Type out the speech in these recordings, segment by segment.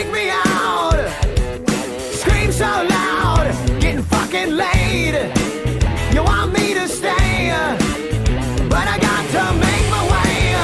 take me out. Scream so loud, getting fucking late. You want me to stay, but I got to make my way.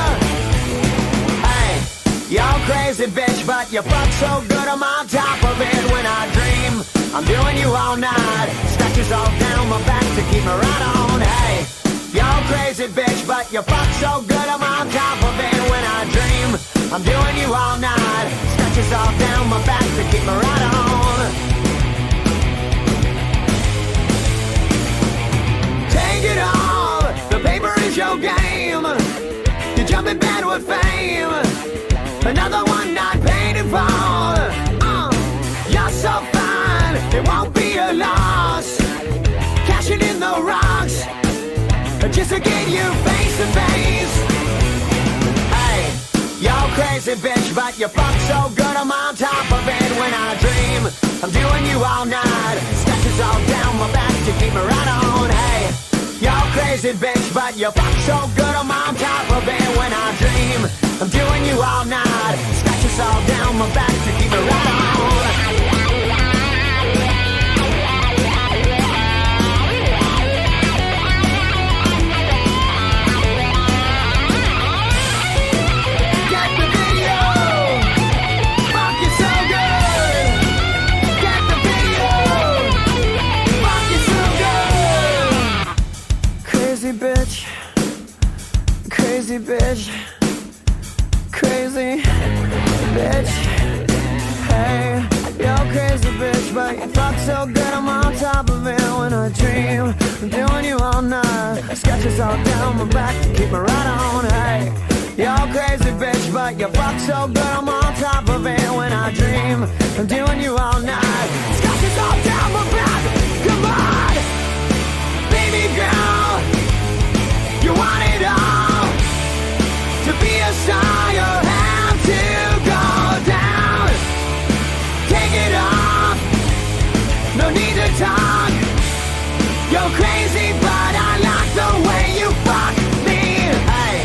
Hey, you're crazy bitch, but you fuck so good I'm on top of it when I dream. I'm doing you all night, scratches all down my back to keep me right on. Hey, you're crazy bitch, but you fuck so good I'm on top of it when I dream. I'm doing you all night, scratches all down my back to keep me right on. Take it all, the paper is your game. You jump in bed with fame, another one not paid in full. You're so fine, it won't be a loss. Cashing in the rocks, just to get you face to face. Hey, you're crazy bitch, but you fuck so good I'm on top of it when I dream. I'm doing you all night, scratches all down my back to keep me right on. Hey, you're crazy bitch, but you fuck so good I'm on top of it when I dream. I'm doing you all night, scratches all down my back to keep me right on. Bitch, crazy bitch, crazy bitch. Hey, you're crazy bitch, but you fuck so good I'm on top of it when I dream. I'm doing you all night, scratches all down my back to keep me right on. Hey, you're crazy bitch, but you fuck so good I'm on top of it when I dream. I'm doing you all night, scratches all down my back. Come on, baby girl. You want it all, to be a star you have to go down. Take it off, no need to talk. You're crazy but I like the way you fuck me. Hey,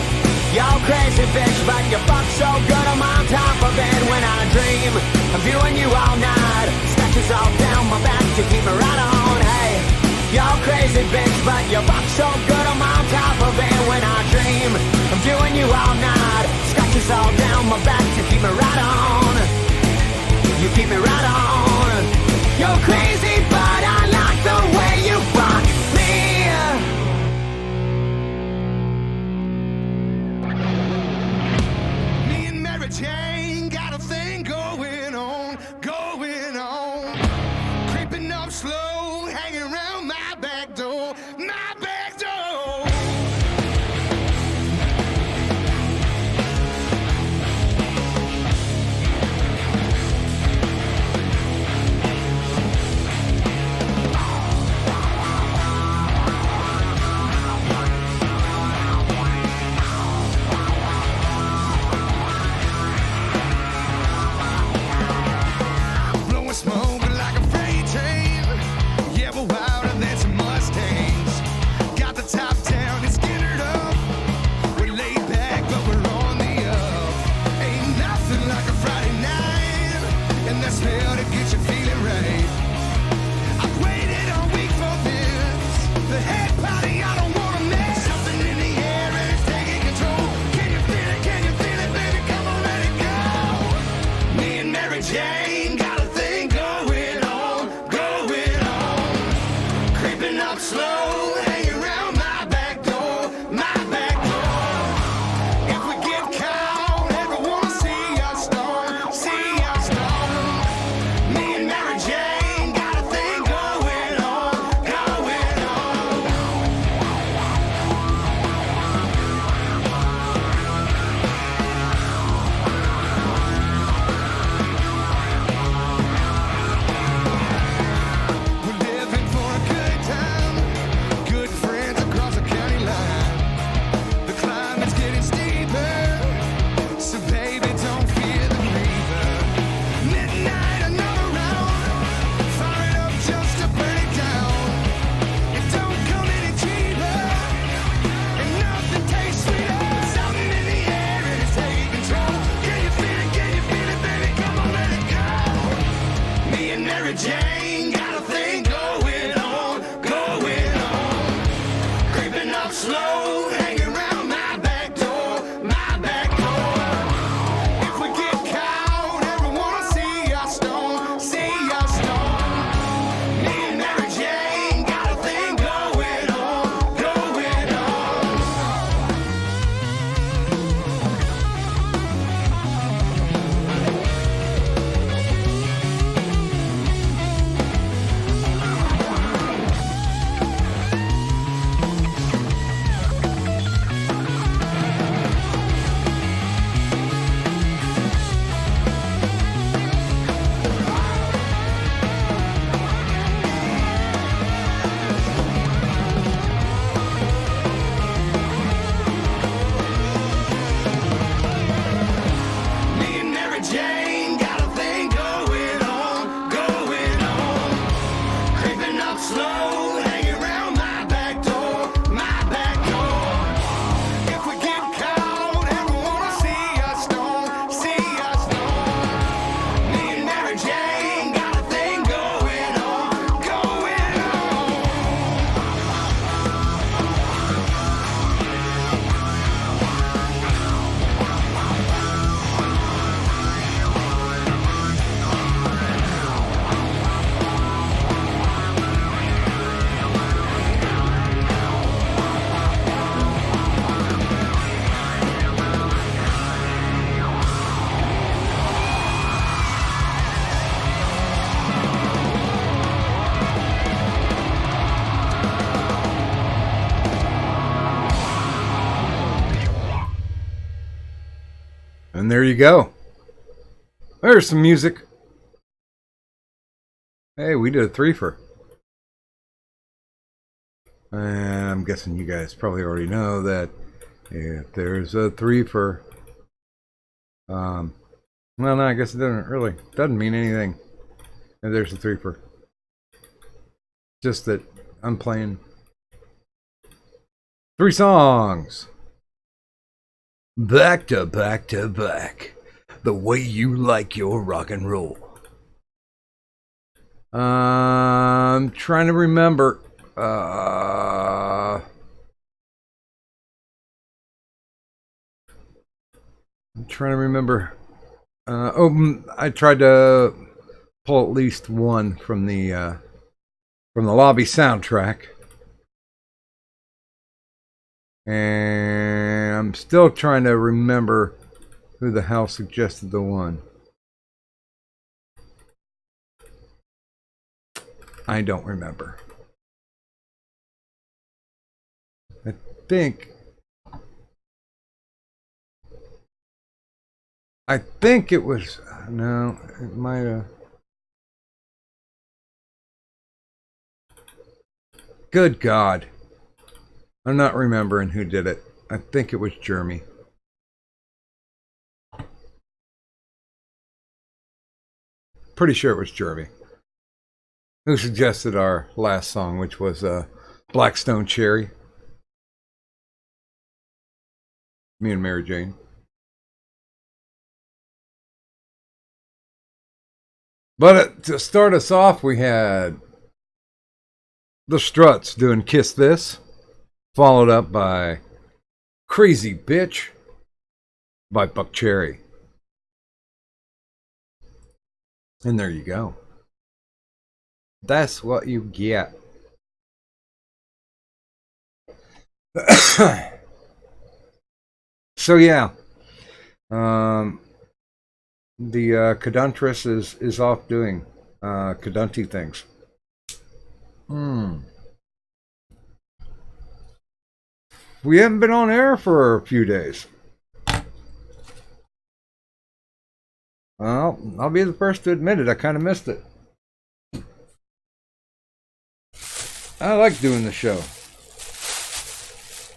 you're crazy bitch but you fuck so good I'm on top of it when I dream. I'm doing you all night, scratches all down my back to keep me right on. Hey, you're crazy bitch, but you fuck so good I'm on top of it when I dream. I'm doing you all night, scratches all down my back to keep me right on. You keep me right on. You're crazy, but I like the way you fuck me. Me and Mary Jane got a thing going on, going on. Creeping up slow, hanging around my back door, my back door. up slow, hanging around my back door, my back door. If we get caught, everyone will see us stone, see us stone. Me and Mary Jane got a thing going on, going Jane got a thing going on, going on. Creeping up slow, hanging around my back door, my back door. If we get caught, everyone will see us stone, see us stone. Me and Mary Jane got a thing going on, going And there you go. There's some music. Hey, we did a threefer. And I'm guessing you guys probably already know that if there's a threefer, well, no, I guess it doesn't mean anything if there's a threefer. Just that I'm playing 3 songs. Back to back to back. The way you like your rock and roll. I'm trying to remember. I'm trying to remember. I tried to pull at least one from the lobby soundtrack. And I'm still trying to remember who the hell suggested the one. I don't remember. I think it was, no, it might have. Good God. I'm not remembering who did it. I think it was Jeremy. Pretty sure it was Jeremy who suggested our last song, which was Blackstone Cherry. Me and Mary Jane. But to start us off, we had the Struts doing Kiss This, followed up by Crazy Bitch by Buckcherry. And there you go. That's what you get. So yeah, the Caduntress is off doing Cadunty things. We haven't been on air for a few days. Well, I'll be the first to admit it. I kind of missed it. I like doing the show.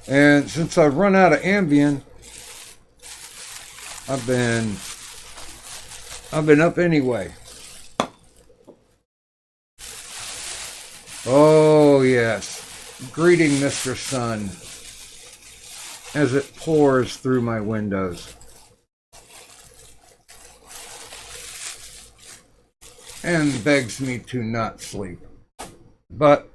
And since I've run out of Ambien, I've been up anyway. Oh yes. Greeting, Mr. Sun, as it pours through my windows. And begs me to not sleep. But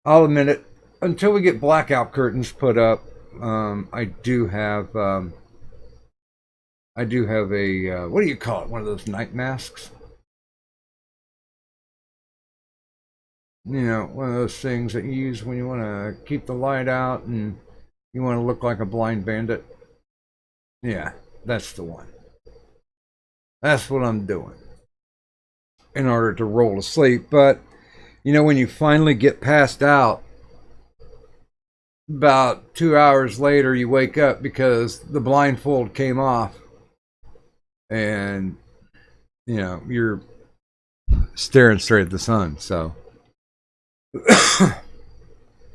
I'll admit it. Until we get blackout curtains put up, I do have a what do you call it? One of those night masks. You know, one of those things that you use when you want to keep the light out and you want to look like a blind bandit. Yeah, that's the one. That's what I'm doing in order to roll to sleep. But, you know, when you finally get passed out, about 2 hours later, you wake up because the blindfold came off. And, you know, you're staring straight at the sun. So,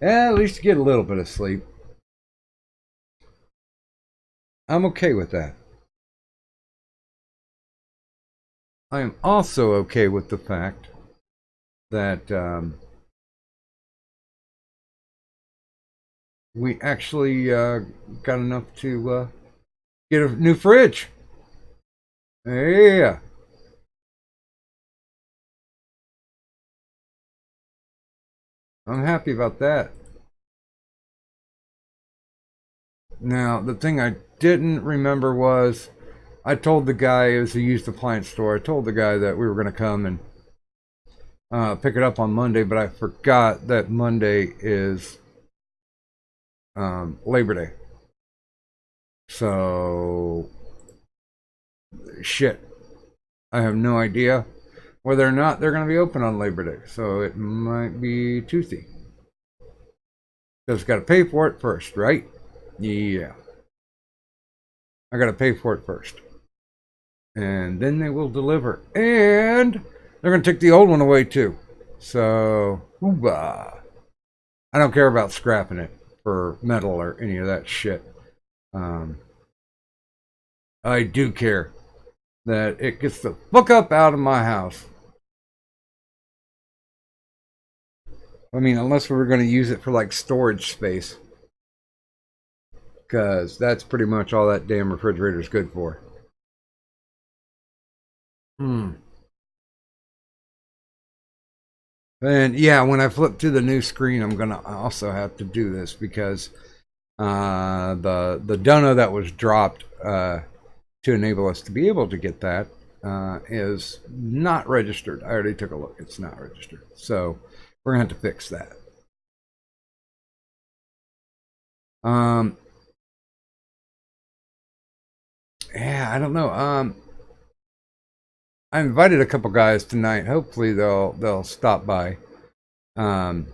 at least you get a little bit of sleep. I'm okay with that. I am also okay with the fact that we actually got enough to get a new fridge. Yeah. I'm happy about that. Now, the thing I didn't remember was I told the guy, it was a used appliance store, I told the guy that we were going to come and pick it up on Monday, but I forgot that Monday is Labor Day. So, shit. I have no idea whether or not they're going to be open on Labor Day. So it might be Tuesday. Because got to pay for it first, right? Yeah. I got to pay for it first. And then they will deliver. And they're going to take the old one away too. So, hoobah. I don't care about scrapping it for metal or any of that shit. I do care that it gets the fuck up out of my house. I mean, unless we were going to use it for like storage space. Because that's pretty much all that damn refrigerator is good for. And yeah, when I flip to the new screen, I'm going to also have to do this because the dono that was dropped to enable us to be able to get that is not registered. I already took a look. It's not registered. So we're going to have to fix that. Yeah, I don't know. I invited a couple guys tonight. Hopefully they'll stop by. They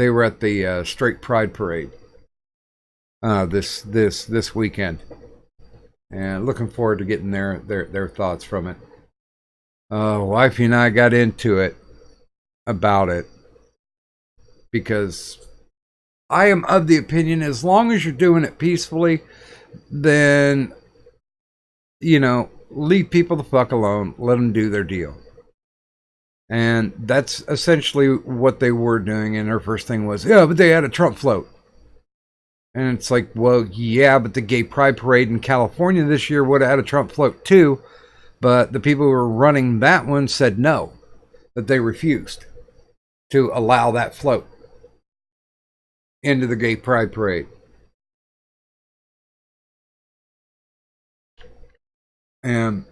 were at the Straight Pride Parade this weekend, and looking forward to getting their thoughts from it. Wifey and I got into it about it because I am of the opinion as long as you're doing it peacefully, then you know, leave people the fuck alone. Let them do their deal. And that's essentially what they were doing. And her first thing was, yeah, but they had a Trump float. And it's like, well, yeah, but the Gay Pride Parade in California this year would have had a Trump float too. But the people who were running that one said no, that they refused to allow that float into the Gay Pride Parade. And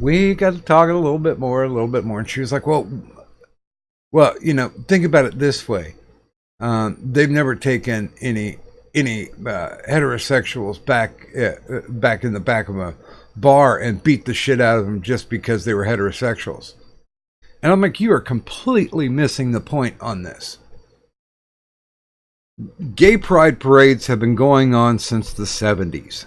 we got to talking a little bit more. And she was like, well, you know, think about it this way. They've never taken any heterosexuals back in the back of a bar and beat the shit out of them just because they were heterosexuals. And I'm like, you are completely missing the point on this. Gay pride parades have been going on since the 70s.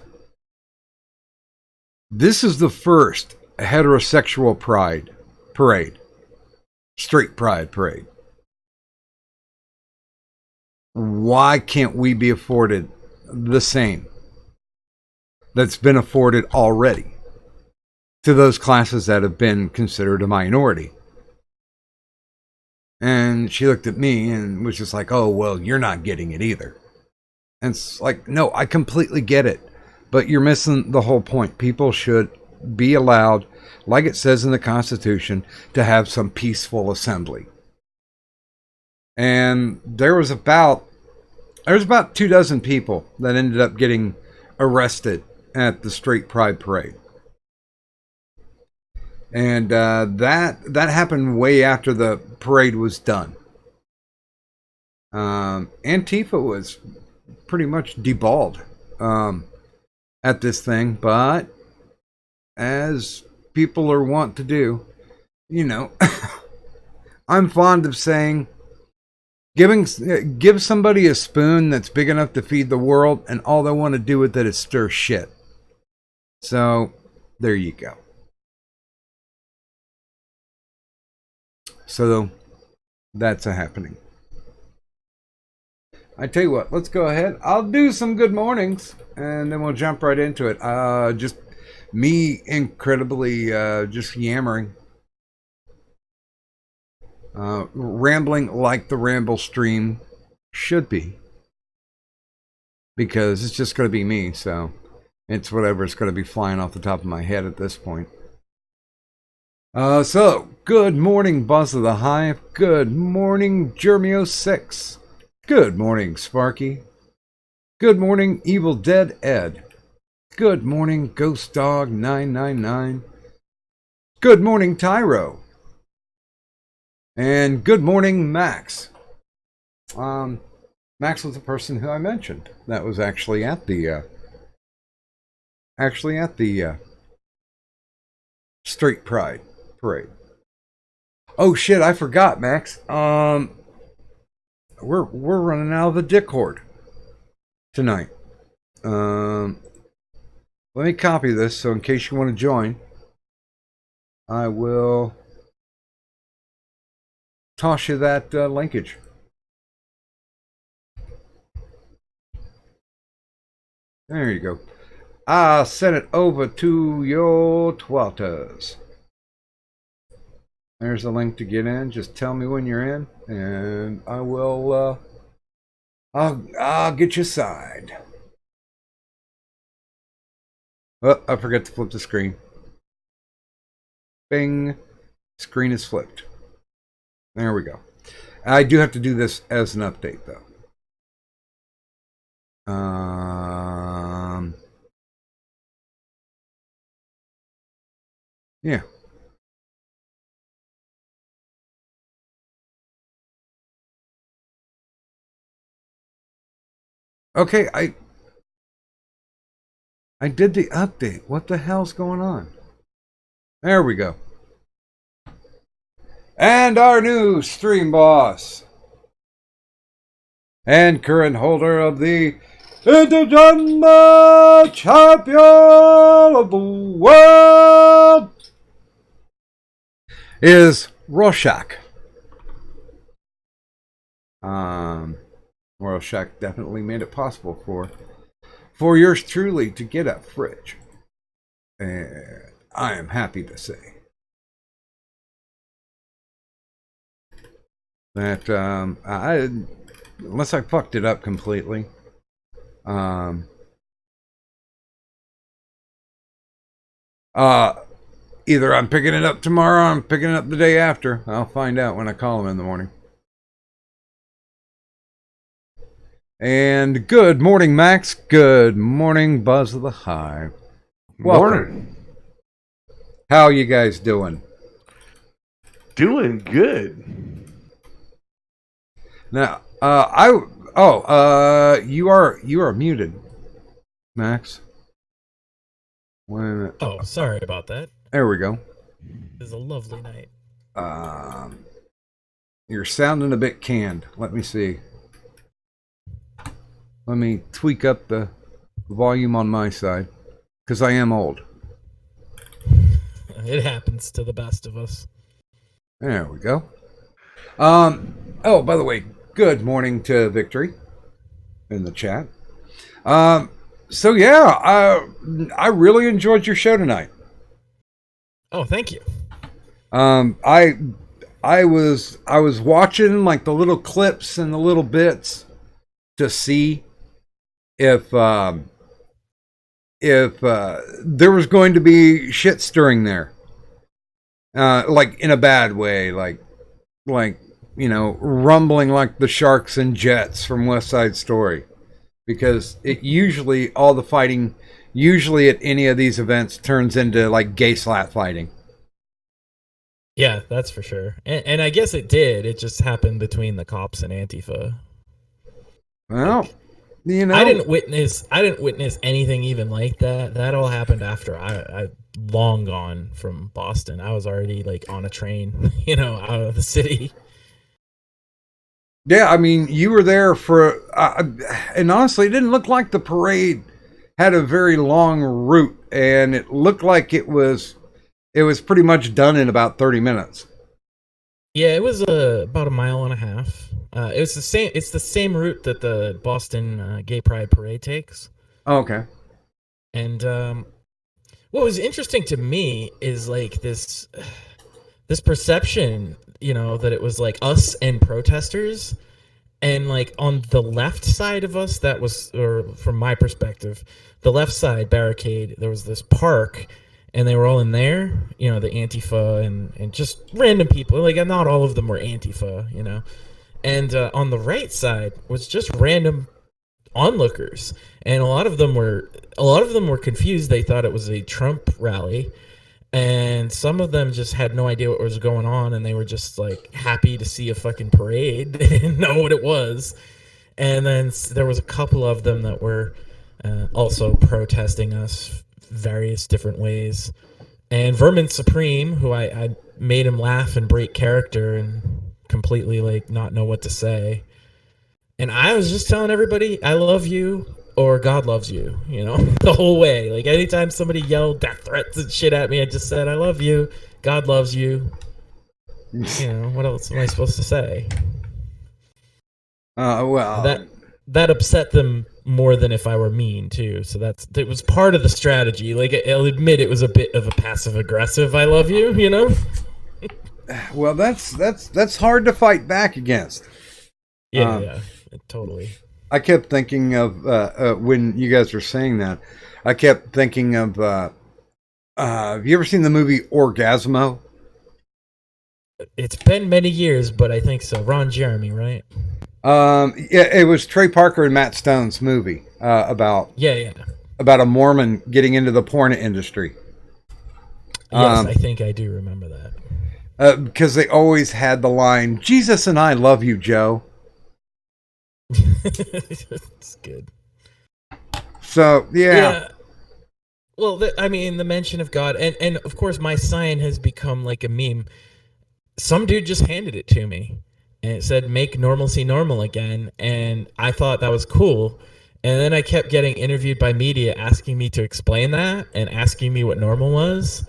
This is the first heterosexual pride parade. Straight pride parade. Why can't we be afforded the same that's been afforded already to those classes that have been considered a minority? And she looked at me and was just like, oh, well, you're not getting it either. And it's like, no, I completely get it. But you're missing the whole point. People should be allowed, like it says in the Constitution, to have some peaceful assembly. And there was about 24 people that ended up getting arrested at the Straight Pride Parade. And that happened way after the parade was done. Antifa was pretty much deballed at this thing, but as people are wont to do, you know, I'm fond of saying, give somebody a spoon that's big enough to feed the world, and all they want to do with it is stir shit. So there you go. So that's a happening. I tell you what, let's go ahead. I'll do some good mornings, and then we'll jump right into it. Just me incredibly just yammering. Rambling like the Ramble stream should be. Because it's just going to be me, so it's whatever's going to be flying off the top of my head at this point. So, good morning, Buzz of the Hive. Good morning, Jermio6. Good morning, Sparky. Good morning, Evil Dead Ed. Good morning, Ghost Dog 999. Good morning, Tyro. And good morning, Max. Max was the person who I mentioned that was actually at the Straight Pride Parade. Oh shit, I forgot, Max. We're running out of the Dick Horde tonight. Let me copy this so in case you want to join, I will toss you that linkage. There you go. I sent it over to your twatters. There's a link to get in. Just tell me when you're in, and I will. I'll get you signed. Oh, I forgot to flip the screen. Bing. Screen is flipped. There we go. I do have to do this as an update, though. Yeah. Okay, I did the update. What the hell's going on? There we go. And our new stream boss and current holder of the Intergender Champion of the World is Rorschach. Rorschach definitely made it possible for yours truly to get a fridge. And I am happy to say that unless I fucked it up completely, either I'm picking it up tomorrow or I'm picking it up the day after. I'll find out when I call him in the morning. And good morning, Max. Good morning, Buzz of the Hive. Morning. How you guys doing? Doing good. Now, you are muted, Max. Wait a minute. Oh, sorry about that. There we go. It is a lovely night. You're sounding a bit canned. Let me see. Let me tweak up the volume on my side, because I am old. It happens to the best of us. There we go. Oh, by the way, good morning to Victory in the chat. So yeah, I really enjoyed your show tonight. Oh, thank you. I was watching like the little clips and the little bits to see if there was going to be shit stirring there, like in a bad way, like rumbling like the sharks and jets from West Side Story, because it usually all the fighting, usually at any of these events, turns into like gay slap fighting. Yeah, that's for sure. And I guess it did. It just happened between the cops and Antifa. Well, I didn't witness anything even like that. That all happened after I long gone from Boston. I was already like on a train, out of the city. Yeah, I mean, you were there for, and honestly, it didn't look like the parade had a very long route, and it looked like it was pretty much done in about 30 minutes. Yeah, it was about a mile and a half. It's the same route that the Boston Gay Pride Parade takes. Oh, okay. And what was interesting to me is like this perception, that it was like us and protesters, and like on the left side of us, that was, or from my perspective, the left side barricade, there was this park, and they were all in there, the Antifa and just random people. Like, not all of them were Antifa, And on the right side was just random onlookers, and a lot of them were confused. They thought it was a Trump rally, and some of them just had no idea what was going on, and they were just like happy to see a fucking parade. They didn't know what it was. And then there was a couple of them that were also protesting us various different ways. And Vermin Supreme, who I made him laugh and break character and completely like not know what to say. And I was just telling everybody, I love you, or God loves you, the whole way. Like, anytime somebody yelled death threats and shit at me, I just said, I love you, God loves you. What else am I supposed to say? Well, that upset them more than if I were mean too. So it was part of the strategy. Like, I'll admit it was a bit of a passive aggressive I love you, Well, that's hard to fight back against. Yeah, totally. I kept thinking of when you guys were saying that. I kept thinking of. Have you ever seen the movie Orgasmo? It's been many years, but I think so. Ron Jeremy, right? Yeah, it was Trey Parker and Matt Stone's movie about a Mormon getting into the porn industry. Yes, I think I do remember that. Because they always had the line, "Jesus and I love you, Joe." It's good. So yeah. Well, the mention of God, and of course my sign has become like a meme. Some dude just handed it to me, and it said "Make normalcy normal again," and I thought that was cool. And then I kept getting interviewed by media asking me to explain that and asking me what normal was,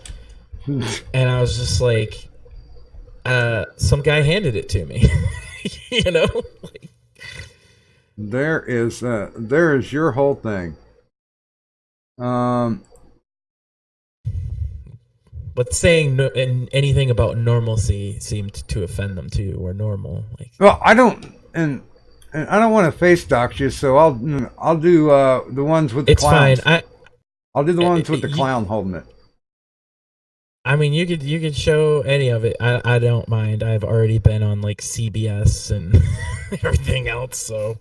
and I was just like, some guy handed it to me, like, There is your whole thing. But saying anything about normalcy seemed to offend them too, or normal. Like, well, I don't want to face dox you, so I'll do the ones with the clowns. It's fine. I'll do the ones with the clown holding it. I mean, you could show any of it. I don't mind. I've already been on like CBS and everything else, so.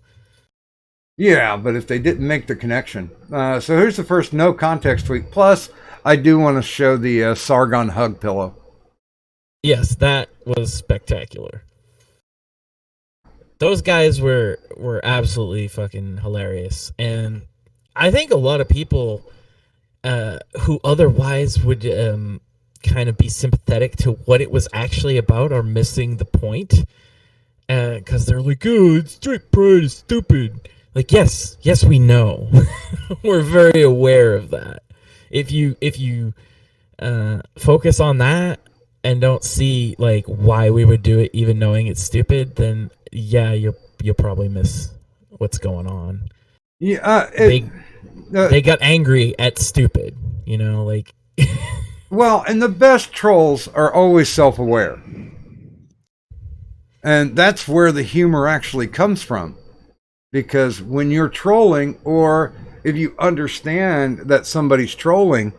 Yeah, but if they didn't make the connection. So here's the first no context tweet. Plus, I do want to show the Sargon hug pillow. Yes, that was spectacular. Those guys were absolutely fucking hilarious. And I think a lot of people who otherwise would kind of be sympathetic to what it was actually about are missing the point. Because they're like, oh, straight pride is stupid. Like, yes, we know. We're very aware of that. If you focus on that and don't see like why we would do it, even knowing it's stupid, then yeah, you'll probably miss what's going on. Yeah, they got angry at stupid, like. Well, and the best trolls are always self-aware, and that's where the humor actually comes from. Because when you're trolling, or if you understand that somebody's trolling,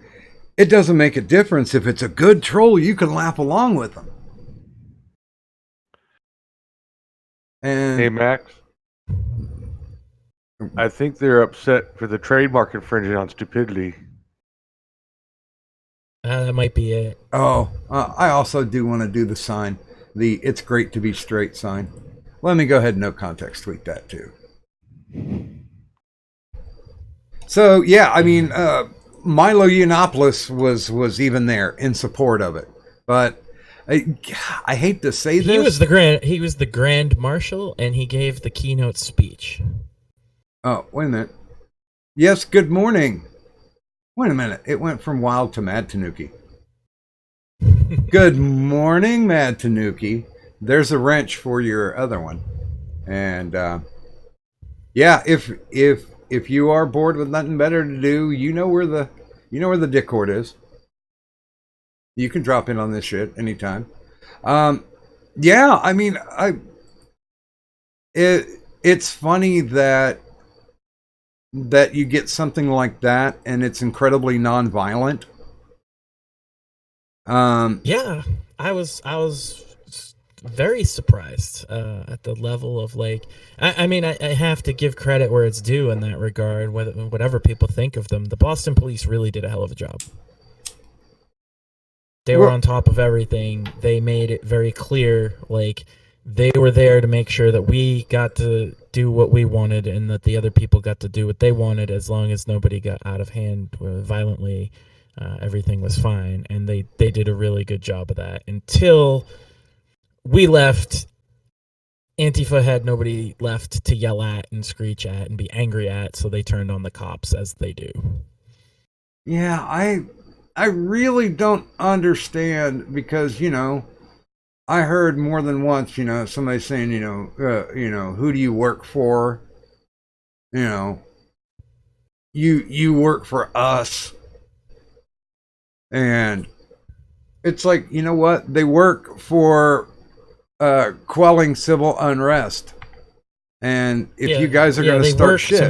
it doesn't make a difference. If it's a good troll, you can laugh along with them. And Hey, Max. I think they're upset for the trademark infringement on stupidity. That might be it. I also do want to do the sign, the "It's great to be straight" sign. Let me go ahead and no context tweet that too. So yeah, I mean, Milo Yiannopoulos was even there in support of it, but I hate to say this. He was the grand marshal, and he gave the keynote speech. Oh, wait a minute. Yes, good morning. Wait a minute. It went from Wild to Mad Tanuki. Good morning, Mad Tanuki. There's a wrench for your other one. And yeah, if you are bored with nothing better to do, you know where the Discord is. You can drop in on this shit anytime. Yeah, I mean, it's funny that you get something like that and it's incredibly non-violent. Yeah, I was very surprised at the level of like. I mean, I have to give credit where it's due in that regard. Whatever people think of them, the Boston police really did a hell of a job. They were on top of everything. They made it very clear, like they were there to make sure that we got to do what we wanted and that the other people got to do what they wanted, as long as nobody got out of hand violently. Everything was fine, and they did a really good job of that until we left. Antifa had nobody left to yell at and screech at and be angry at, so they turned on the cops, as they do. Yeah, I really don't understand, because I heard more than once somebody saying who do you work for? You work for us. And it's like, you know what? They work for quelling civil unrest. And if you guys are going to start shit,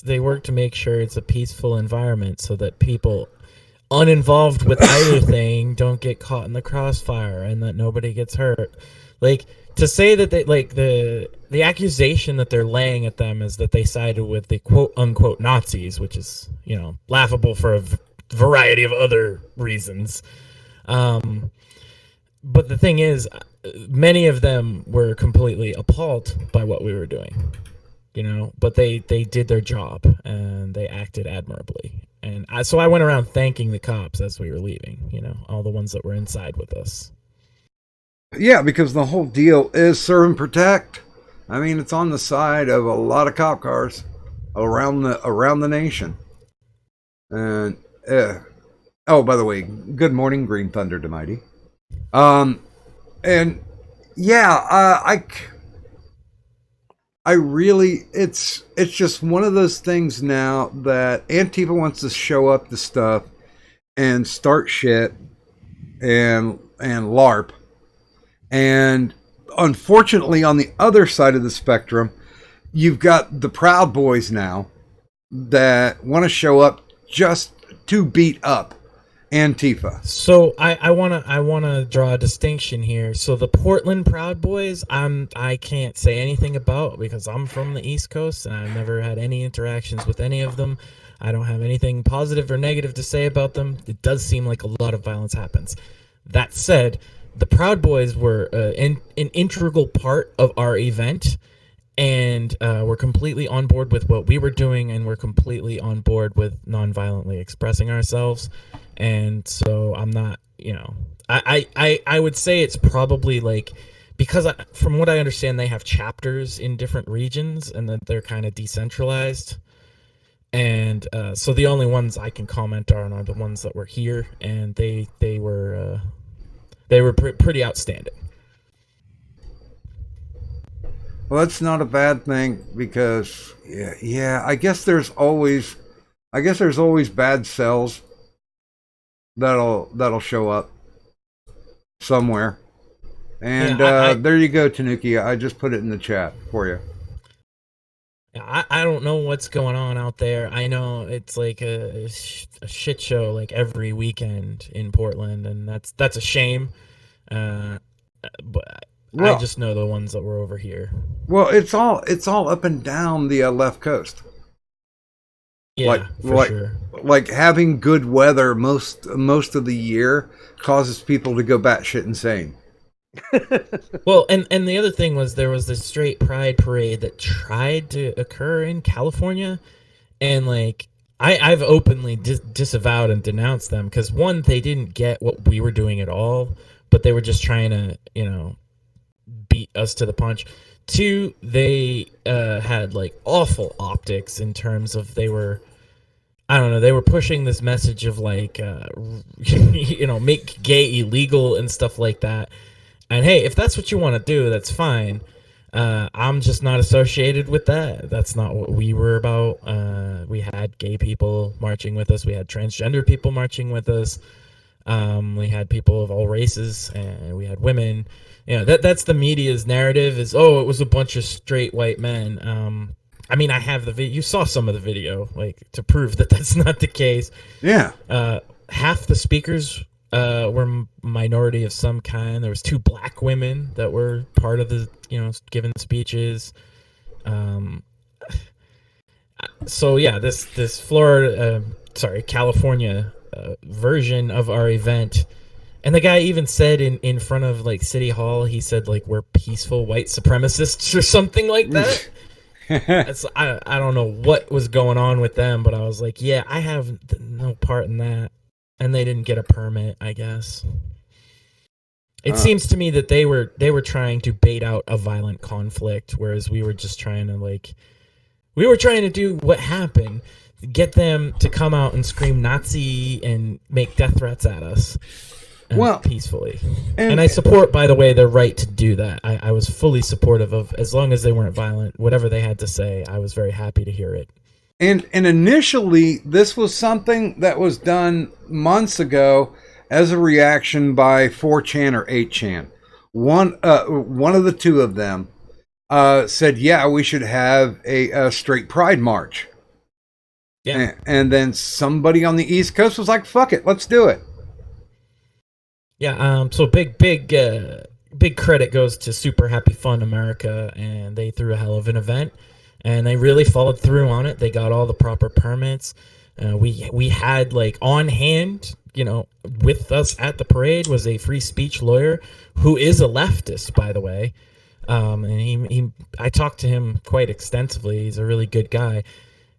they work to make sure it's a peaceful environment so that people uninvolved with either thing don't get caught in the crossfire and that nobody gets hurt. Like, to say that they, like, the accusation that they're laying at them is that they sided with the quote unquote Nazis, which is laughable for a variety of other reasons. But the thing is, many of them were completely appalled by what we were doing, but they did their job and they acted admirably. And so I went around thanking the cops as we were leaving, all the ones that were inside with us. Yeah, because the whole deal is serve and protect. I mean, it's on the side of a lot of cop cars around the nation. And oh, by the way, good morning, Green Thunder to Mighty. And yeah, I really, it's just one of those things now that Antifa wants to show up the stuff and start shit and LARP. And unfortunately, on the other side of the spectrum, you've got the Proud Boys now that want to show up just to beat up Antifa. So I wanna draw a distinction here. So the Portland Proud Boys, I can't say anything about, because I'm from the East Coast and I've never had any interactions with any of them. I don't have anything positive or negative to say about them. It does seem like a lot of violence happens. That said, the Proud Boys were an integral part of our event, and we're completely on board with what we were doing, and we're completely on board with non-violently expressing ourselves. And so I'm not, I would say it's probably like, because from what I understand, they have chapters in different regions and that they're kind of decentralized. And so the only ones I can comment on are the ones that were here, and they were pretty outstanding. Well, that's not a bad thing, because yeah, I guess there's always bad cells that'll show up somewhere. And there you go, Tanuki. I just put it in the chat for you. I don't know what's going on out there. I know it's like a shit show like every weekend in Portland, and that's a shame. But Well, I just know the ones that were over here. well, it's all up and down the left coast. Yeah, for like sure. like having good weather most of the year causes people to go batshit insane. Well, and the other thing was there was this straight pride parade that tried to occur in California, and like I've openly disavowed and denounced them because one, they didn't get what we were doing at all, but they were just trying to beat us to the punch. Two, they had like awful optics in terms of they were, I don't know, they were pushing this message of like make gay illegal and stuff like that. And hey, if that's what you want to do, that's fine. I'm just not associated with that. That's not what we were about. We had gay people marching with us. We had transgender people marching with us. We had people of all races, and we had women. That's the media's narrative is, oh, it was a bunch of straight white men. I mean, I have the video. You saw some of the video, like, to prove that that's not the case. Yeah. Half the speakers were minority of some kind. There was 2 black women that were part of the, giving speeches. So yeah, this California version of our event, and the guy even said in front of like City Hall, he said like we're peaceful white supremacists or something like that. I don't know what was going on with them, but I was like, yeah, I have no part in that. And they didn't get a permit, I guess. It seems to me that they were trying to bait out a violent conflict, whereas we were just trying to do what happened, get them to come out and scream Nazi and make death threats at us. Peacefully. And I support, by the way, their right to do that. I was fully supportive of, as long as they weren't violent, whatever they had to say, I was very happy to hear it. And initially, this was something that was done months ago as a reaction by 4chan or 8chan. One of the two of them said, yeah, we should have a straight pride march. Yeah. And then somebody on the East Coast was like, fuck it, let's do it. Yeah, so big credit goes to Super Happy Fun America, and they threw a hell of an event. And they really followed through on it. They got all the proper permits. We had like on hand, with us at the parade was a free speech lawyer who is a leftist, by the way. And I talked to him quite extensively. He's a really good guy.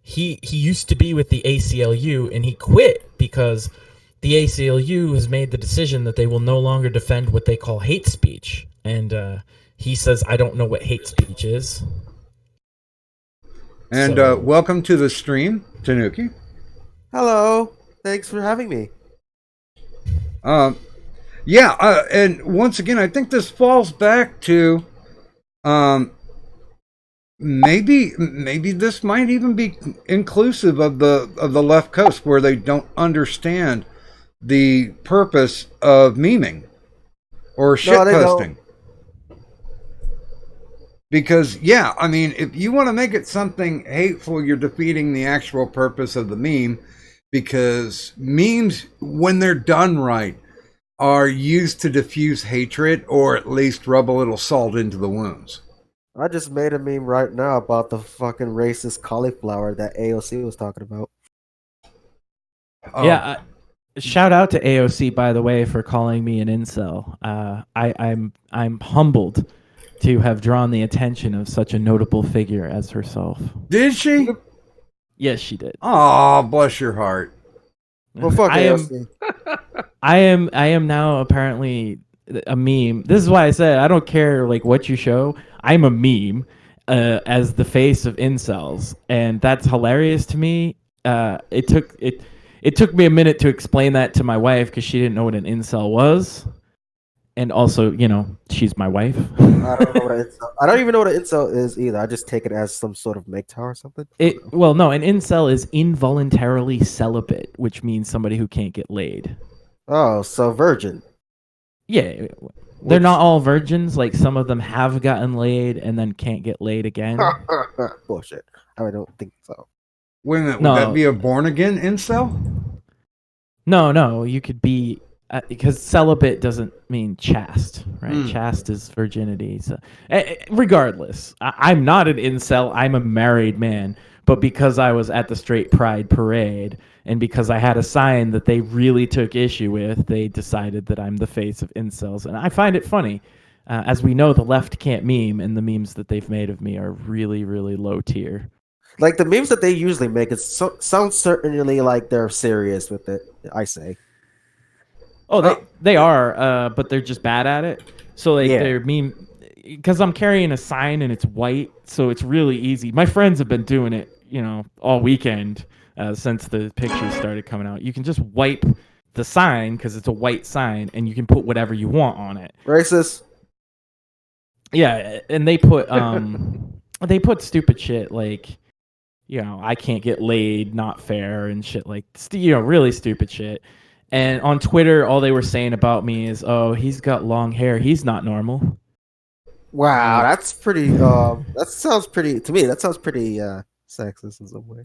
He used to be with the ACLU, and he quit because the ACLU has made the decision that they will no longer defend what they call hate speech. And he says, I don't know what hate speech is. And welcome to the stream, Tanuki. Hello. Thanks for having me. And once again, I think this falls back to maybe this might even be inclusive of the left coast, where they don't understand the purpose of memeing or shitposting. Because, yeah, I mean, if you want to make it something hateful, you're defeating the actual purpose of the meme. Because memes, when they're done right, are used to diffuse hatred or at least rub a little salt into the wounds. I just made a meme right now about the fucking racist cauliflower that AOC was talking about. Yeah, shout out to AOC, by the way, for calling me an incel. I'm humbled to have drawn the attention of such a notable figure as herself. Did she? Yes, she did. Oh, bless your heart. Well, fuck AOC. I am now apparently a meme. This is why I said I don't care like what you show. I'm a meme as the face of incels, and that's hilarious to me. It took me a minute to explain that to my wife because she didn't know what an incel was. And also, she's my wife. I don't even know what an incel is either. I just take it as some sort of MGTOW or something. An incel is involuntarily celibate, which means somebody who can't get laid. Oh, so virgin. Yeah. They're not all virgins. Like, some of them have gotten laid and then can't get laid again. Bullshit. I don't think so. Wait a minute, would that be a born-again incel? No. You could be because celibate doesn't mean chaste, right? Chaste is virginity. So, regardless, I'm not an incel. I'm a married man. But because I was at the Straight Pride Parade and because I had a sign that they really took issue with, they decided that I'm the face of incels. And I find it funny. As we know, the left can't meme, and the memes that they've made of me are really, really low tier. Like the memes that they usually make, it sounds certainly like they're serious with it. I say. Oh, they are, but they're just bad at it. So like Yeah. they're meme because I'm carrying a sign and it's white, so it's really easy. My friends have been doing it, all weekend since the pictures started coming out. You can just wipe the sign because it's a white sign, and you can put whatever you want on it. Racist. Yeah, and they put stupid shit like, I can't get laid, not fair, and shit like, really stupid shit. And on Twitter, all they were saying about me is, "Oh, he's got long hair. He's not normal." Wow, that's pretty. That sounds pretty to me. That sounds pretty sexist in some way.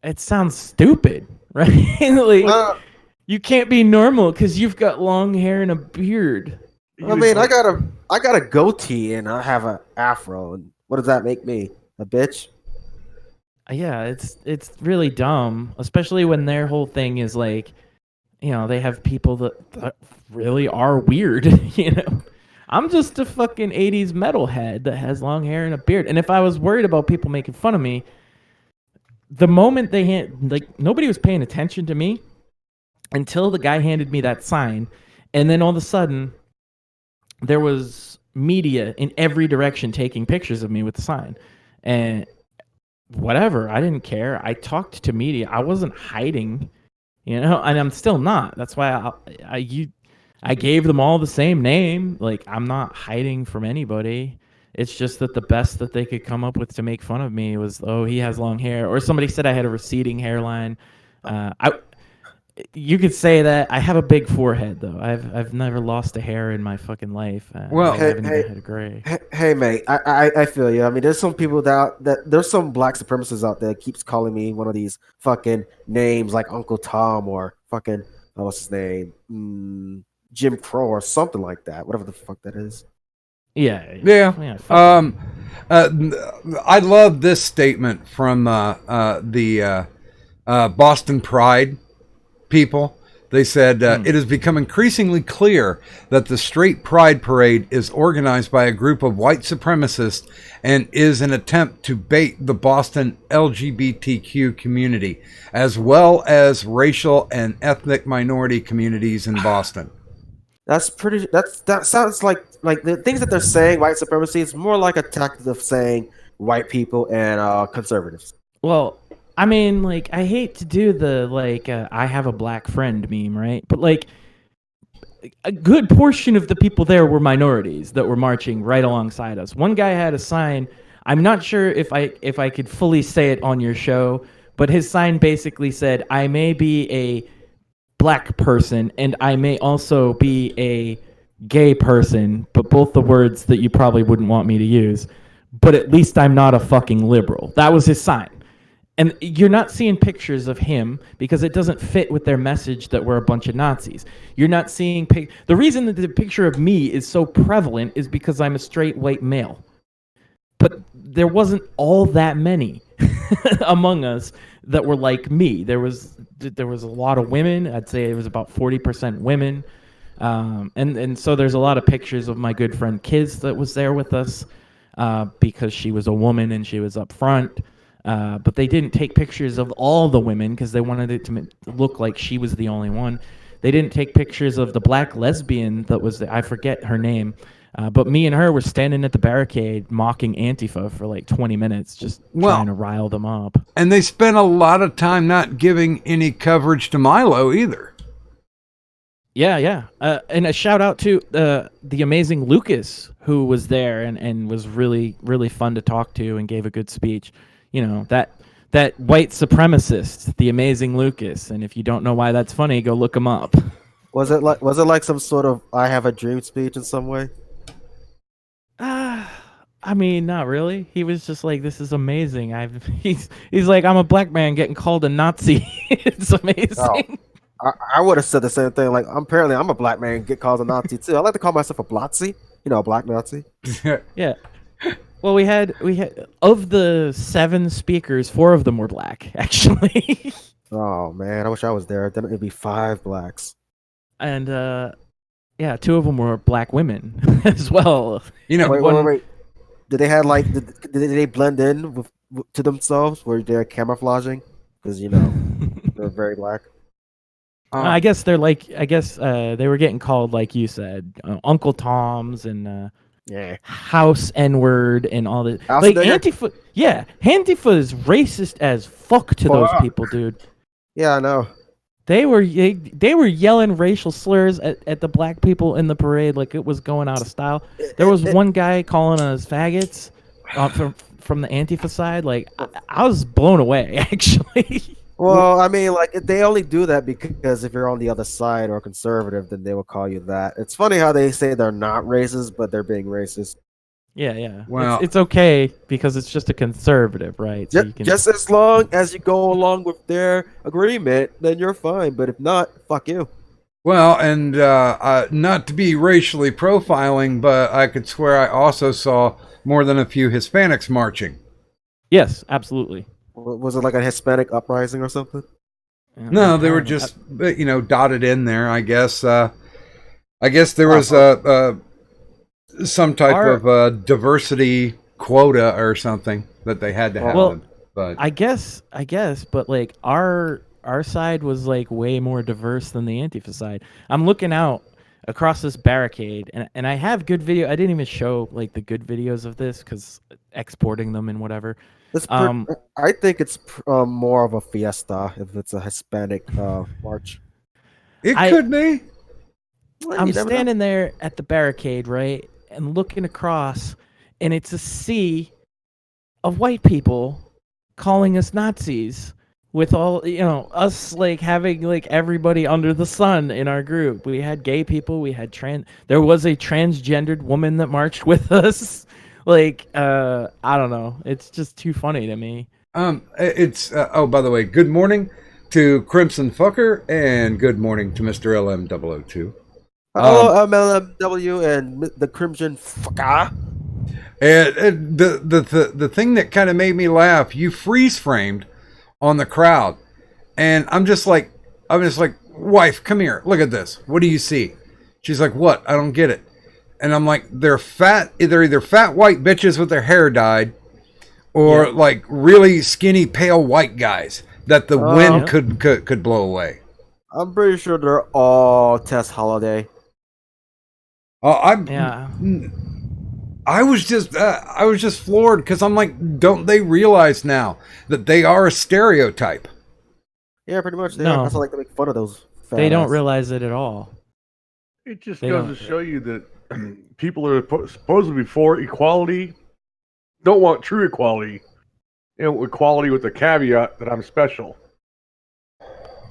It sounds stupid, right? Like, you can't be normal because you've got long hair and a beard. I mean, I got a goatee and I have an afro, and what does that make me? A bitch? Yeah, it's really dumb, especially when their whole thing is like, they have people that really are weird. I'm just a fucking 80s metalhead that has long hair and a beard. And if I was worried about people making fun of me, the moment nobody was paying attention to me until the guy handed me that sign, and then all of a sudden there was media in every direction taking pictures of me with the sign. And whatever, I didn't care. I talked to media. I wasn't hiding, and I'm still not. That's why I gave them all the same name. Like, I'm not hiding from anybody. It's just that the best that they could come up with to make fun of me was, "Oh, he has long hair," or somebody said I had a receding hairline. You could say that. I have a big forehead, though. I've never lost a hair in my fucking life. Well, I haven't even had a gray. Hey, mate, I feel you. I mean, there's some people that there's some black supremacists out there that keeps calling me one of these fucking names like Uncle Tom or fucking what's his name, Jim Crow or something like that. Whatever the fuck that is. Yeah. Fuck. I love this statement from the Boston Pride people. They said, it has become increasingly clear that the Straight Pride Parade is organized by a group of white supremacists and is an attempt to bait the Boston LGBTQ community, as well as racial and ethnic minority communities in Boston. That sounds like the things that they're saying, white supremacy, is more like a tactic of saying white people and conservatives. Well, I mean, like, I hate to do the, I have a black friend meme, right? But, a good portion of the people there were minorities that were marching right alongside us. One guy had a sign. I'm not sure if I could fully say it on your show, but his sign basically said, "I may be a black person and I may also be a gay person, but both the words that you probably wouldn't want me to use. But at least I'm not a fucking liberal." That was his sign. And you're not seeing pictures of him because it doesn't fit with their message that we're a bunch of Nazis. You're not seeing the reason that the picture of me is so prevalent is because I'm a straight white male. But there wasn't all that many among us that were like me. There was a lot of women. I'd say it was about 40% women. And so there's a lot of pictures of my good friend Kiz that was there with us because she was a woman and she was up front. But they didn't take pictures of all the women because they wanted it to look like she was the only one. They didn't take pictures of the black lesbian that was I forget her name. But me and her were standing at the barricade mocking Antifa for like 20 minutes, just trying to rile them up. And they spent a lot of time not giving any coverage to Milo either. Yeah. And a shout out to the amazing Lucas, who was there and was really, really fun to talk to and gave a good speech. That white supremacist, the amazing Lucas. And if you don't know why that's funny, go look him up. Was it like some sort of "I have a dream" speech in some way? I mean, not really. He was just like, "This is amazing." He's like, "I'm a black man getting called a Nazi." It's amazing. I would have said the same thing. Like, apparently, I'm a black man, get called a Nazi too. I like to call myself a Blotzi, a black Nazi. Yeah. Well, we had of the 7 speakers, 4 of them were black, actually. Oh man, I wish I was there. Then it'd be 5 blacks. And yeah, 2 of them were black women as well. You know, Wait. Did they have like? Did they blend in to themselves? Were they camouflaging? Because they're very black. I guess they're like they were getting called, like you said, Uncle Toms and Yeah. House N-word and all that. House Like nigger? Antifa, yeah, Antifa is racist as fuck to those Fuck. people, dude. Yeah, I know. They were yelling racial slurs at the black people in the parade like it was going out of style. There was one guy calling us faggots from the Antifa side. Like I was blown away, actually. Well, I mean, like they only do that because if you're on the other side or conservative, then they will call you that. It's funny how they say they're not racist, but they're being racist. Yeah. Well- it's okay because it's just a conservative, right? So you can Just as long as you go along with their agreement, then you're fine. But if not, fuck you. well, and not to be racially profiling, but I could swear I also saw more than a few Hispanics marching. Yes, absolutely. Was it like a Hispanic uprising or something? Yeah, No, they were I- just dotted in there. I guess there was some type of diversity quota or something that they had to have. Well, but I guess, but like our side was like way more diverse than the Antifa side. I'm looking out across this barricade, and I have good video. I didn't even show like the good videos of this because exporting them and whatever. I think it's more of a fiesta if it's a Hispanic march. it I- could be. Well, I'm you never know. standing there at the barricade, right, and looking across, and it's a sea of white people calling us Nazis. With all us like having like everybody under the sun in our group. We had gay people. We had There was a transgendered woman that marched with us. Like I don't know. It's just too funny to me. It's oh, by the way, good morning to Crimson Fucker and good morning to Mr. LM002. Hello, MLMW and the Crimson Fucker. And the thing that kind of made me laugh, you freeze framed on the crowd, and I'm just like, wife, come here, look at this. What do you see? She's like, what? I don't get it. And I'm like, they're either fat white bitches with their hair dyed, or like really skinny pale white guys that the wind could blow away. I'm pretty sure they're all Tess Holiday. I was just floored because I'm like, don't they realize now that they are a stereotype? Yeah, pretty much. No. That's why I like to make fun of those. They don't asses. realize it at all. It just They goes don't- to show you that people are supposedly for equality don't want true equality. Equality with the caveat that I'm special.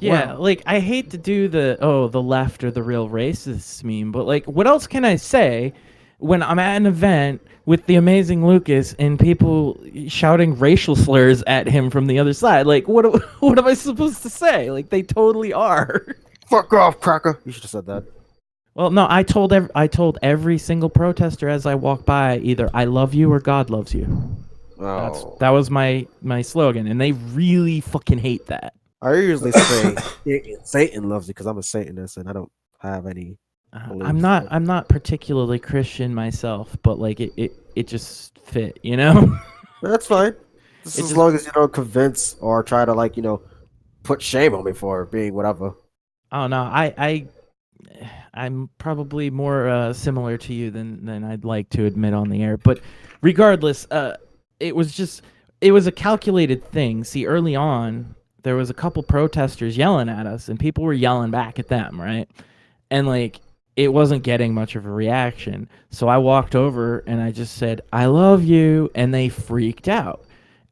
Yeah, like I hate to do the left or the real racist meme, but like what else can I say when I'm at an event with the amazing Lucas and people shouting racial slurs at him from the other side? Like what am I supposed to say? Like they totally are. Fuck off, cracker. You should have said that. Well, no, I told every single protester as I walked by either I love you or God loves you. Oh. That was my slogan, and they really fucking hate that. I usually say Satan loves you because I'm a Satanist and I don't have any. I'm not particularly Christian myself, but like it just fit, you know? That's fine. Just It's as just- long as you don't convince or try to put shame on me for being whatever. Oh no, I'm probably more similar to you than I'd like to admit on the air. But regardless, it was a calculated thing. See, early on, there was a couple protesters yelling at us, and people were yelling back at them, right? And like it wasn't getting much of a reaction. So I walked over and I just said, "I love you," and they freaked out.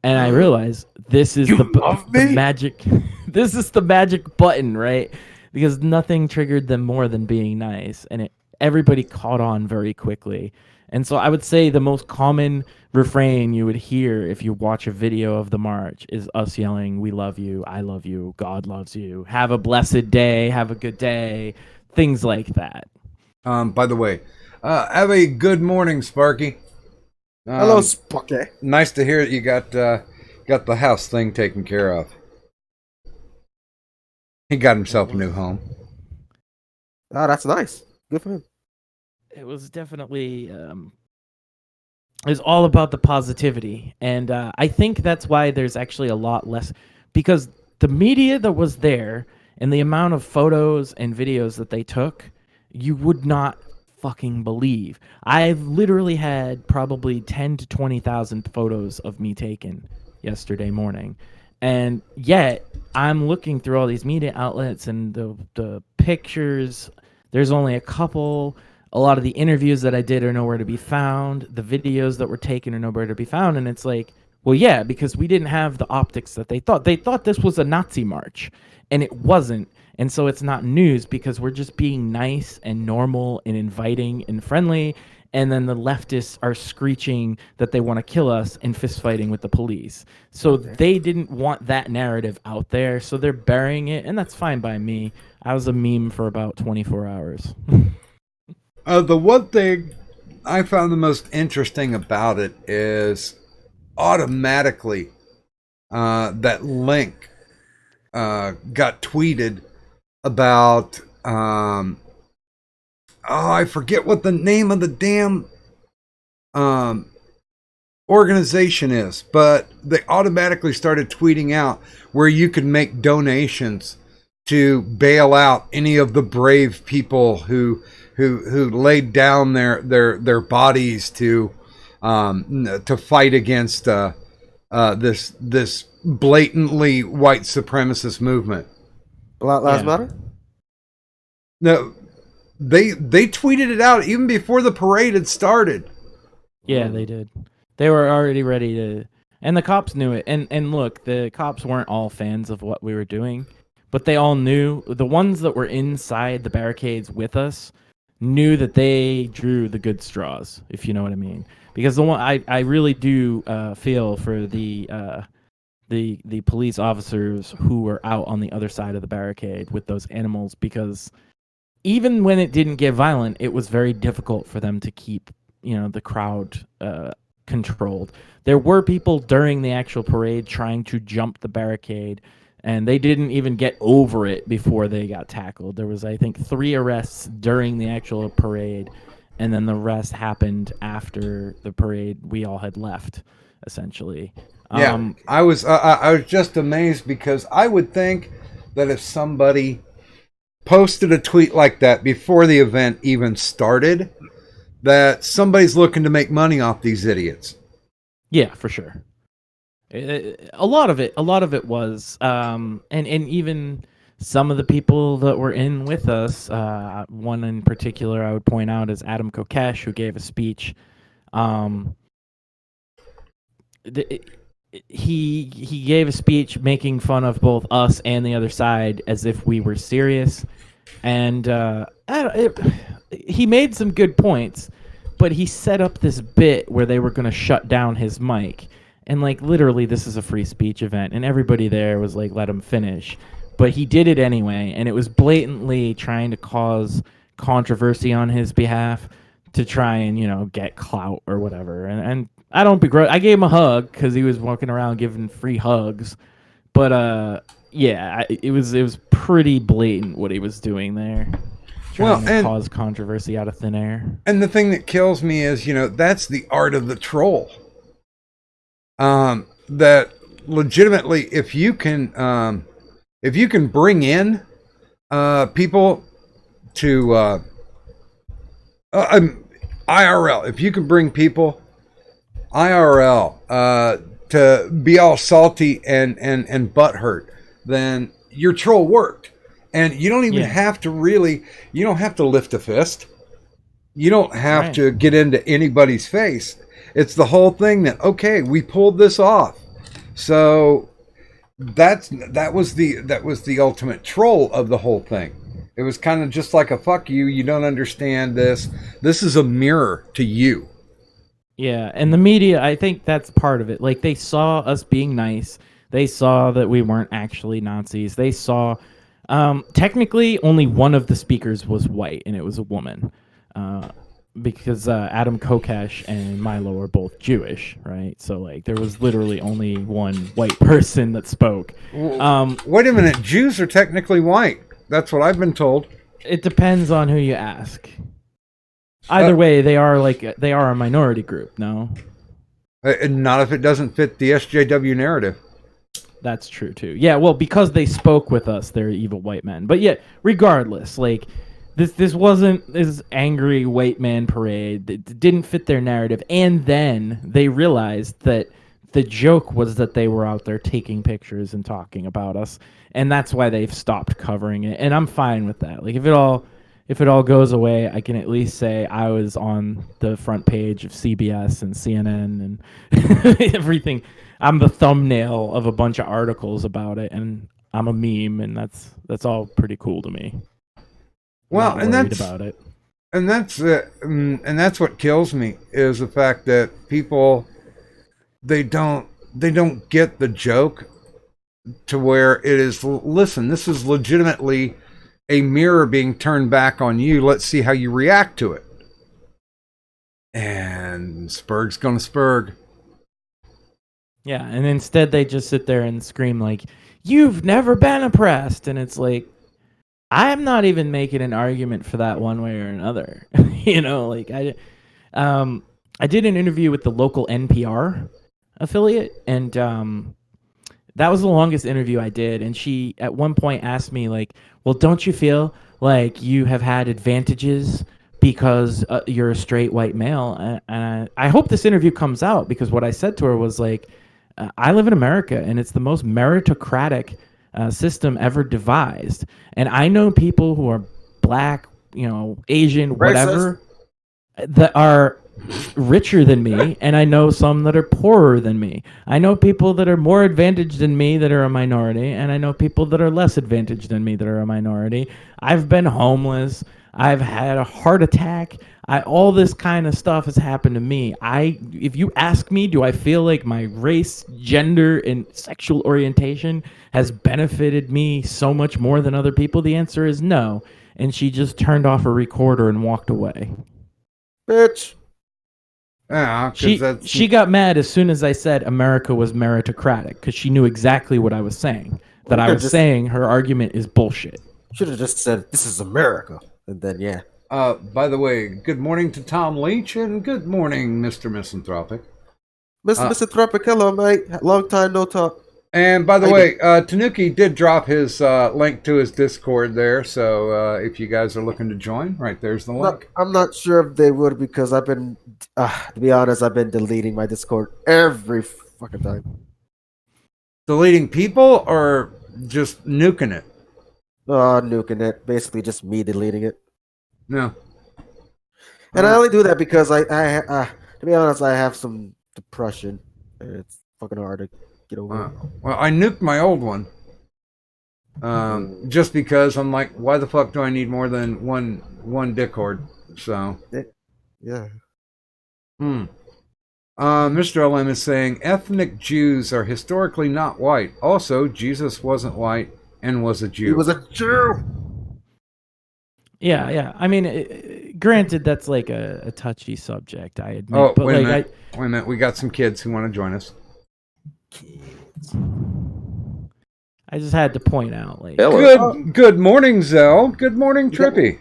And I realized this is the magic. This is the magic button, right? Because nothing triggered them more than being nice, and everybody caught on very quickly. And so I would say the most common refrain you would hear if you watch a video of the march is us yelling, "We love you, I love you, God loves you, have a blessed day, have a good day," things like that. By the way, have a good morning, Sparky. Hello, Sparky. Nice to hear that you got the house thing taken care of. He got himself a new home. Oh, that's nice. Good for him. It was definitely it's all about the positivity, and I think that's why there's actually a lot less, because the media that was there and the amount of photos and videos that they took, you would not fucking believe. I've literally had probably 10 to 20,000 photos of me taken yesterday morning, and yet I'm looking through all these media outlets and the pictures. There's only a couple. A lot of the interviews that I did are nowhere to be found. The videos that were taken are nowhere to be found. And it's like, well, yeah, because we didn't have the optics that they thought. They thought this was a Nazi march, and it wasn't. And so it's not news because we're just being nice and normal and inviting and friendly. And then the leftists are screeching that they want to kill us and fist fighting with the police. So they didn't want that narrative out there. So they're burying it. And that's fine by me. I was a meme for about 24 hours. The one thing I found the most interesting about it is automatically that link got tweeted about I forget what the name of the damn organization is, but they automatically started tweeting out where you could make donations to bail out any of the brave people who laid down their bodies to fight against this blatantly white supremacist movement. Black Lives Matter? No, they tweeted it out even before the parade had started. Yeah, they did. They were already ready to, and the cops knew it. And look, the cops weren't all fans of what we were doing, but they all knew. The ones that were inside the barricades with us knew that they drew the good straws, if you know what I mean. Because the one I really do feel for the police officers who were out on the other side of the barricade with those animals, because even when it didn't get violent, it was very difficult for them to keep, the crowd controlled. There were people during the actual parade trying to jump the barricade, and they didn't even get over it before they got tackled. There was, I think, 3 arrests during the actual parade, and then the rest happened after the parade. We all had left, essentially. Yeah, I was just amazed because I would think that if somebody posted a tweet like that before the event even started, that somebody's looking to make money off these idiots. Yeah, for sure. A lot of it was, and even some of the people that were in with us, one in particular I would point out is Adam Kokesh, who gave a speech. He gave a speech making fun of both us and the other side as if we were serious, and he made some good points, but he set up this bit where they were going to shut down his mic, and like literally this is a free speech event, and everybody there was like, let him finish, but he did it anyway, and it was blatantly trying to cause controversy on his behalf to try and get clout or whatever, and I don't begrudge. I gave him a hug because he was walking around giving free hugs, but yeah, it was pretty blatant what he was doing there, trying to cause controversy out of thin air. And the thing that kills me is, that's the art of the troll. That legitimately, if you can bring in people to IRL, if you can bring people IRL to be all salty and butthurt, then your troll worked. And you don't even have to you don't have to lift a fist. You don't have to get into anybody's face. It's the whole thing that, okay, we pulled this off. So that was the ultimate troll of the whole thing. It was kind of just like a fuck you. You don't understand this. This is a mirror to you. Yeah, and the media, I think that's part of it. Like, they saw us being nice. They saw that we weren't actually Nazis. They saw, technically, only one of the speakers was white, and it was a woman, because Adam Kokesh and Milo are both Jewish, right? So, like, there was literally only one white person that spoke. Wait a minute, Jews are technically white. That's what I've been told. It depends on who you ask. Either way, they are a minority group. No, And not if it doesn't fit the SJW narrative. that's true too. Yeah, well, because they spoke with us, they're evil white men. But yet, regardless, like this wasn't this angry white man parade. It didn't fit their narrative. And then they realized that the joke was that they were out there taking pictures and talking about us, and that's why they've stopped covering it. And I'm fine with that. Like, if it all goes away, I can at least say I was on the front page of CBS and CNN and everything. I'm the thumbnail of a bunch of articles about it, and I'm a meme, and that's all pretty cool to me. Well, Not and worried that's about it. and that's what kills me is the fact that people they don't get the joke to where it is. Listen, this is legitimately a mirror being turned back on you. Let's see how you react to it. And Spurg's gonna Spurg. Yeah, and instead they just sit there and scream like, "You've never been oppressed," and it's like, I'm not even making an argument for that one way or another. Like I did an interview with the local NPR affiliate, and that was the longest interview I did. And she at one point asked me like, "Well, don't you feel like you have had advantages because you're a straight white male?" And I hope this interview comes out, because what I said to her was like, I live in America, and it's the most meritocratic system ever devised. And I know people who are black, Asian, whatever, that are richer than me, and I know some that are poorer than me. I know people that are more advantaged than me that are a minority, and I know people that are less advantaged than me that are a minority. I've been homeless. I've had a heart attack. All this kind of stuff has happened to me. If you ask me, do I feel like my race, gender, and sexual orientation has benefited me so much more than other people? The answer is no. And she just turned off her recorder and walked away. Bitch. Yeah, 'cause that's She got mad as soon as I said America was meritocratic, because she knew exactly what I was saying. That I was saying her argument is bullshit. Should have just said, "This is America," and then yeah. By the way, good morning to Tom Leach, and good morning, Mr. Misanthropic. Mr. Tropic, hello, mate. Long time no talk. And by the way, Tanuki did drop his link to his Discord there, so if you guys are looking to join, right there's the link. I'm not sure if they would, because I've been, to be honest, I've been deleting my Discord every fucking time. Deleting people or just nuking it? Nuking it. Basically, just me deleting it. No. And I only do that because to be honest, I have some depression. And it's fucking hard to get over. Well, I nuked my old one. Just because I'm like, why the fuck do I need more than one Discord? So. Yeah. Mr. LM is saying ethnic Jews are historically not white. Also, Jesus wasn't white and was a Jew. He was a Jew. Yeah. I mean, granted, that's like a touchy subject, I admit. Oh, but wait a like, minute. Wait a minute. We got some kids who want to join us. I just had to point out, like, Good morning, Zell. Good morning, Trippy.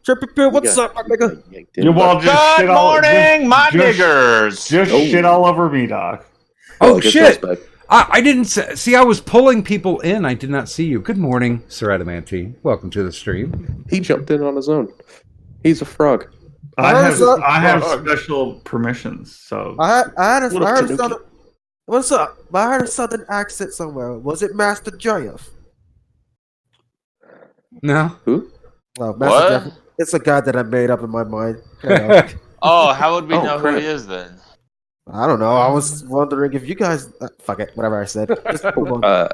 Trippy, what's up, my nigga? You all just Good morning, my niggers. Just shit all over me, Doc. Oh, shit. I didn't see. I was pulling people in. I did not see you. Good morning, Sir Adamantine. Welcome to the stream. He jumped in on his own. He's a frog. I have special permissions, so I heard a Tanuki. southern. What's up? I heard a southern accent somewhere. Was it Master JF? No. Who? Oh, What? Master JF. It's a guy that I made up in my mind. Oh, how would we know who crap. he is then? I don't know. I was wondering if you guys. Fuck it. Whatever I said. Just move on.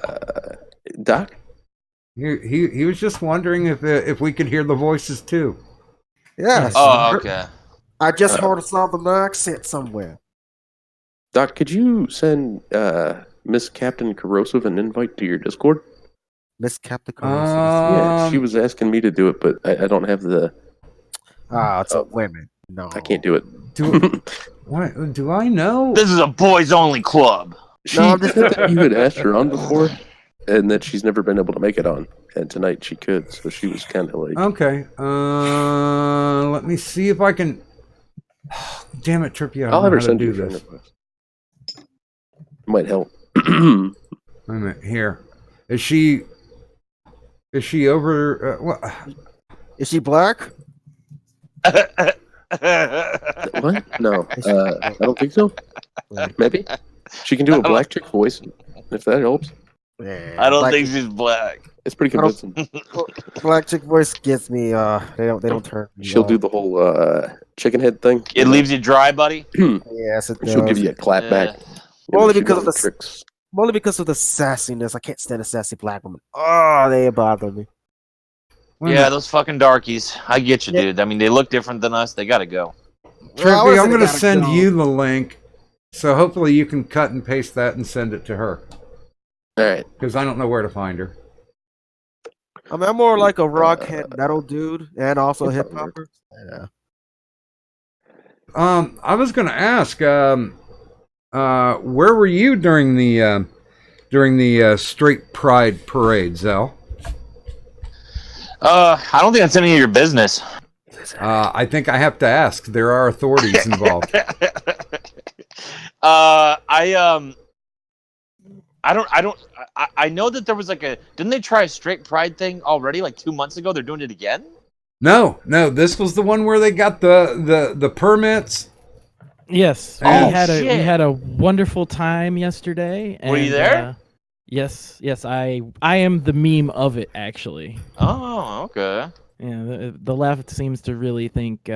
Doc? He was just wondering if we could hear the voices too. Yes. Oh, okay. I just heard a southern accent somewhere. Doc, could you send Miss Captain Corrosive an invite to your Discord? Miss Captain Yeah, she was asking me to do it, but I don't have the. it's a women. No, I can't do it. What do I know? This is a boys only club. She said that you had asked her on before, and that she's never been able to make it on. And tonight she could, so she was kind of like. Okay. Let me see if I can. Damn it, Trippy! I I'll don't have know her how to send do you a friend this. request. Might help. Wait a minute. Here, is she? Is she over? What? is she black? What? No, I don't think so. Maybe she can do a black chick voice, if that helps. I don't think she's black. It's pretty convincing. Black chick voice gets me. They don't turn. Me She'll on. do the whole chicken head thing. It leaves you dry, buddy. Yes, it does. She'll give you a clap back. Only She because of knows the tricks. Only because of the sassiness. I can't stand a sassy black woman. Oh, they bother me. Wait a Yeah, minute. those fucking darkies. I get you, dude. I mean, they look different than us. They gotta go. Trippy, I'm going to send you the link, so hopefully you can cut and paste that and send it to her, All right. because I don't know where to find her. I mean, I'm more like a rockhead metal dude and also hip hopper. Yeah. I was going to ask, where were you during the Straight Pride parade, Zell? I don't think that's any of your business. I think I have to ask. There are authorities involved. I know that there was like didn't they try a straight pride thing already like 2 months ago? They're doing it again? No, this was the one where they got the permits. Yes, Oh, we had shit. a wonderful time yesterday. Were you and, there? Yes, I am the meme of it actually. Oh, okay. Yeah, the left seems to really think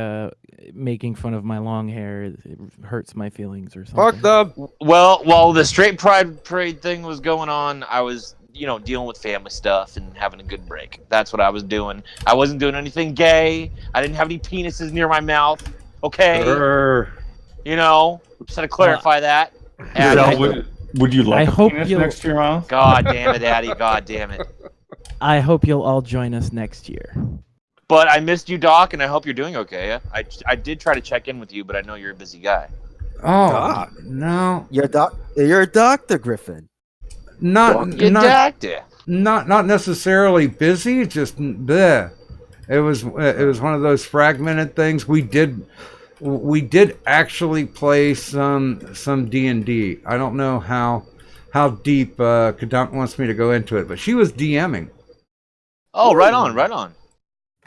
making fun of my long hair it hurts my feelings or something. Fuck them. Well, while the straight pride parade thing was going on, I was, dealing with family stuff and having a good break. That's what I was doing. I wasn't doing anything gay. I didn't have any penises near my mouth. Okay, just had to clarify that. And So would you like I a hope penis you'll- next to your mouth? God damn it, Addy. God damn it. I hope you'll all join us next year. But I missed you, Doc, and I hope you're doing okay. I did try to check in with you, but I know you're a busy guy. Oh Doc. no, You're a doctor, Griffin. not You not doctor. not necessarily busy. Just bleh. It was one of those fragmented things. We did actually play some D&D. I don't know how deep Kadunk wants me to go into it, but she was DMing. Oh, right on, right on.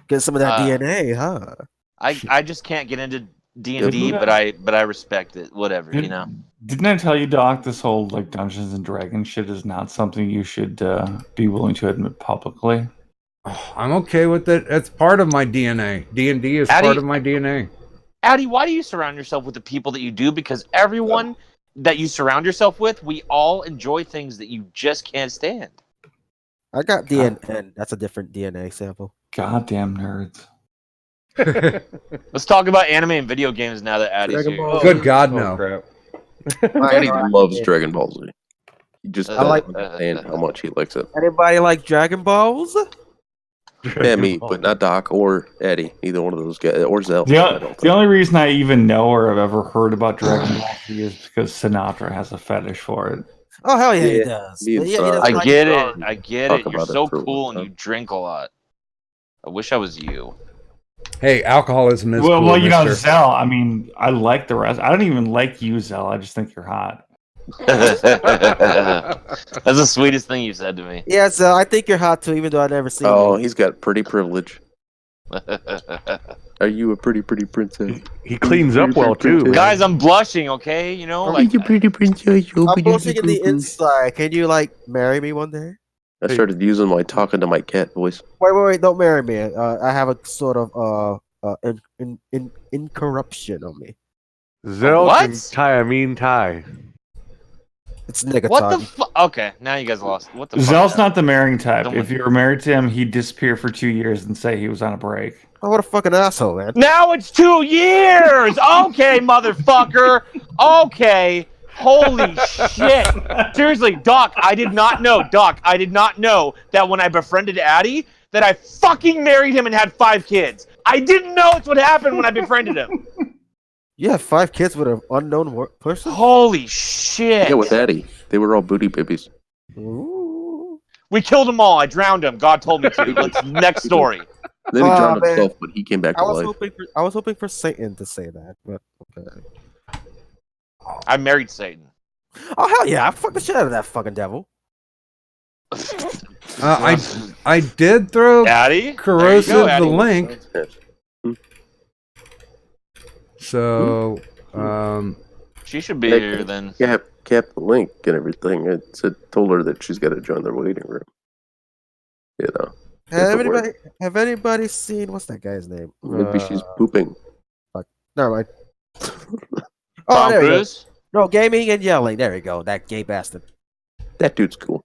Get some of that Uh, DNA, huh? I just can't get into D&D, but I respect it. Whatever, Didn't I tell you, Doc, this whole like Dungeons and Dragons shit is not something you should be willing to admit publicly? I'm okay with it. It's part of my DNA. D&D is Addy- part of my DNA. Addy, why do you surround yourself with the people that you do? Because everyone that you surround yourself with, we all enjoy things that you just can't stand. I got DNA. That's a different DNA sample. Goddamn nerds. Let's talk about anime and video games now that Addy's Dragon here. Ball. Good God, no. Crap. Daddy loves Dragon Ball Z. He just I doesn't like- understand how much he likes it. Anybody like Dragon Balls? Yeah, me, but not Doc or Eddie. Either one of those guys. Or Zell. The only reason I even know or have ever heard about Dragon Ball Z is because Sinatra has a fetish for it. Oh hell yeah, he Yeah, does. me and Yeah, he Sarah. does I like get Dragon it. Ball. I get Talk it. You're about it so for a cool while. and you drink a lot. I wish I was you. Hey, alcoholism is cool, Well, you know, mister. Zell, I mean, I like the rest. I don't even like you, Zell. I just think you're hot. That's the sweetest thing you said to me. Yeah, so I think you're hot too, even though I never seen Oh, you. he's got pretty privilege. Are you a pretty princess? He cleans up well too. Guys, I'm blushing, okay? Like pretty princess? I'm blushing in the inside. Can you marry me one day? I started using my talking to my cat voice. Wait! Don't marry me. I have a sort of incorruption on me. Zell can What? tie a mean tie. It's nigga What talk. the fuck? Okay, now you guys lost. What the Zell's fuck? not the marrying type. Don't If want- you were married to him, he'd disappear for 2 years and say he was on a break. Oh, what a fucking asshole, man. Now it's 2 years. Okay, motherfucker. Okay. Holy shit. Seriously, Doc, I did not know. Doc, I did not know that when I befriended Addy, that I fucking married him and had 5 kids. I didn't know it's what happened when I befriended him. You have 5 kids with an unknown person? Holy shit. Yeah, with Addy. They were all booty babies. Ooh. We killed them all. I drowned them. God told me to. Let's next story. Then he Oh, drowned man. himself, but he came back I to was life. hoping for Satan to say that, but okay. I married Satan. Oh hell yeah! I fucked the shit out of that fucking devil. I did throw Addy? Corrosive There you go, the Addy. link. Yes. So, She should be Yeah, here then. Kept the link and everything. It told her that she's got to join the waiting room. You know, Have anybody seen what's that guy's name? maybe she's pooping. Never mind. Tom there we go. Cruise? No, gaming and yelling. There we go. That gay bastard. That dude's cool.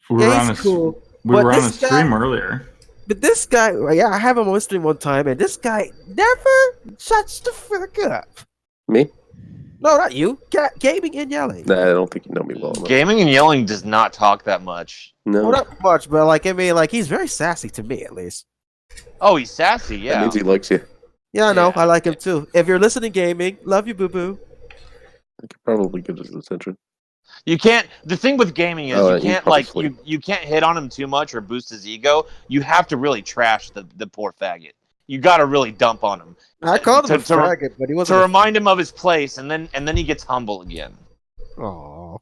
We Yeah, were on he's a, cool. we but were on a this guy- stream earlier. But this guy, yeah, I have him on stream one time, and this guy never shuts the fuck up. Me? No, not you. Gaming and yelling. Nah, I don't think you know me well enough. Gaming and yelling does not talk that much. No, Well, not much, but like I mean, like he's very sassy to me, at least. Oh, he's sassy, that yeah. means he likes you. Yeah, I know. Yeah. I like him too. If you're listening, gaming, love you, boo boo. I could probably get his attention. You can't. The thing with gaming is Oh, you he's can't probably like asleep. you can't hit on him too much or boost his ego. You have to really trash the poor faggot. You got to really dump on him I called him a To- faggot, but he to wasn't. remind him of his place, and then he gets humble again. Aww.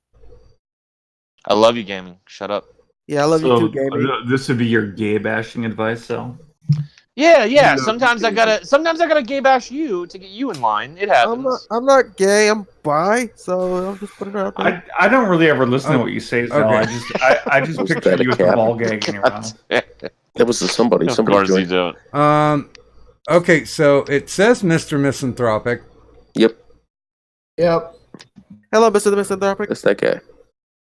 I love you, gaming. Shut up. Yeah, I love you too, gaming. This would be your gay bashing advice, so. Yeah, yeah. No, Sometimes I gotta gay bash you to get you in line. It happens. I'm not gay. I'm bi. So I'm just putting it out there. I don't really ever listen to Oh, what you say, Zell. okay. I just Was picture that a you with a cap? ball gag in your mouth. That was somebody. Of Somebody course you joined. don't. okay, so it says Mr. Misanthropic. Yep, Yep. Hello, Mr. Misanthropic. that's that guy.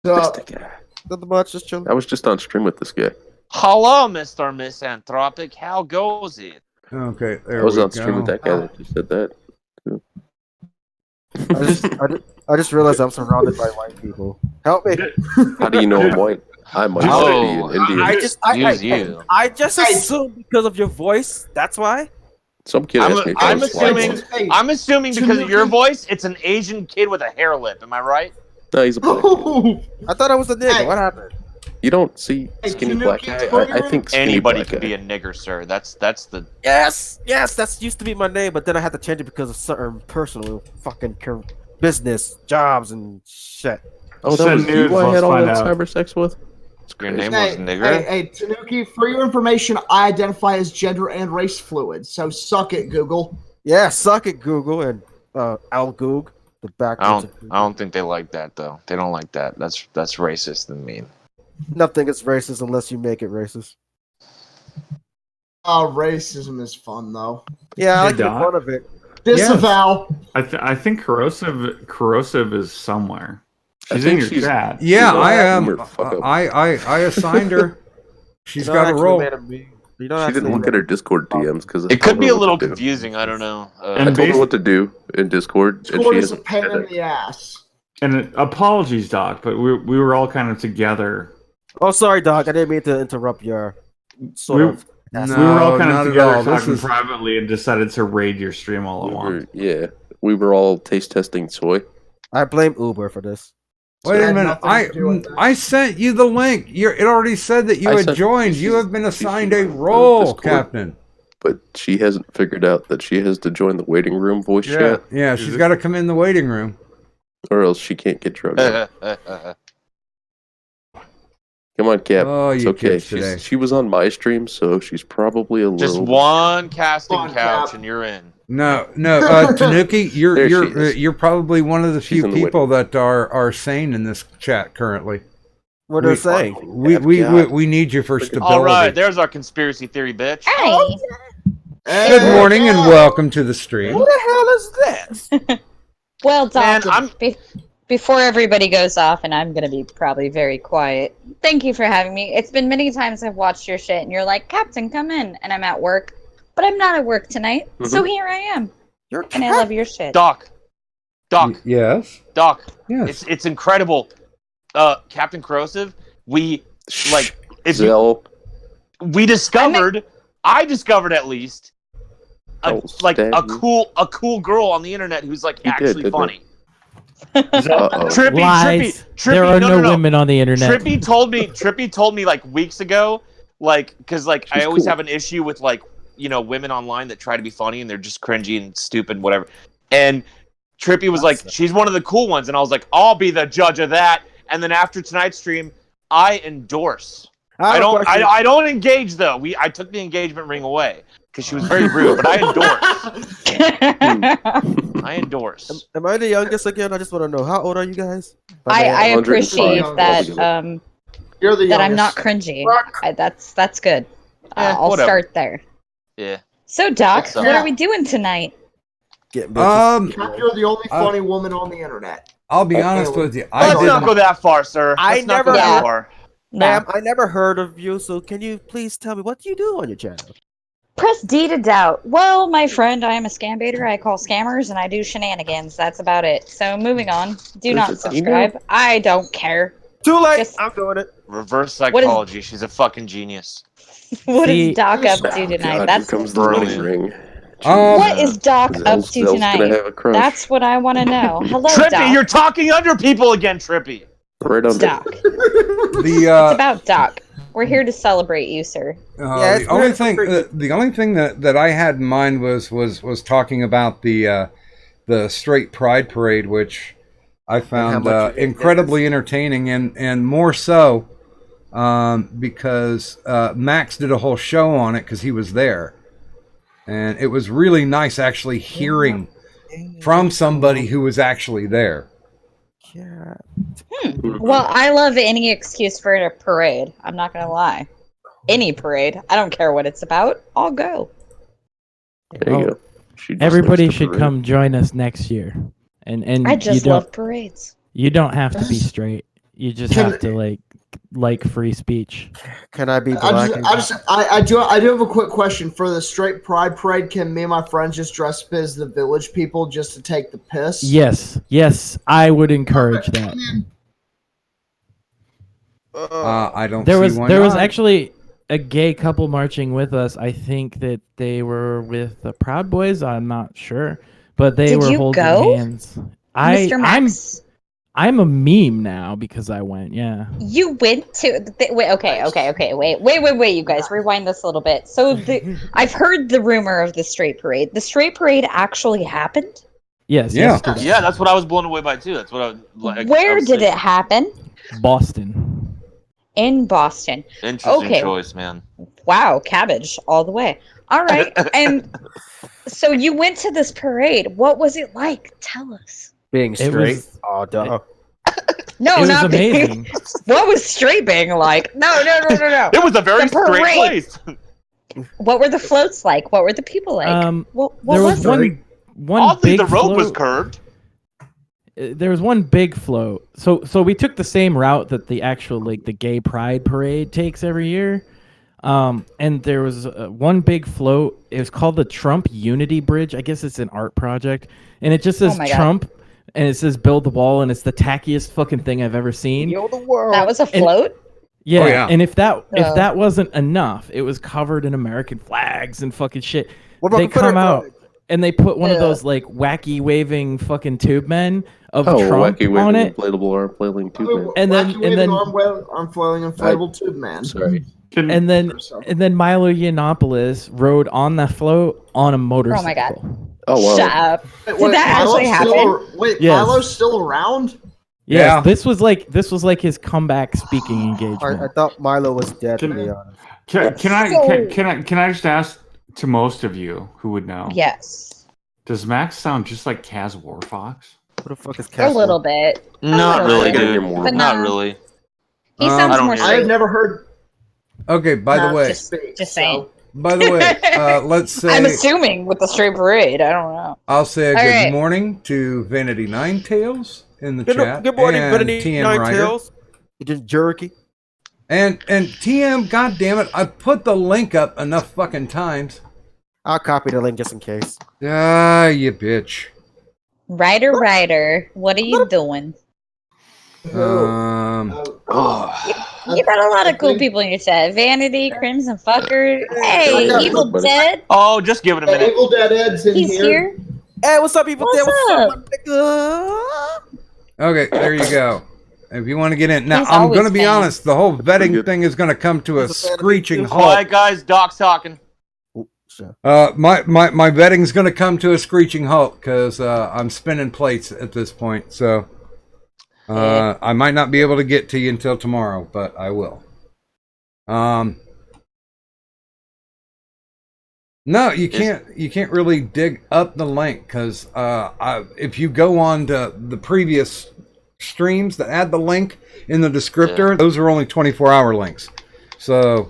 So, That's that guy. Nothing much, just chilling. I was just on stream with this guy. Hello, Mr. Misanthropic. How goes it? Okay, I there was we on stream with go. that guy that just said that. I just realized I'm surrounded by white people. Help me. How do you know I'm white? I might Oh, be an Indian. Excuse you. I just assumed because of your voice. That's why. Some kid asked me if I I'm was white. assuming. Hey, I'm assuming because of your voice, it's an Asian kid with a hair lip. Am I right? No, he's a black. I thought I was a nigga. Hey. What happened? You don't see Hey, skinny Tanuki, black guy. for I your- think skinny Anybody black could guy. be a nigger, sir. That's the. Yes, that used to be my name, but then I had to change it because of certain personal fucking business jobs and shit. Oh, Send that was nudes, you I let's had all find that out. cyber sex with? It's Your crazy. name hey, was nigger. hey, Tanuki, for your information, I identify as gender and race fluid, so suck it, Google. Yeah, suck it, Google and Al Goog, the back. I don't think they like that though. They don't like that. That's racist and mean. Nothing is racist unless you make it racist. Racism is fun, though. Yeah, I Hey, like to make Doc. fun of it. Disavow. I think corrosive is somewhere. I She's in think your she's- chat. Yeah, You know I that am. boomer fuck up. I assigned her. She's You got a actually role. made a meme. You don't She actually didn't look made at her Discord DMs because It could be a little confusing. I don't know. I told her what to do in Discord, and Discord she is a hasn't. pain in the ass. And apologies, Doc, but we were all kind of together. Oh, sorry, Doc. I didn't mean to interrupt your sort We- of. No, we were all kind not of at all. together This talking is privately and decided to raid your stream all at once. We were all taste testing soy. I blame Uber for this. wait Had a minute. nothing to do with this. I sent you the link. It already said that you I had sent- joined. You she's- have been she's assigned a in the role, Discord. Captain. But she hasn't figured out that she has to join the waiting room voice chat, Yeah, she's got to come in the waiting room. or else she can't get drugged. out. Come on, Cap. Oh, It's you okay. kids today. She was on my stream, so she's probably a Just little. one casting Come on, couch Cap. and you're in. No, Tanuki, There she you're is. you're probably one of the She's few in the people that are sane in this chat currently. What are they saying? We need you for stability. All right, there's our conspiracy theory, bitch. Good morning and welcome to the stream. Who the hell is this? Well, Man, Doctor, before everybody goes off, and I'm gonna be probably very quiet. Thank you for having me. It's been many times I've watched your shit, and you're like, Captain, come in, and I'm at work, but I'm not at work tonight, so here I am. And I love your shit. Doc. Yes. Doc. Yes. It's incredible. Captain Corrosive, we like if Zell. we discovered I discovered at least a cool girl on the internet who's like actually funny. Lies. Trippy, There are no women on the internet. Trippy told me like weeks ago, like, because like I always cool. have an issue with like, you know, women online that try to be funny and they're just cringy and stupid, whatever. And Trippy was like, she's one of the cool ones, and I was like, I'll be the judge of that. And then after tonight's stream, I endorse. I don't engage though. I took the engagement ring away because she was very rude, but I endorse. I endorse. Am I the youngest again? I just want to know, how old are you guys? I appreciate that. You're the that I'm not youngest. cringy. That's good. I'll whatever. start there. Yeah. So, Doc, What's up? what are we doing tonight? You're the only funny woman on the internet. I'll be honest with you. Let's not go that far, sir. Let's not go that far. Ma'am, I never heard of you, so can you please tell me, what do you do on your channel? Press D to doubt. Well, my friend, I am a scam baiter. I call scammers and I do shenanigans. That's about it. So moving on. Do not subscribe. I don't care. Too late. I'm doing it. Reverse psychology. She's a fucking genius. What is Doc up to tonight? God, That's here comes the running ring. what is Doc up to Zell's gonna tonight? have a crush. That's what I want to know. Hello, Trippy, Doc. you're talking under people again, Trippy. Right under. Doc. It's about Doc. We're here to celebrate you, sir. The only thing that I had in mind was talking about the straight pride parade, which I found incredibly entertaining, and more so because Max did a whole show on it because he was there, and it was really nice actually hearing from somebody who was actually there. Well, I love any excuse for a parade. I'm not gonna lie. Any parade. I don't care what it's about. I'll go. There you go. Everybody should come join us next year. And I just love parades. You don't have to be straight. You just have to like free speech. Can I be I black? do have a quick question for the straight pride parade. Can me and my friends just dress up as the village people just to take the piss? Yes, I would encourage that. I don't. There see was actually a gay couple marching with us. I think that they were with the Proud Boys. I'm not sure, but they were holding hands. Mr. Max? I'm a meme now because I went. Yeah. You went to wait. Okay. Wait. You guys, rewind this a little bit. So I've heard the rumor of the straight parade. The straight parade actually happened. Yes. Yeah, that's what I was blown away by too. That's what I like. Where did it happen? Boston. In Boston. Interesting choice, man. Wow, cabbage all the way. All right, and so you went to this parade. What was it like? Tell us. Being straight? Oh, duh. No, It was not amazing. being. What was straight being like? No. It was a very straight place. What were the floats like? What were the people like? What there was it? one Oddly, big the rope was float. curved. There was one big float. So we took the same route that the actual the gay pride parade takes every year. And there was one big float. It was called the Trump Unity Bridge. I guess it's an art project, and it just says Trump, and it says build the wall, and it's the tackiest fucking thing I've ever seen. That was a float. Yeah, and if that wasn't enough, it was covered in American flags and fucking shit. They come out and they put one of those wacky waving fucking tube men of Trump wacky on it. Inflatable arm flailing tube man. And then I'm flailing inflatable tube man. Sorry. And then Milo Yiannopoulos rode on the float on a motorcycle. Oh my god! Oh wow! Shut up! Did Wait, that actually happen? Yes. Milo's still around? Yeah, this was like his comeback speaking engagement. I thought Milo was dead, to be honest. Can I just ask to most of you who would know? Yes. Does Max sound just like Kaz Warfox? What the fuck is A little bit. Not really, dude. But Not no. really. He sounds more I straight. have never heard. Okay. By the way, Just saying. by the way, let's say I'm assuming with the straight parade. I don't know. I'll say a All good right. morning to Vanity Nine Tails in the Good, chat. good morning, and Benedict TM Nine Ryder. Tails. You just jerky. And TM, God damn it, I put the link up enough fucking times. I'll copy the link just in case. Ah, you bitch. Ryder, what are you doing? You got a lot of cool people in your chat. Vanity, Crimson Fucker. Hey, got Evil somebody. Dead. Oh, just give it a minute. Evil Dead Ed's in He's here. Hey, what's up, people? What's What's up? up, nigga? Okay, there you go. If you want to get in. Now, He's I'm always going to be fans. honest. The whole Pretty vetting good. thing is going to come to a He's a fan of me, screeching too. halt. Quiet, guys. Doc's talking. Sure. My vetting's going to come to a screeching halt because I'm spinning plates at this point. So I might not be able to get to you until tomorrow, but I will. No, you can't. You can't really dig up the link because if you go on to the previous streams that add the link in the descriptor, those are only 24-hour links. So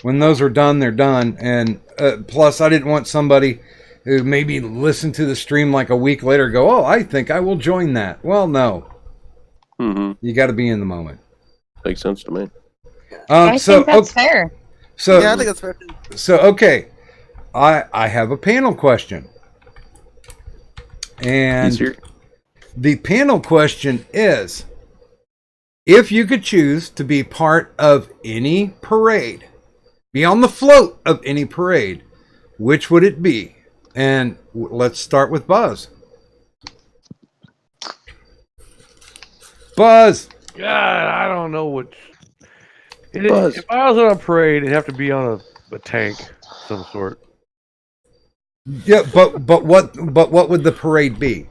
when those are done, they're done. And plus, I didn't want somebody who maybe listened to the stream like a week later go, "Oh, I think I will join that." Well, no, you got to be in the moment. Makes sense to me. I think that's fair. So Yeah, I think that's fair. So okay, I have a panel question, and Easier. the panel question is: if you could choose to be part of any parade, be on the float of any parade, which would it be? And let's start with Buzz. Buzz. God, I don't know which. Buzz. If I was on a parade, it'd have to be on a tank of some sort. Yeah, but what would the parade be?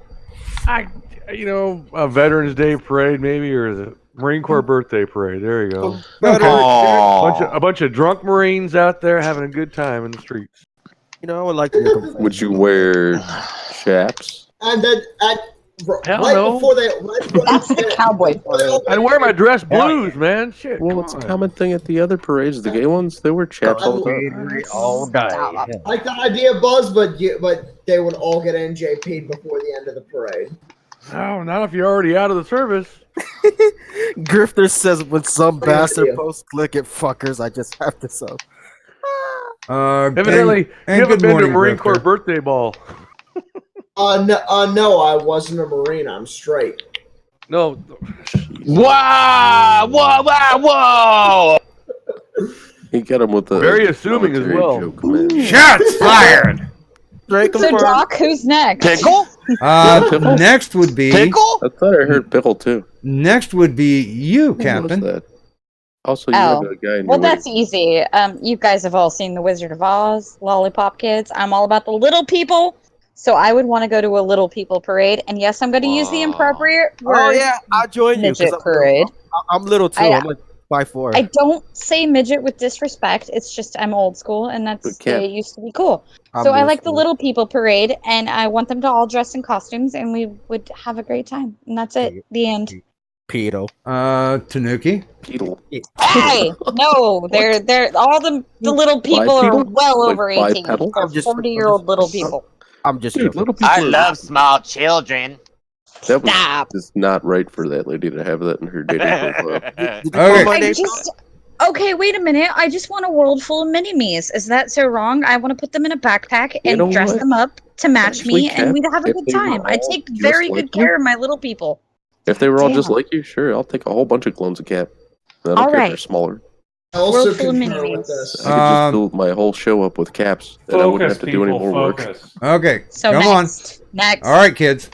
A Veterans Day parade maybe, or the Marine Corps birthday parade. There you go. Okay. A bunch of drunk Marines out there having a good time in the streets. You know, I would like to. Would you wear chaps? And then Hell right no. before they, That's the cowboy parade. I'd wear my dress blues, man. Shit. Well, come it's a on. common thing at the other parades. The gay ones, they wear chaps all the time. I like the idea, Buzz, but they would all get NJP'd before the end of the parade. No, not if you're already out of the service. Grifter says, when some bastard idea. posts click it, fuckers, I just have to sub. Evidently, and you haven't good been to a morning, Marine Grifter. Corps birthday ball. No, I wasn't a Marine. I'm straight. No. Wow! Whoa! He got him with the Very assuming as military well. joke, man. Shots fired. Drake So, Doc, who's next? Pickle? Next would be Pickle? I thought I heard pickle too. next would be you, What was Captain. that? Also, you Oh. have a guy in Well, your that's easy. You guys have all seen The Wizard of Oz, Lollipop Kids. I'm all about the little people, so I would want to go to a little people parade. And yes, I'm going to use the appropriate word. Oh yeah, I'll join you. 'cause Midget parade. I'm little too. I- I'm like 5'4". I don't say midget with disrespect. It's just I'm old school, and that's But Cap- it used to be cool. I'm So I new like the school. little people parade, and I want them to all dress in costumes, and we would have a great time. And that's it. The end. Pedo. Tanuki. Beetle. Hey, no, they're all the little people are Bipedal? well Like over 18. bipedal? They're I'm just- 40-year-old little people. I'm just Dude, joking. little people. I are- love small children. That was Stop. just not right for that lady to have that in her dating profile. Did you Okay. call my I name? just okay. Wait a minute. I just want a world full of mini me's. Is that so wrong? I want to put them in a backpack and know dress what? them up to match Actually, me, and Cap, we'd have a if good they were time. I all take just very like good you- care of my little people. If they were all just Damn. like you, sure, I'll take a whole bunch of clones of Cap. I don't All care if they're right. smaller. I also World full of concur mini-me's. with this. I could just fill my whole show up with caps, and I wouldn't Focus, have to do any people, more work. focus. Okay, So come on. next. All right, kids,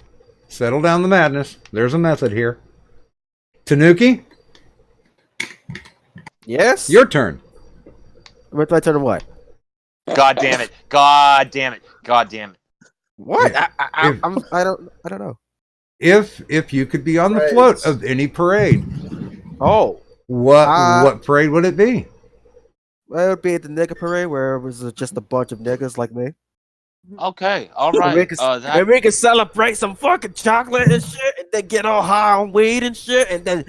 settle down the madness. There's a method here. Tanuki, Yes. your turn. Wait, my turn to what? God damn it! God damn it! God damn it! What? If- I don't know. If you could be on the Parades. float of any parade, Oh, what parade would it be? well, it would be at the nigga parade where it was just a bunch of niggas like me. Okay, all And we right. could, That, and we could celebrate some fucking chocolate and shit, and then get all high on weed and shit, and then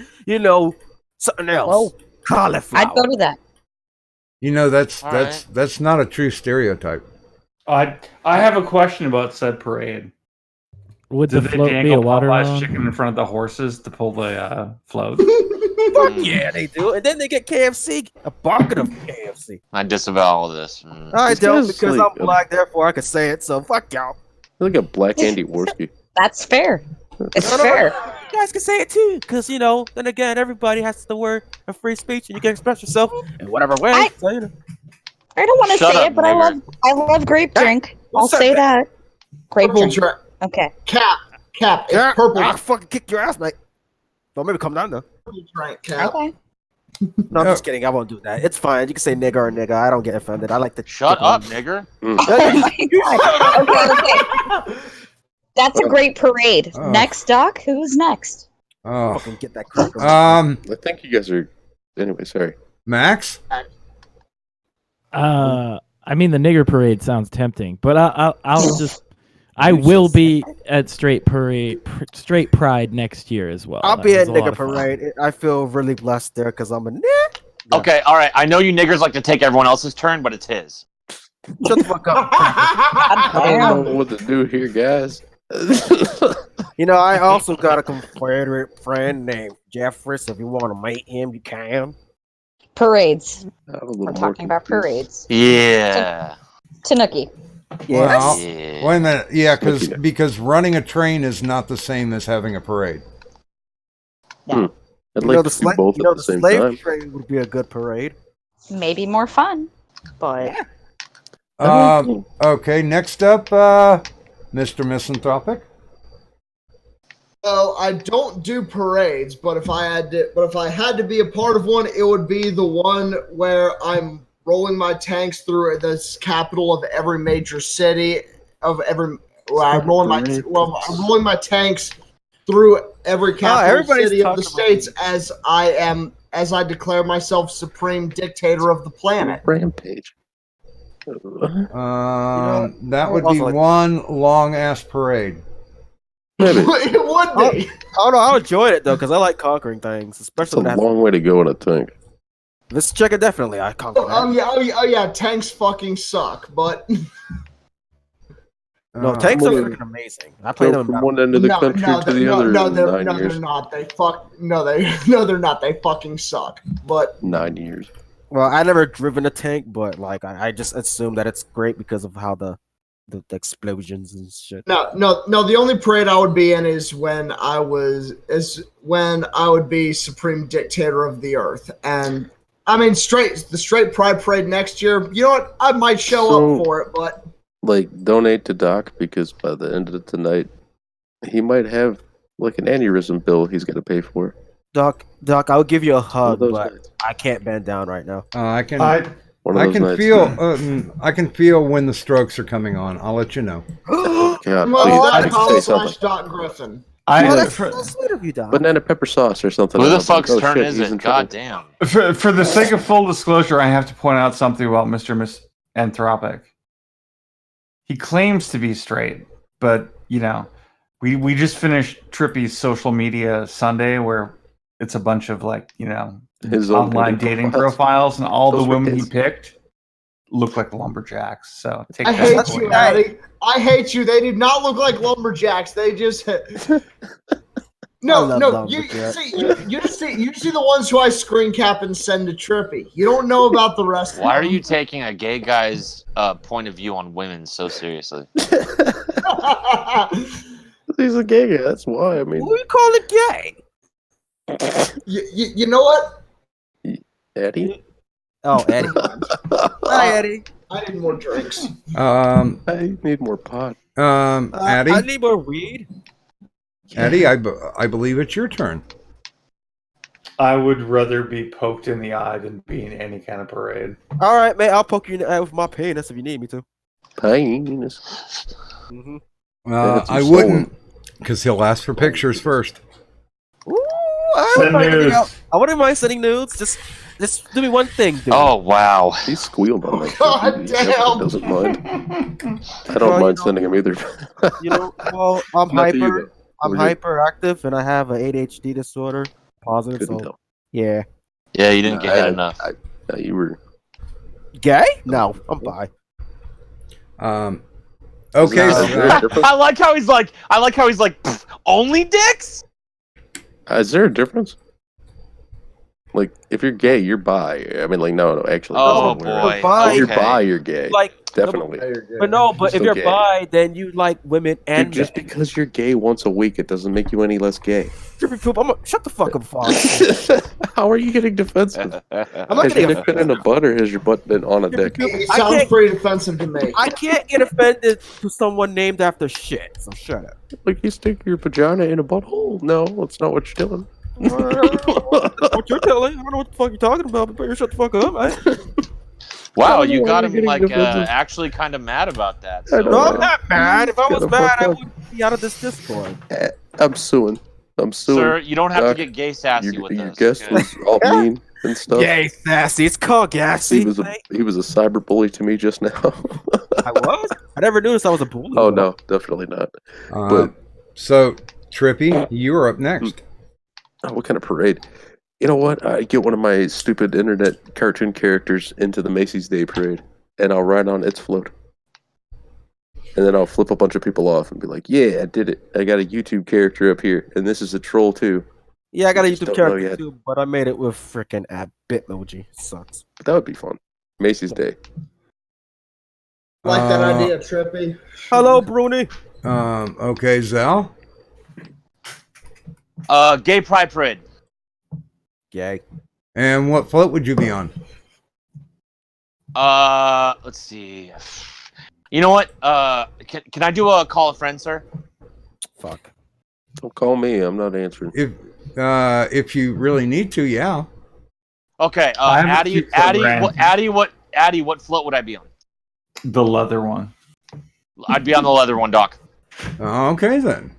something else. Whoa. Cauliflower. I'd go to that. You know that's All that's not a true stereotype. I have a question about said parade. Would Did the they float be a dangle water Popeye's melon? chicken in front of the horses to pull the float? Fuck yeah, they do. And then they get KFC, a bucket of KFC. I disavow all of this. I This don't guy's because like I'm black, therefore I can say it. So fuck y'all. Like a black Andy Worski. That's fair. It's No, no, fair. You guys can say it too, because then again, everybody has the word of free speech, and you can express yourself in whatever way. I don't want to Shut say up, it, but I love grape drink. I'll what's up, say man? that. Grape Purple drink. drink. Okay. Cap. It's Yeah, purple. I'll fucking kick your ass, mate. Don't maybe come down though. Purple drink. Cap. Okay. No, I'm just kidding. I won't do that. It's fine. You can say nigga or nigga. I don't get offended. I like to Shut up, nigger. Okay. That's a great parade. Oh. Next, Doc. Who's next? Oh, Fucking get that cracker. I think you guys are. Anyway, sorry. Max. I mean, the nigger parade sounds tempting, but I'll just. I will be at Straight Pride next year as well. I'll That be was at a lot nigga of fun. parade. I feel really blessed there because I'm a nigga. Okay, all right. I know you niggers like to take everyone else's turn, but it's his. Shut the fuck up. I don't know what to do here, guys. I also got a Confederate friend named Jeffrey, so if you want to meet him, you can. Parades. We're We're talking about parades. Yeah. Tanuki. Well, Yeah. wait a minute. Yeah, Okay. because running a train is not the same as having a parade. I'd like to do both at the same slave time. trade would be a good parade. Maybe more fun, but Okay, next up, Mr. Misanthropic. Oh, I don't do parades, but if I had to be a part of one, it would be the one where I'm rolling my tanks through the capital of every major city I'm rolling my tanks through every capital everybody's city of the talking states as I declare myself supreme dictator of the planet. Rampage. That would be also like- one long ass parade. Maybe. It would be. I don't know. I enjoyed it though because I like conquering things, It's especially a when I long way to go in a tank. This chicken definitely I conquered. Oh yeah, tanks fucking suck, but No, Uh, tanks are well, freaking amazing. I played Go them. from one end of the country to the other in 9 they're years. not. They're not. They fucking suck. But 9 years. Well, I never driven a tank, but like I just assume that it's great because of how the explosions and shit. no. The only parade I would be in is when I would be supreme dictator of the earth. And I mean, the straight pride parade next year. You know what? I might show up for it, but Like, donate to Doc because by the end of tonight, he might have like an aneurysm bill he's got to pay for. Doc, I'll give you a hug, those but nights. I can't bend down right now. I can One of I those can nights. feel I can feel when the strokes are coming on. I'll let you know. God, well, please, Paul say slash something. Doc Griffin. Oh, that's so sweet of you, Doc. Banana pepper sauce or something. Who the else. Like, fuck's oh, turn shit, is he's in it? trouble. God damn. For the sake of full disclosure, I have to point out something about Mr. Misanthropic. He claims to be straight, but we just finished Trippy's social media Sunday where it's a bunch of His own online dating profiles, and all Those the were women he his. picked look like lumberjacks. So take I that hate as a you, point. Addy. I hate you. They did not look like lumberjacks. They just no. You lumberjacks. see, you see the ones who I screen cap and send to Trippy. You don't know about the rest. Why of are them. you taking a gay guy's point of view on women so seriously? He's a gay guy. That's why. I mean, Who you calling gay? you know what? Eddie. Oh, Eddie. Hi, Eddie. I need more drinks. I need more pot. Addie, I need more weed. Addie, I believe it's your turn. I would rather be poked in the eye than be in any kind of parade. All right, man. I'll poke you in the eye with my penis if you need me to. Penis. Mm-hmm. I wouldn't, because he'll ask for pictures first. Ooh, I Send wouldn't mind nudes. I wouldn't mind sending nudes. Just do me one thing, dude. Oh wow. He squealed on that. God He damn. doesn't mind. I don't Well, mind sending him either. Well, I'm Not to you, hyper. though. I'm We're good. hyperactive, and I have an ADHD disorder. Positive, Couldn't so tell. yeah. Yeah, you didn't get hit enough. You were. Gay? No, I'm bi. Okay, Is there a difference? I like how he's like, "Pff, only dicks? Is there a difference? Like, if you're gay, you're bi. I mean, like, no, actually. Oh that's not weird. boy. Bi. If you're Okay. bi, you're gay. Like, Definitely. but no, but if Still you're gay. bi, then you like women and Dude, just because you're gay once a week, it doesn't make you any less gay. shut the fuck up, Fox. How are you getting defensive? I'm not Has your getting dick been in a butt or has your butt been on a dick? It I sounds can't- pretty defensive to me. I can't get offended to someone named after shit. So shut up. Like, you stick your vagina in a butthole? No, that's not what you're doing. What you're telling? I don't know what the fuck you're talking about, but better shut the fuck up, man. Wow, I don't you know got why him you're like getting defensive. actually kind of mad about that. I So. know. No, I'm not mad. If I was Shut the mad, fuck I up. would be out of this Discord. I'm suing. I'm suing. Sir, you don't have Doc, to get gay sassy with Your us. guest okay? was all mean and stuff. Gay sassy. It's called gassy. He was a cyber bully to me just now. I was. I never noticed I was a bully. Oh no, definitely not. But So, Trippy, you are up next. oh, what kind of parade? You know what? I get one of my stupid internet cartoon characters into the Macy's Day Parade, and I'll ride on its float. And then I'll flip a bunch of people off and be like, "Yeah, I did it. I got a YouTube character up here, and this is a troll too." Yeah, I got a Just YouTube don't know character yet. too, but I made it with freaking Bitmoji. Sucks. But that would be fun. Macy's Day. Like that idea, Trippy. Hello, Bruni. Okay, Zal. Gay pride parade. Gay. And what float would you be on? Let's see. You know what? Can I do a call a friend, sir? Fuck. Don't call me. I'm not answering. If you really need to, yeah. Okay. I have a Addy, cute float brand. Addy, what float would I be on? The leather one. I'd be on the leather one, Doc. Okay then.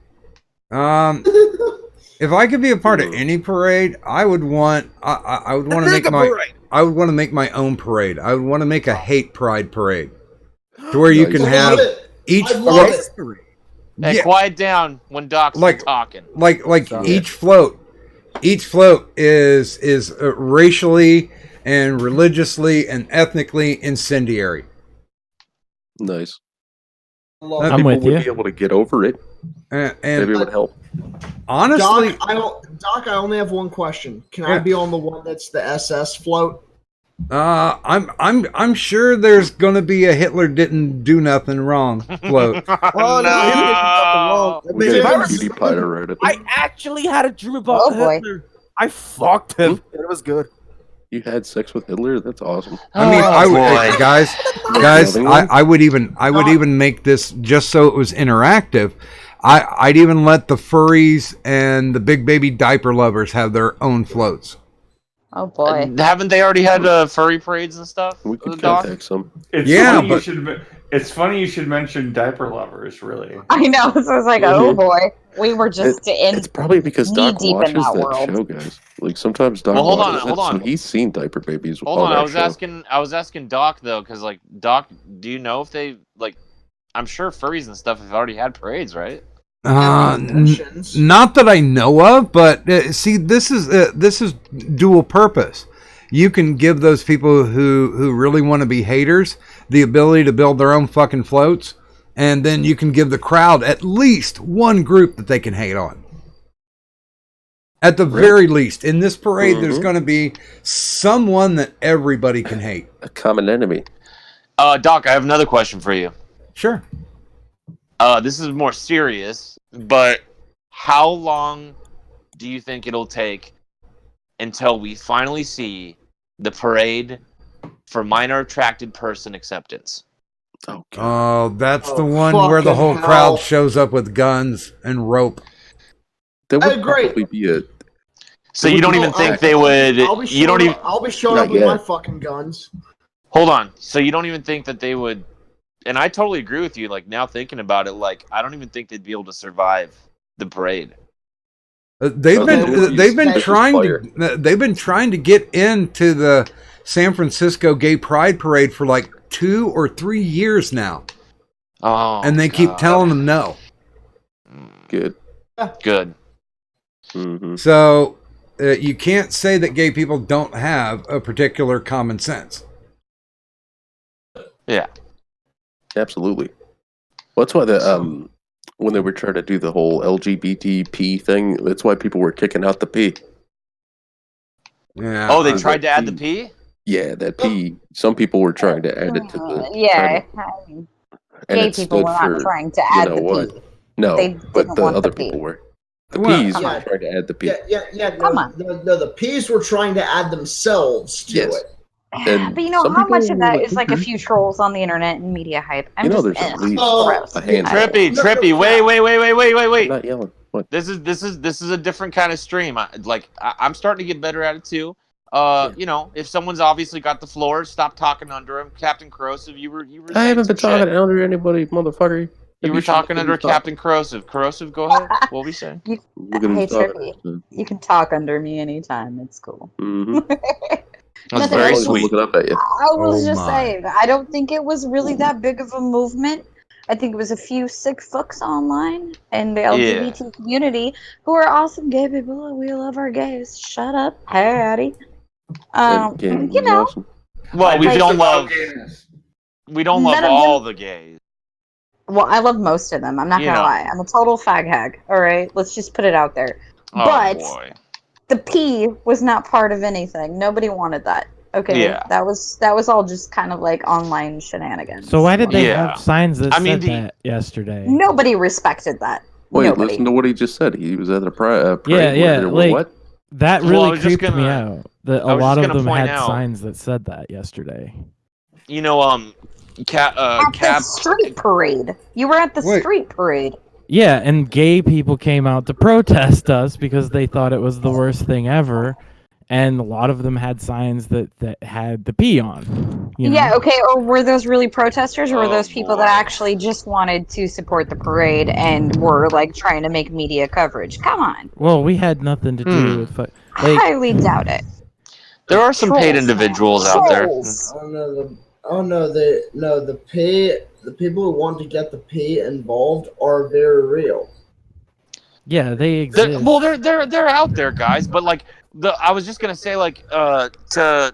If I could be a part of any parade, I would want. I would want to make my. I would want to make my own parade. I would want to make a hate pride parade, to where you can I have love it. each I love it. Hey, Yeah. quiet down when Doc's talking. like Sorry. each float is racially and religiously and ethnically incendiary. Nice. I love I'm it. People with would you. be able to get over it. And Maybe it would help. honestly, Doc, I only have one question. Can Yeah. I be on the one that's the SS float? I'm sure there's gonna be a Hitler didn't do nothing wrong float. Oh no, he didn't do nothing wrong. We Maybe got I a was- beauty pie to write it. I actually had a dream about Oh, boy. Hitler. I fucked him. And it was good. You had sex with Hitler? That's awesome. I mean, boy. guys, I would even make this just so it was interactive. I'd even let the furries and the big baby diaper lovers have their own floats. Oh boy. Haven't they already had furry parades and stuff? We could Doc? contact some. It's Yeah, funny but- it's funny you should mention diaper lovers. Really. I know. So I was like, oh boy. We were just in. It's probably because Doc knee-deep in watches that that world. show, guys. Like sometimes Doc Well, hold on, watches hold it, on. so he's seen diaper babies. Hold on on, that I was asking Doc though, because like Doc, do you know if they like? I'm sure furries and stuff have already had parades, right? Mentions. Not that I know of, but see, this is dual purpose. You can give those people who really want to be haters the ability to build their own fucking floats, and then you can give the crowd at least one group that they can hate on. At the very least, in this parade, there's going to be someone that everybody can hate. A common enemy. Doc, I have another question for you. Sure. This is more serious, but how long do you think it'll take until we finally see the parade for minor attracted person acceptance? Oh, God. Oh, that's the Oh, one where the fucking whole hell. crowd shows up with guns and rope. There I would agree. probably be a. So you don't even think they would? I'll be You don't showing even up, I'll be showing Not up with yet. my fucking guns. hold on. So you don't even think that they would? And I totally agree with you. Like now thinking about it, like I don't even think they'd be able to survive the parade. They've Okay, been well, they've been Texas trying fire. to they've been trying to get into the San Francisco Gay Pride Parade for like 2 or 3 years now, Oh, and they keep God. telling them no. Good. Good. Mm-hmm. So you can't say that gay people don't have a particular common sense. Yeah. Absolutely. Well, that's why when they were trying to do the whole LGBTP thing, that's why people were kicking out the P. Yeah. Oh, they tried to add the P? Yeah, that P. Some people were trying to add it to the. Yeah, and gay it people stood were for, not trying to you add know the what? P. No, They but didn't the want other the P. people were. The Well, P's Come were on. trying to add the P. Yeah. Come No, on. the P's were trying to add themselves to Yes. it. And But you know some how much people of that were is like a few trolls on the internet and media hype? I'm You know, just there's at least gross. a handful. Trippy, wait. I'm not yelling. What? This is a different kind of stream. I'm starting to get better at it too. You know, if someone's obviously got the floor, stop talking under him. Captain Corrosive, you were I saying haven't been some talking shit. under anybody, motherfucker. You were talking under Captain Corosive. Corosive, go ahead. What were we saying? Look at Hey, who's talking. Trippy, you can talk under me anytime. It's cool. Mm-hmm. That's Nothing very else. sweet. Looking up at you. I was Oh just my. saying, I don't think it was really that big of a movement. I think it was a few sick fucks online in the LGBT community who are awesome gay people and we love our gays. Shut up, Patty. And gaming You is know, awesome. Well, we Like- don't love None of all them- the gays. well, I love most of them. I'm not You gonna know. lie. I'm a total fag hag. All right, let's just put it out there. Oh But boy. the P was not part of anything. Nobody wanted that. Okay, Yeah. that was all just kind of like online shenanigans. So why did they Yeah. have signs that I mean, said that yesterday? Nobody respected that. Wait, Nobody. listen to what he just said. He was at a parade. Yeah, where there were like what? that Well, I really was just creeped me gonna- out. That I a was lot just of gonna them point had out- signs that said that yesterday. You know, At the Cap. street parade. You were at the Wait. street parade. Yeah, and gay people came out to protest us because they thought it was the worst thing ever, and a lot of them had signs that had the P on. You know? Yeah, okay. Or were those really protesters, or were Oh, those people boy. that actually just wanted to support the parade and were like trying to make media coverage? Come on. Well, we had nothing to do with like. Highly doubt it. There are some paid Trolls. individuals out there. Trolls. The people who want to get the P involved are very real. Yeah, they exist. They're out there, guys. But like I was just gonna say, like, to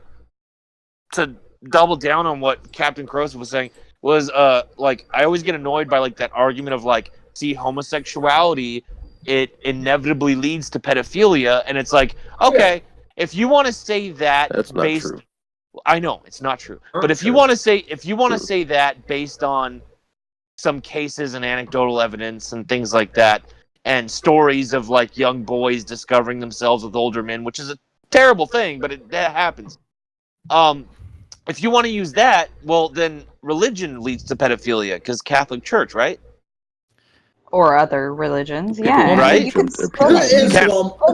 double down on what Captain Corosive was saying was like I always get annoyed by like that argument of like, see, homosexuality, it inevitably leads to pedophilia, and it's like, okay, if you want to say that, That's not based, true. I know it's not true, Not but if you true. want to say True. say that based on some cases and anecdotal evidence and things like that, and stories of like young boys discovering themselves with older men, which is a terrible thing, but that happens. If you want to use that, well, then religion leads to pedophilia because Catholic Church, right? Or other religions. People Yeah. who You Right? can They're spin people it.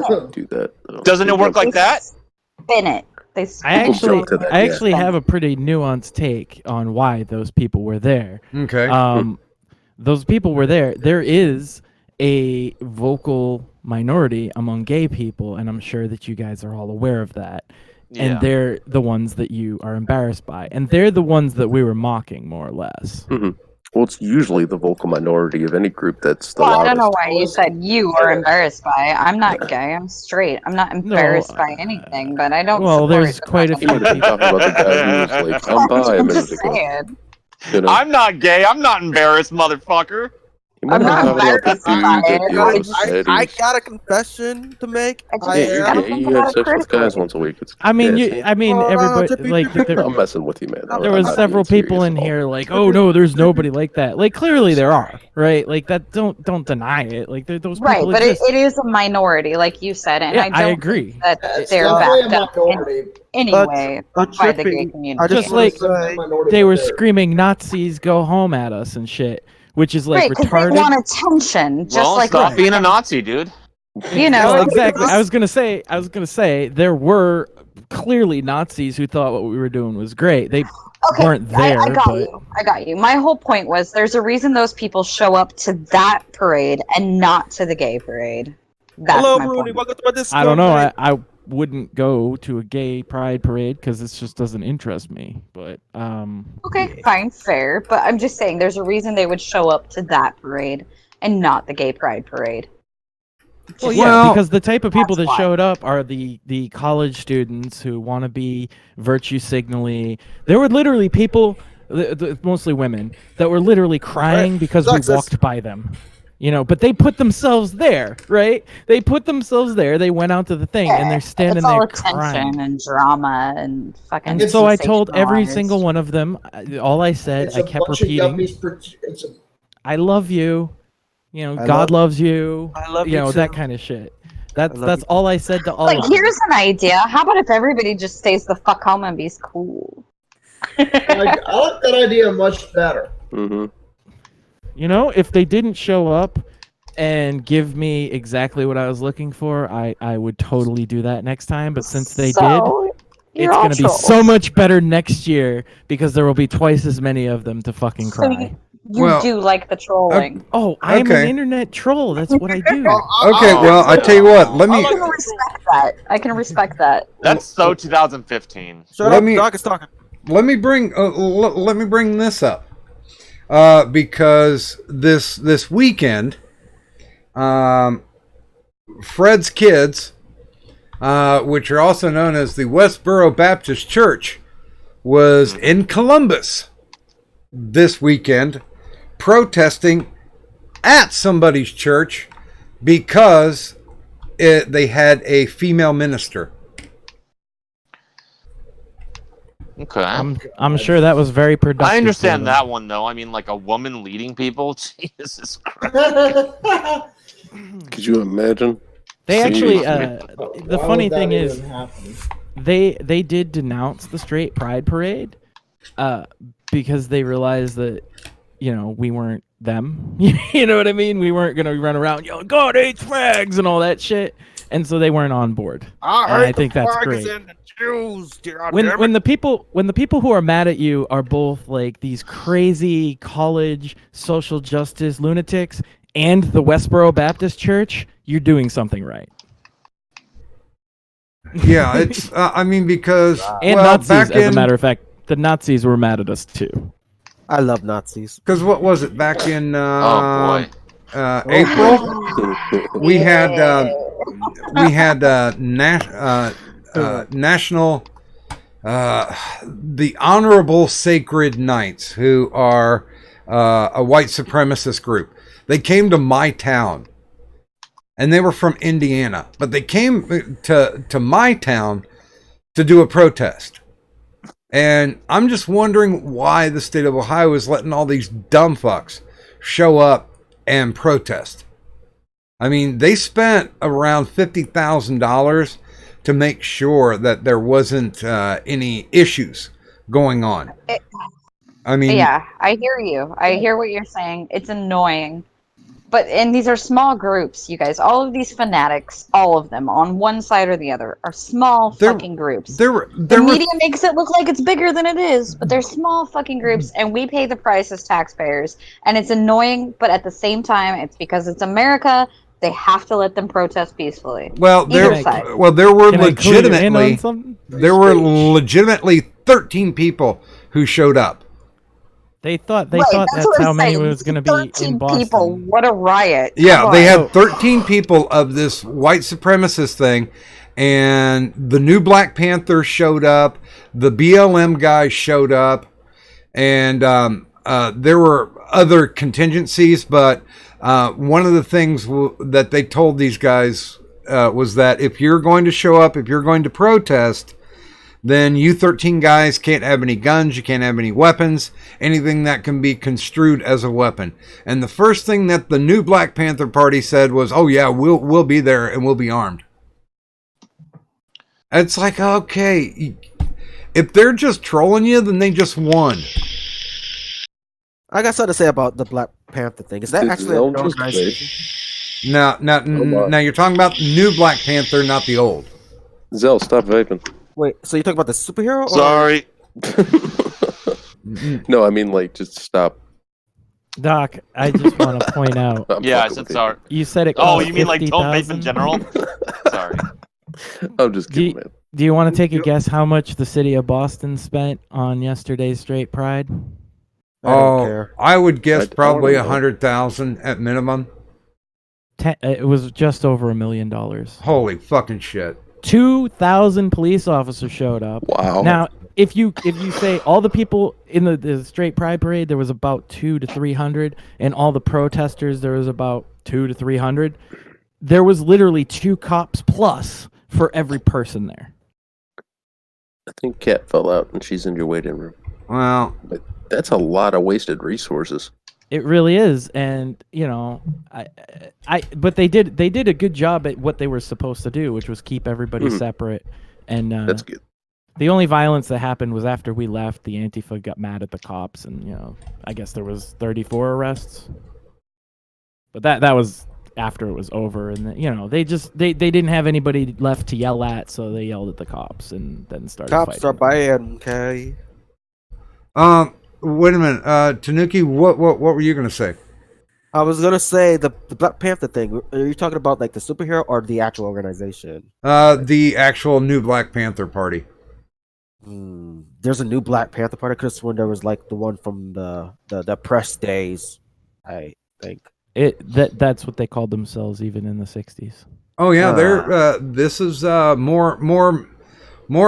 Islam. do that. though. Doesn't it work They like that? Spin it. They spin I it. actually, jump to that, I yeah. actually have a pretty nuanced take on why those people were there. Okay. Those people were there. There is a vocal minority among gay people, and I'm sure that you guys are all aware of that. Yeah. And they're the ones that you are embarrassed by, and they're the ones that we were mocking, more or less. Well, it's usually the vocal minority of any group that's the Well, I loudest. don't know why you said you are embarrassed by. I'm not gay. I'm straight. I'm not embarrassed by anything, but I don't. Well, support there's the quite a You might have been talking about the guy who was like, I'm bi a I'm minute just ago. saying. You know? I'm not gay. I'm not embarrassed, motherfucker. You might I'm have been not talking about the dude embarrassed by that it. you know, said I he's... got a confession to make. I Yeah, just you're gotta gay. think You have about it sex with guys critically. once a week. It's I mean, yeah, everybody Trippy, like Trippy, I'm messing with you, man. there was I'm several being serious people in at all. here like, oh no, there's nobody like that. Like clearly there are, right? Like that. Don't deny it. Like those Right, people but exist. it is a minority, like you said, and Yeah, I don't I think agree. that It's they're definitely a backed up in minority. any But- way but by the gay Trippy, community. I Just just want like to say, They were there. screaming Nazis go home at us and shit, which is like Right, because they retarded. want attention, just Well, like stop a being a fucking- Nazi, dude. You know, Well, exactly. I was gonna say there were clearly Nazis who thought what we were doing was great. They Okay, weren't there, I got but you. I got you. My whole point was there's a reason those people show up to that parade and not to the gay parade. That's hello, my Rooney. point. Welcome to my Discord. I don't know. man. I wouldn't go to a gay pride parade because this just doesn't interest me. But Okay, fine, fair. But I'm just saying there's a reason they would show up to that parade and not the gay pride parade. Well, Just- yeah, because the type of people That's that why. showed up are the college students who want to be virtue signally. There were literally people mostly women, that were literally crying because we Sexist. walked by them. You know, but they put themselves there, right? They put themselves there. They went out to the thing, and they're standing it's all there attention crying. and drama and fucking. And so I told every sensationalized. single one of them. All I said, It's I a kept bunch of repeating, yuppies. It's a "I love you." You know, I God love- loves you. I love you you know, that too. kind of shit. That's love that's you all I said to all Like, of them. here's an idea. How about if everybody just stays the fuck home and be's cool? I like that idea much better. Hmm. You know, if they didn't show up and give me exactly what I was looking for, I would totally do that next time. But since they did, So, you're it's all going to be trolls. so much better next year because there will be twice as many of them to fucking So cry. you Well, do like the trolling. Oh, I'm an Okay. internet troll. That's what I do. Okay, well, I tell you what. Let I me can respect that. I can respect that. That's so 2015. Shut Let up, me- Doc is talking. let me bring this up because this weekend, Fred's Kids, which are also known as the Westboro Baptist Church, was in Columbus this weekend protesting at somebody's church because they had a female minister. Okay. I'm sure that was very productive. I for understand them. that one though. I mean, like a woman leading people. Jesus Christ. Could you imagine? They actually, Jeez. the Why funny would that thing is, even happen? they did denounce the straight pride parade, because they realized that, you know, we weren't them. You know what I mean? We weren't gonna run around yelling "God hates flags" and all that shit, and so they weren't on board. And I think that's great. When the people who are mad at you are both like these crazy college social justice lunatics and the Westboro Baptist Church, you're doing something right. Yeah, it's. I mean, because And well, Nazis, back as a in matter of fact, the Nazis were mad at us too. I love Nazis. because what was it back in Oh boy. April? We had national the Honorable Sacred Knights, who are a white supremacist group. They came to my town, and they were from Indiana, but they came to my town to do a protest. And I'm just wondering why the state of Ohio is letting all these dumb fucks show up and protest. I mean, they spent around $50,000 to make sure that there wasn't any issues going on. I mean, Yeah, I hear you. I hear what you're saying. It's annoying. And these are small groups, you guys. All of these fanatics, all of them, on one side or the other, are small fucking groups. The media makes it look like it's bigger than it is, but they're small fucking groups, and we pay the price as taxpayers. And it's annoying, but at the same time, it's because it's America. They have to let them protest peacefully. well, Either side. there were Can I clue you in on legitimately something? there were legitimately 13 people who showed up. They thought Right, that's what how I'm many saying. was going to be 13 in Boston. people. What a riot. Yeah, Come they on. had 13 people of this white supremacist thing, and the new Black Panther showed up, the BLM guys showed up, and there were other contingencies, but one of the things that they told these guys was that if you're going to show up, if you're going to protest, then you 13 guys can't have any guns, you can't have any weapons, anything that can be construed as a weapon. And the first thing that the new Black Panther Party said was, "Oh yeah, we'll be there and we'll be armed." It's like, okay, if they're just trolling you, then they just won. I got something to say about the Black Panther thing. Is that Did actually Zell an just organization? Now you're talking about the new Black Panther, not the old. Zell, stop vaping. Wait, so you're talking about the superhero? Or... Sorry. No, I mean, like, just stop. Doc, I just want to point out. Yeah, I fucking said with you. sorry. You said it. Oh, cost you mean like don't vape 50,000? in general? Sorry. I'm just kidding, man. Do you want to take a guess how much the city of Boston spent on yesterday's straight pride? I don't care. I would guess I probably don't know. 100,000 at minimum. It was just over $1 million. Holy fucking shit! 2,000 police officers showed up. Wow. Now, if you say all the people in the straight pride parade, there was about 200 to 300, and all the protesters, there was about 200 to 300. There was literally 2 cops plus for every person there. I think Kat fell out and she's in your waiting room. Well, But that's a lot of wasted resources. It really is, and you know, but they did a good job at what they were supposed to do, which was keep everybody separate. And That's good. the only violence that happened was after we left. The Antifa got mad at the cops, and you know, I guess there was 34 arrests. But that was after it was over, and you know, they didn't have anybody left to yell at, so they yelled at the cops and then started Cops fighting. are bad, okay? Wait a minute, Tanuki. What were you gonna say? I was gonna say the Black Panther thing. Are you talking about like the superhero or the actual organization? The actual new Black Panther Party. There's a new Black Panther Party. I could have sworn there was like the one from the press days. I think That's what they called themselves even in the 60s. Oh yeah, they're this is more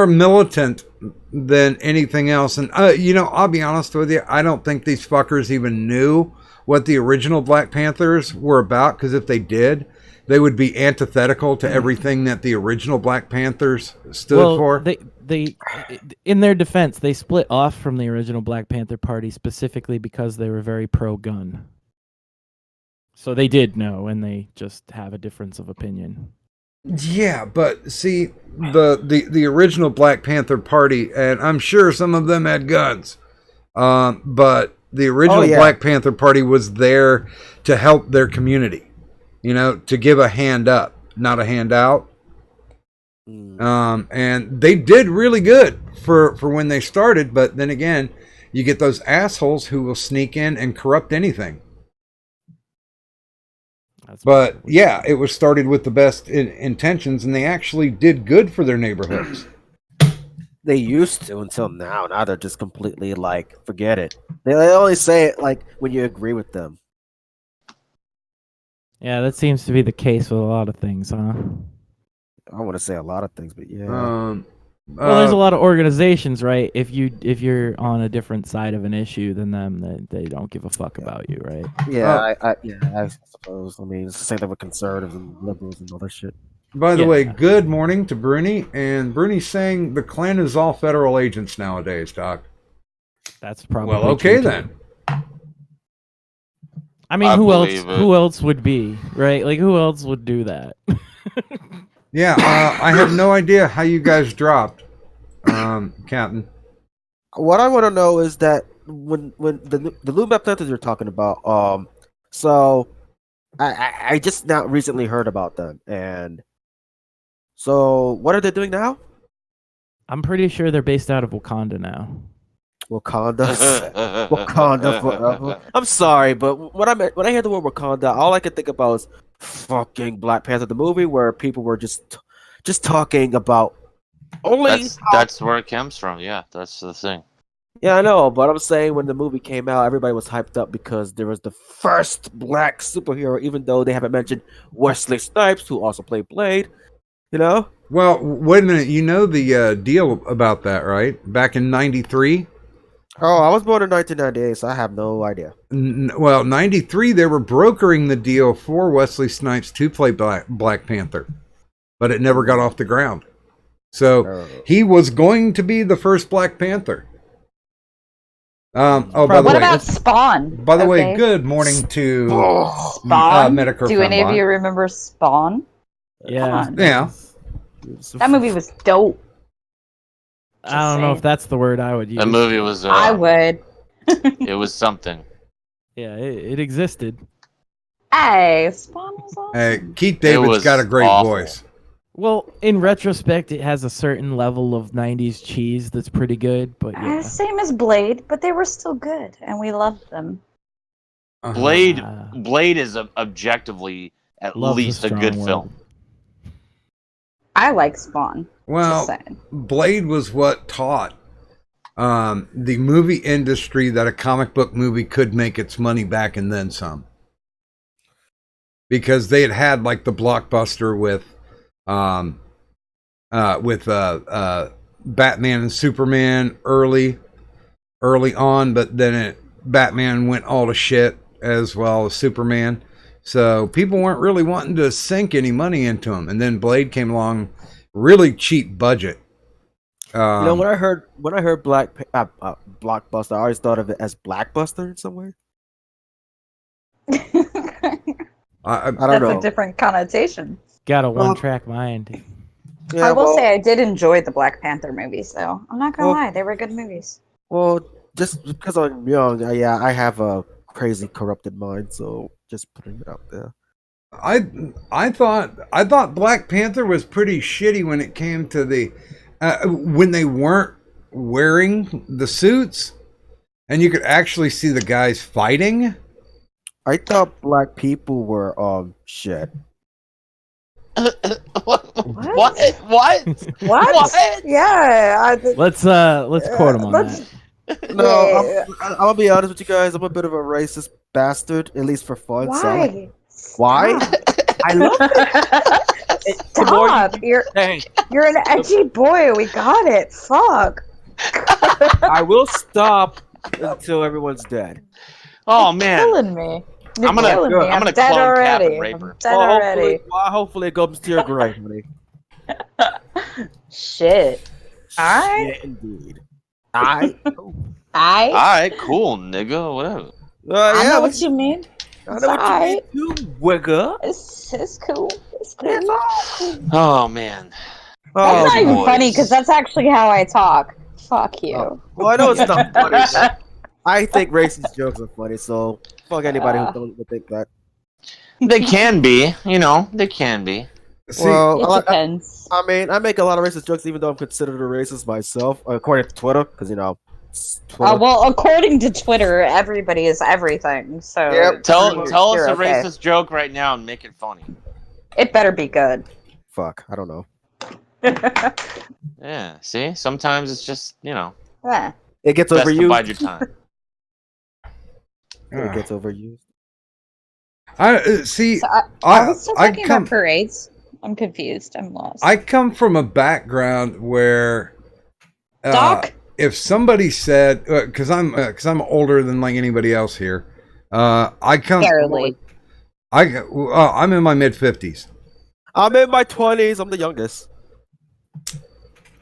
militant than anything else. And you know, I'll be honest with you, I don't think these fuckers even knew what the original Black Panthers were about, because if they did, they would be antithetical to everything that the original Black Panthers stood for. They in their defense, they split off from the original Black Panther Party specifically because they were very pro-gun. So they did know, and they just have a difference of opinion. Yeah, but see, the original Black Panther Party, and I'm sure some of them had guns, but the original Black Panther Party was there to help their community, you know, to give a hand up, not a handout. And they did really good for when they started, but then again, you get those assholes who will sneak in and corrupt anything. But yeah, it was started with the best intentions, and they actually did good for their neighborhoods. they used to until now. Now they're just completely like, forget it. They only say it like when you agree with them. Yeah, that seems to be the case with a lot of things, huh? I want to say a lot of things, but yeah. Well, there's a lot of organizations, right? If you're on a different side of an issue than them, they don't give a fuck about you, right? Yeah, I suppose. I mean, it's the same thing with conservatives and liberals and all that shit. By the way, good morning to Bruni, and Bruni's saying the Klan is all federal agents nowadays, Doc. That's probably well. Okay true, then. I mean, who else would be, right? Like, who else would do that? Yeah, I have no idea how you guys dropped, Captain. What I want to know is that when the new Black Panthers you're talking about, so I just now recently heard about them, and so what are they doing now? I'm pretty sure they're based out of Wakanda now. Wakanda forever. I'm sorry, but when I hear the word Wakanda, all I can think about is fucking Black Panther, the movie where people were just talking about only. That's where it comes from. Yeah, that's the thing. Yeah, I know, but I'm saying when the movie came out, everybody was hyped up because there was the first black superhero, even though they haven't mentioned Wesley Snipes, who also played Blade. You know? Well, wait a minute. You know the deal about that, right? Back in '93. Oh, I was born in 1998, so I have no idea. Well, 93, they were brokering the deal for Wesley Snipes to play Black Panther, but it never got off the ground. So he was going to be the first Black Panther. By the way, what about Spawn? By the way, good morning to Spawn. Medicare. Do any of you remember Spawn? Yeah. Yeah. That movie was dope. I don't know if that's the word I would use. The movie was. I would. It was something. Yeah, it existed. Hey, Spawn was awesome. Hey, Keith David's got a great voice. Well, in retrospect, it has a certain level of 90s cheese that's pretty good, but yeah. Same as Blade, but they were still good, and we loved them. Blade is objectively at Love's a least a strong good word. film. I like Spawn. Well, Blade was what taught the movie industry that a comic book movie could make its money back and then some. Because they had like the blockbuster with Batman and Superman early on, but then Batman went all to shit as well as Superman. So people weren't really wanting to sink any money into them. And then Blade came along, really cheap budget. You know, when I heard Blockbuster, I always thought of it as Blackbuster in some way. I don't That's know. a different connotation. Got a one-track mind. Yeah, I will well, say I did enjoy the Black Panther movies, though. I'm not gonna Well- lie, they were good movies. well, just because I'm young, yeah, I have a crazy corrupted mind, so just putting it out there. I thought Black Panther was pretty shitty when it came to the when they weren't wearing the suits and you could actually see the guys fighting. I thought black people were shit. What? What? Yeah. Let's quote him on that. No, I'll be honest with you guys. I'm a bit of a racist bastard, at least for fun. So I like- Why? why? I love it. Stop! You're an edgy boy. We got it. Fuck. I will stop until everyone's dead. Oh You're man, killing me. You're I'm gonna killing me. I'm gonna dead clone Cap already. and rape her. I'm dead already. Hopefully it goes to your grave, honey. Shit. Alright. Yeah, indeed. I All right, cool, nigga. Whatever. I yeah, know what you mean. I It's know what you mean alright. too, wigger. It's cool. It's cool. Oh man. Oh, That's not even boys. funny because that's actually how I talk. Fuck you. well, I know it's not funny. But I think racist jokes are funny, so fuck anybody who don't think that. They can be, you know, they can be. See, Well, It depends. I mean, I make a lot of racist jokes, even though I'm considered a racist myself, according to Twitter, because you know, it's Twitter. Well, according to Twitter, everybody is everything. So Yep. Tell you're- us you're a okay. racist joke right now and make it funny. It better be good. Fuck, I don't know. Yeah. See, sometimes it's just you know Yeah. It gets best to overused. bide your time. It gets overused. See. So are we still I talking come about parades? I'm confused. I'm lost. I come from a background where Doc? if somebody said because I'm older than like anybody else here, I come Barely. I'm in my mid-50s. I'm in my 20s. I'm the youngest.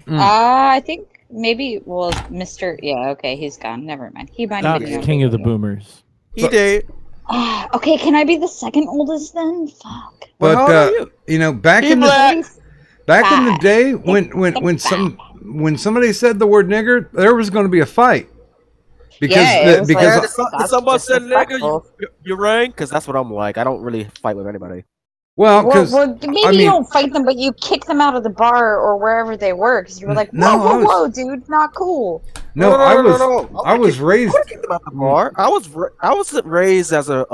I think maybe. Well, Mr. Yeah. Okay, he's gone. Never mind. He might have Doc's been king of the boomers. He did. Okay, can I be the second oldest then? Fuck. But how old are you? know, back in the day when somebody said the word nigger, there was going to be a fight because Yeah, it was because like- If someone said nigga, disrespectful. you rang? Because that's what I'm like. I don't really fight with anybody. well, Well, because maybe I mean, you don't fight them, but you kick them out of the bar or wherever they were because you were like, No, whoa, I whoa, was- whoa, dude, not cool. no, I was raised. I kicked them out the bar. I was raised as a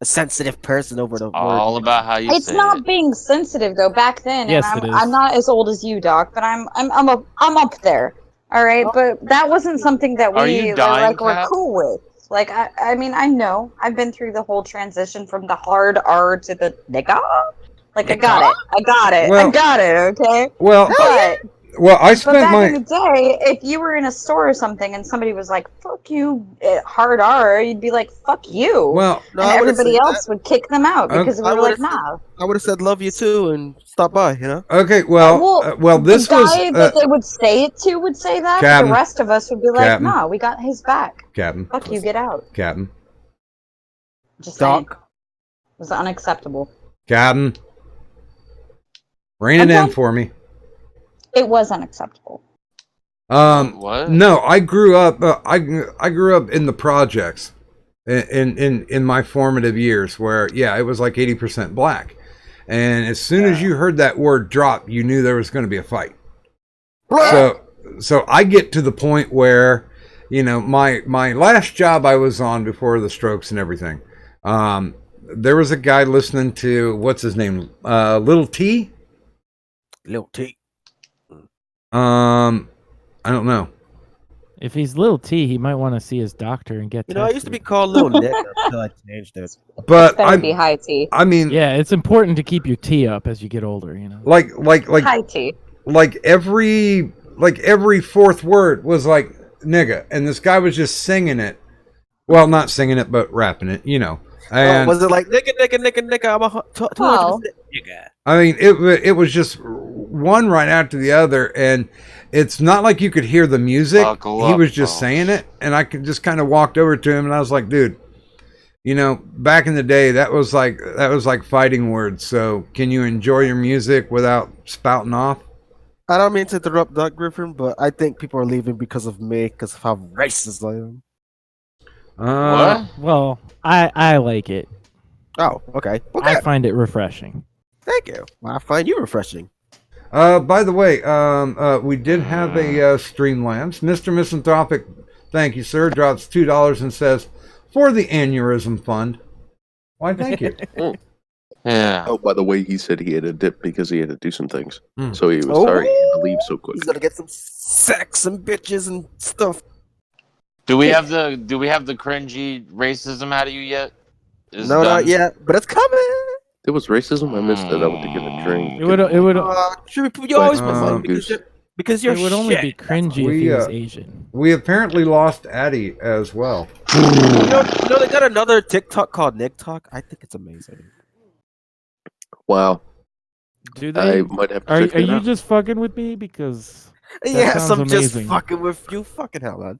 sensitive person over the All word. about how you It's say not it. being sensitive though. Back then, Yes, and it is. I'm not as old as you, Doc, but I'm up there. All right, but that wasn't something that Are we you dying, were Cap? cool with. Like I mean, I know I've been through the whole transition from the hard R to the nigga. Like I got it. Well- I got it. Okay. Well, I But spent back my in the day, if you were in a store or something and somebody was like, fuck you, hard R, you'd be like, fuck you. well. No, and I would've everybody said else would kick them out because we I were like, would've said- nah. I would have said love you too and stop by. You know. Okay, well, this the was guy that they would say it to would say that, but Captain. the rest of us would be like, Captain. nah, we got his back. Captain. Fuck you, get out. Captain. Just saying. Doc. It was unacceptable. Captain. Rein it in Okay. for me. It was unacceptable. What? No, I grew up. I grew up in the projects, in my formative years, where it was like 80% black, and as soon as you heard that word drop, you knew there was going to be a fight. So I get to the point where, you know, my last job I was on before the strokes and everything. There was a guy listening to what's his name, Little T. Little T. I don't know. If he's little T, he might want to see his doctor and get. You know, I used to be called Little Nick until I changed it. But Better be high T. I mean, Yeah, it's important to keep your T up as you get older. You know. like High T. like every like every fourth word was like nigga, and this guy was just singing it. Well, not singing it, but rapping it, you know. And was it like nigga? I'm a 200% Well. nigga. I mean, it was just one right after the other, and it's not like you could hear the music. Buckle He up, was just folks. saying it, and I could just kind of walked over to him, and I was like, dude, you know, back in the day, that was like fighting words. So, can you enjoy your music without spouting off? I don't mean to interrupt, Doug Griffin, but I think people are leaving because of me, because of how racist I am. Uh, What? Well, I like it. Oh, okay. Okay. I find it refreshing. Thank you. Well, I find you refreshing. By the way, we did have a Streamlabs. Mr. Misanthropic, thank you, sir, drops $2 and says, for the aneurysm fund. Why, thank you. Yeah. Oh, by the way, he said he had a dip because he had to do some things. Hmm. So he was sorry he had to leave so quick. He's gonna get some sex and bitches and stuff. Do we have the cringy racism out of you yet? Is No, it not done? yet, but it's coming. It was racism. I missed it. I went to get a drink. It would You always Like, put money Goose. because you're it would only shit. be cringy if We, he was uh, Asian. We apparently lost Addie as well. You know, they got another TikTok called Nick Talk. I think it's amazing. Wow. Do they? I might have to Are check that you out. just fucking with me because? That Yes, sounds I'm just amazing. fucking with you. Fucking hell, man.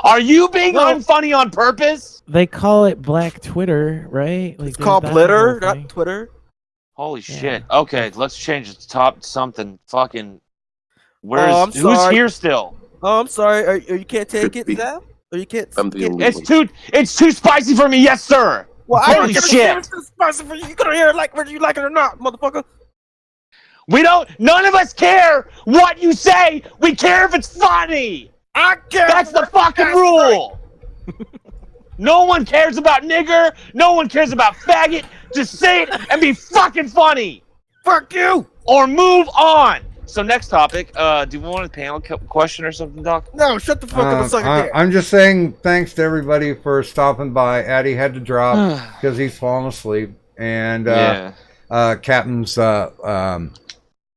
Are you being Well- unfunny on purpose? They call it Black Twitter, right? Like It's called that's the Blitter, whole not thing. Twitter. Holy Yeah. shit. Okay, let's change it to top something fucking. Where's I'm who's sorry. here still? Oh, I'm sorry. Are you can't take Could it, be. Zap? Or you can't? I'm the get- only one. It's too spicy for me, yes sir. Well, Holy don't shit. It's too spicy for you. You gonna hear it like whether you like it or not, motherfucker. None of us care what you say. We care if it's funny. I care. That's the what- fucking that's rule. No one cares about nigger. No one cares about faggot. Just say it and be fucking funny. Fuck you. Or move on. So next topic. Do we want a panel question or something, Doc? No, shut the fuck up and suck a dick. I'm just saying thanks to everybody for stopping by. Addie had to drop because he's fallen asleep, and Yeah. Captain's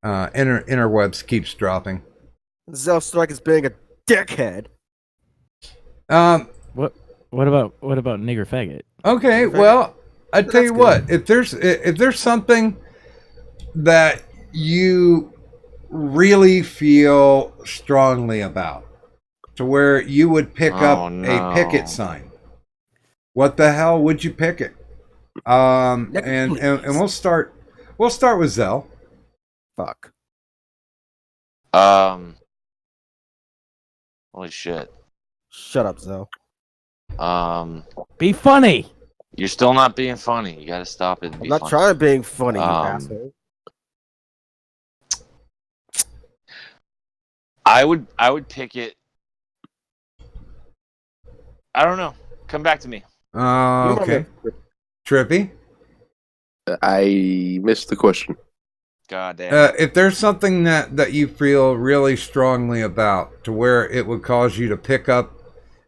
interwebs keeps dropping. Zell Strike is being a dickhead. What about nigger faggot? Okay, well, I tell you what, if there's something that you really feel strongly about, to where you would pick Oh, up no. a picket sign, what the hell would you pick it? And we'll start with Zell. Fuck. Holy shit. Shut up, Zell. Be funny. You're still not being funny. You gotta stop it. And I'm be not funny. trying being funny, you Um, asshole. I would pick it. I don't know. Come back to me. Okay. Trippy. I missed the question. God damn. If there's something that you feel really strongly about, to where it would cause you to pick up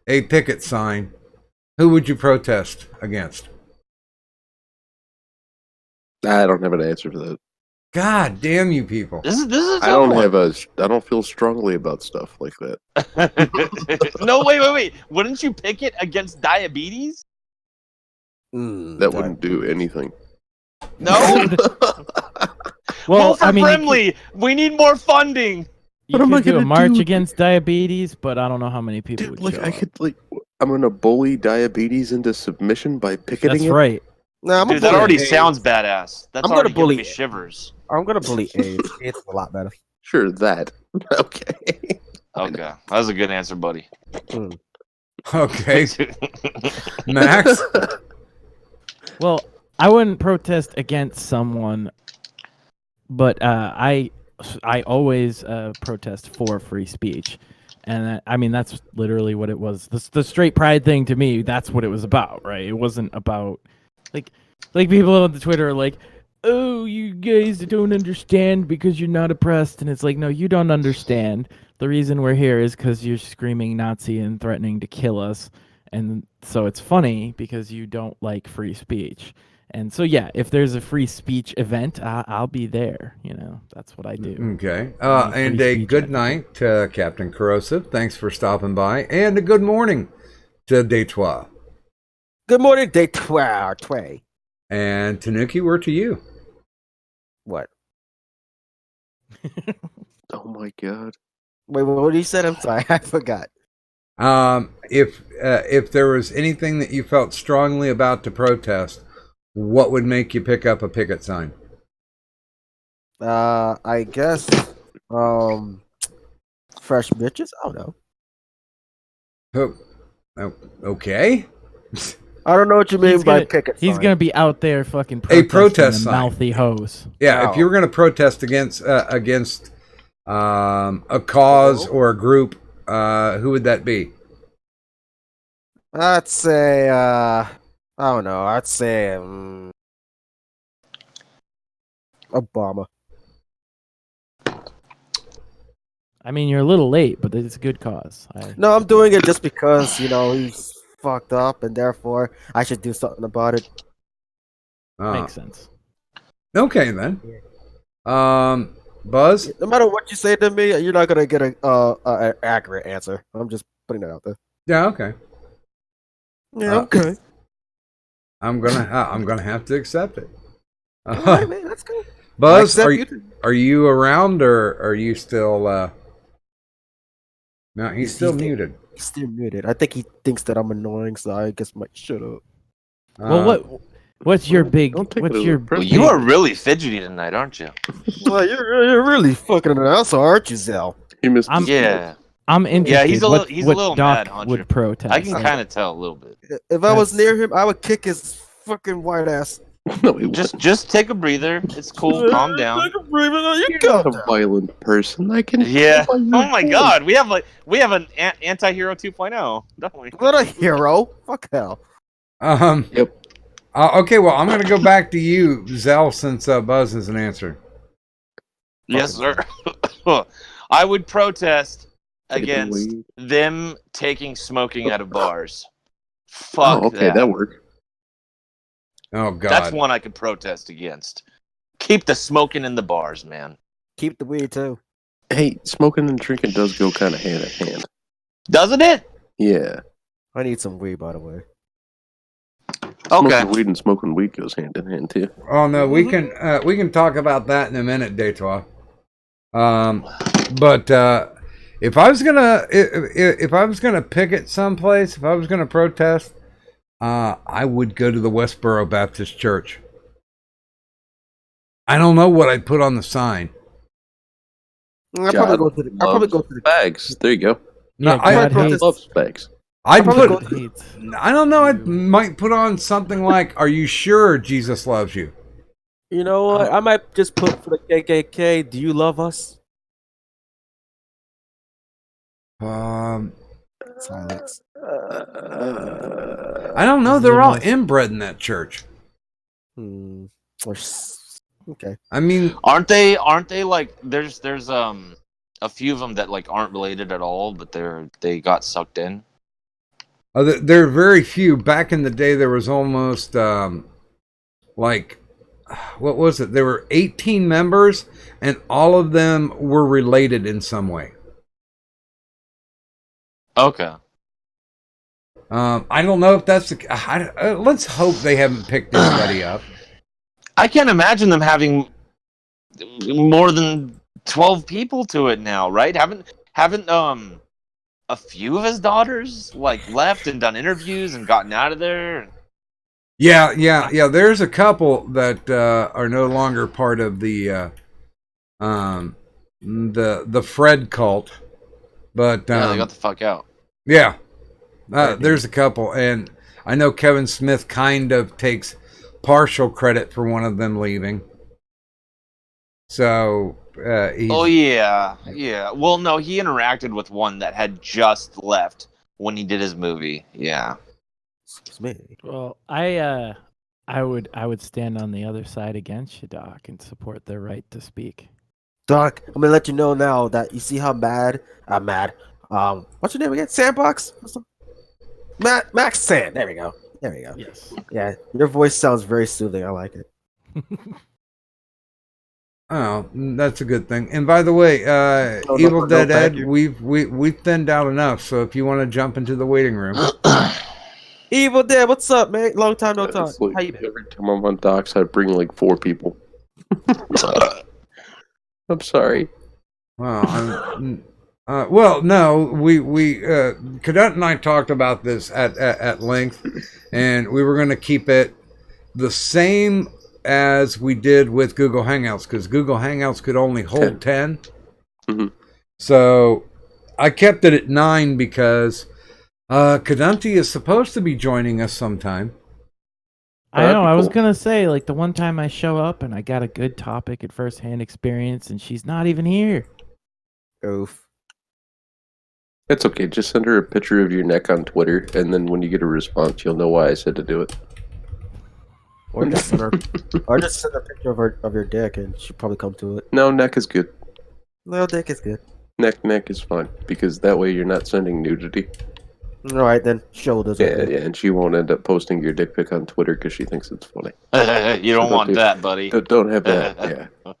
a picket sign, who would you protest against? I don't have an answer for that. God damn you people. This is. I don't feel strongly about stuff like that. No, wait. Wouldn't you pick it against diabetes? That wouldn't do anything. No. Well, for I mean, Brimley, we need more funding. you What am I could do a gonna march do? against diabetes, but I don't know how many people Dude, would like show I up. could I'm gonna bully diabetes into submission by picketing That's it. right. Nah, I'm Dude, that already sounds badass. That's I'm gonna already giving bully me it. shivers. I'm gonna bully AIDS. It's a lot better. Sure, that. Okay. Okay, that was a good answer, buddy. Okay. Max? Well, I wouldn't protest against someone, but I always protest for free speech, and I mean that's literally what it was. The straight pride thing to me, that's what it was about, right? It wasn't about like people on the Twitter are like, oh, you guys don't understand because you're not oppressed, and it's like, no, you don't understand. The reason we're here is because you're screaming Nazi and threatening to kill us, and so it's funny because you don't like free speech. And so yeah, if there's a free speech event, I'll be there. You know, that's what I do. Okay. Any And free a speech good advocate. night to Captain Corrosive. Thanks for stopping by. And a good morning to Detroit. Good morning, day 12. And Tanuki, we're to you. What? Oh my god. Wait, what did you said? I'm sorry, I forgot. If there was anything that you felt strongly about to protest, what would make you pick up a picket sign? I guess, fresh bitches. I don't know. Okay. I don't know what you mean He's by gonna, picket he's sign. gonna be out there fucking A protesting protest the sign. mouthy hose. Yeah, if you were going to protest against a cause or a group, who would that be? I'd say, I don't know. I'd say, Obama. I mean, you're a little late, but it's a good cause. No, I'm doing it just because, you know, he's fucked up and therefore I should do something about it. Makes sense. Okay, then. Buzz? No matter what you say to me, you're not gonna get a accurate answer. I'm just putting that out there. Yeah, okay. Yeah, okay. I'm gonna have to accept it. All right, man, that's good. Buzz, I accept are you around or are you still? No, he's still muted. He's still muted. I think he thinks that I'm annoying, so I guess I might shut up. Well, what's your big? What's your? Well, you are really fidgety tonight, aren't you? Well, you're really fucking an asshole, aren't you, Zell? He missed. Yeah. I'm interested. Yeah, he's a what, little what mad, Doc Hunter. would protest. I can kind of tell a little bit. If I was near him, I would kick his fucking white ass. No, he Just take a breather. It's cool. Calm down. You You're not a violent person. I can. Yeah. tell Oh by your my voice. God, we have an anti-hero 2.0, don't we? What a hero! Fuck hell. Yep. Okay, well, I'm gonna go back to you, Zell, since Buzz isn't answered. Yes, sir. I would protest Take it against away. them taking smoking out of bars. Fuck Oh, okay, that worked. Oh God. That's one I could protest against. Keep the smoking in the bars, man. Keep the weed too. Hey, smoking and drinking does go kind of hand in hand. Doesn't it? Yeah. I need some weed, by the way. Okay. Smoking weed and smoking weed goes hand in hand too. Oh no, we can talk about that in a minute, Detroit. But if I was gonna picket someplace, if I was gonna protest, I would go to the Westboro Baptist Church. I don't know what I'd put on the sign. I'll probably go to the bags. There you go. No, God hates- loves bags. I'd probably put. go to hates. I don't know. I might put on something like, "Are you sure Jesus loves you?" You know what? I might just put for the KKK. Do you love us? Silence. I don't know. They're all inbred in that church. Okay. I mean, Aren't they like there's a few of them that like aren't related at all, but they got sucked in. there are very few. Back in the day, there was almost like, what was it? There were 18 members, and all of them were related in some way. Okay. I don't know if that's the. Let's hope they haven't picked anybody up. I can't imagine them having more than 12 people to it now, right? Haven't a few of his daughters like left and done interviews and gotten out of there? Yeah. There's a couple that are no longer part of the Fred cult, but Yeah, they got the fuck out. yeah, there's a couple, and I know Kevin Smith kind of takes partial credit for one of them leaving. So, Oh yeah. Well, no, he interacted with one that had just left when he did his movie. Yeah. Excuse me. Well, I would stand on the other side against you, Doc, and support their right to speak. Doc, I'm gonna let you know now that you see how mad I'm mad. What's your name again? Sandbox? Max Sand. There we go. There you go. Yes. Yeah, your voice sounds very soothing. I like it. Oh, that's a good thing. And by the way, No, Evil no, Dead thank Ed, you. we've thinned out enough. So if you want to jump into the waiting room, Evil Dead, what's up, man? Long time no talk. It's like How you been? every time I'm on docks, I bring like 4 people. I'm sorry. well, no, we Cadet and I talked about this at length, and we were going to keep it the same as we did with Google Hangouts, because Google Hangouts could only hold 10. Mhm. So I kept it at 9 because Kadunti is supposed to be joining us sometime. I know. be I was cool. gonna say, like, the one time I show up and I got a good topic and firsthand experience, and she's not even here. Oof. It's okay. Just send her a picture of your neck on Twitter, and then when you get a response, you'll know why I said to do it. Or just send her, or just send a picture of your dick, and she'll probably come to it. No, neck is good. No, dick is good. Neck is fine because that way you're not sending nudity. All right, then shoulders. are Yeah, good. yeah, and she won't end up posting your dick pic on Twitter because she thinks it's funny. You don't So want do- that, buddy. Don't have that. Yeah.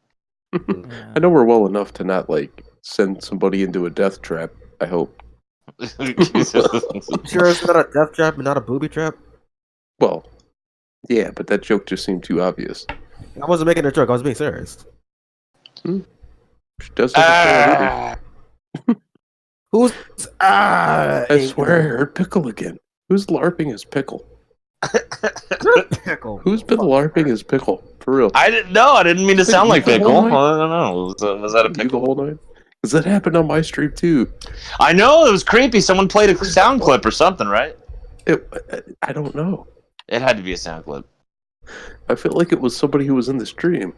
I know we're well enough to not like send somebody into a death trap. I hope. Sure, it's not a death trap and not a booby trap. Well, yeah, but that joke just seemed too obvious. I wasn't making a joke. I was being serious. She does have a story. Who's I swear I heard Pickle again. Who's LARPing as Pickle? Pickle? Who's been LARPing as Pickle? For real. I didn't know. I didn't mean to sound like You the pickle. whole I night? don't know. Was that a You the pickle? whole night? Because that happened on my stream too. I know it was creepy. Someone played a sound clip or something, right? I don't know. It had to be a sound clip. I feel like it was somebody who was in the stream.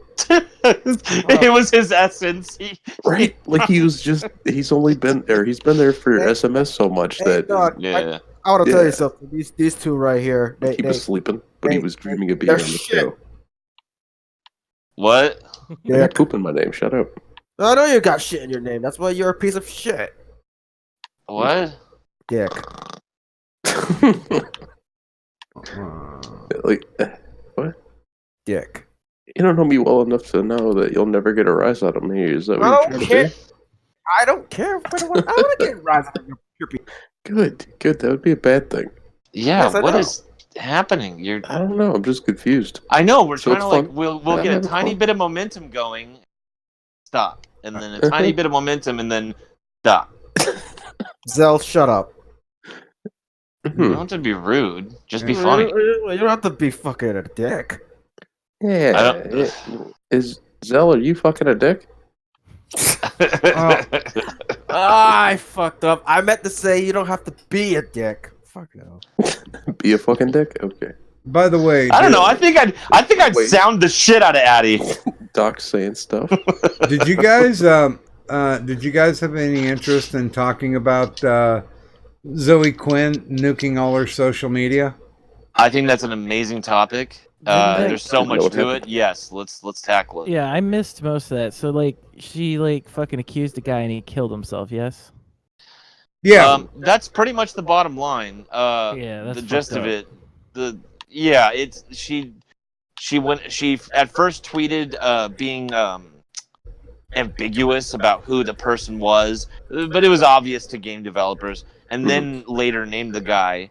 It was his essence. Right? Like he's only been there. He's been there for SMS so much Hey, that dog, Yeah. I want to tell Yeah. you something. These two right here. he was sleeping, but he was dreaming of being on the shit. show. What? You're not pooping my name. Shut up. I know you got shit in your name. That's why you're a piece of shit. What? Dick. Like, what? Dick. You don't know me well enough to know that you'll never get a rise out of me. Is that what I you're don't trying care. to say? I don't care. I want to get rise out of your piece. Good. That would be a bad thing. Yeah. Yes, I What know. is happening? You're. I don't know. I'm just confused. I know. We're So trying to it's like. fun. We'll Yeah, get a it's tiny fun. bit of momentum going. Stop. And then a tiny bit of momentum, and then stop. Zell, shut up. You don't have to be rude. Just be funny. You don't have to be fucking a dick. Yeah. I don't- Is Zell, are you fucking a dick? I fucked up. I meant to say you don't have to be a dick. Fuck no. Be a fucking dick? Okay. By the way, I don't know. I think I'd Wait. sound the shit out of Addy. Doc saying stuff. did you guys have any interest in talking about Zoe Quinn nuking all her social media? I think that's an amazing topic. There's so Didn't know much what to happened. it. Yes, let's tackle it. Yeah, I missed most of that. So, like, she, like, fucking accused a guy and he killed himself, yes? Yeah. That's pretty much the bottom line. Yeah, that's the gist fucked of up. it. It's she at first tweeted being ambiguous about who the person was, but it was obvious to game developers, and then later named the guy.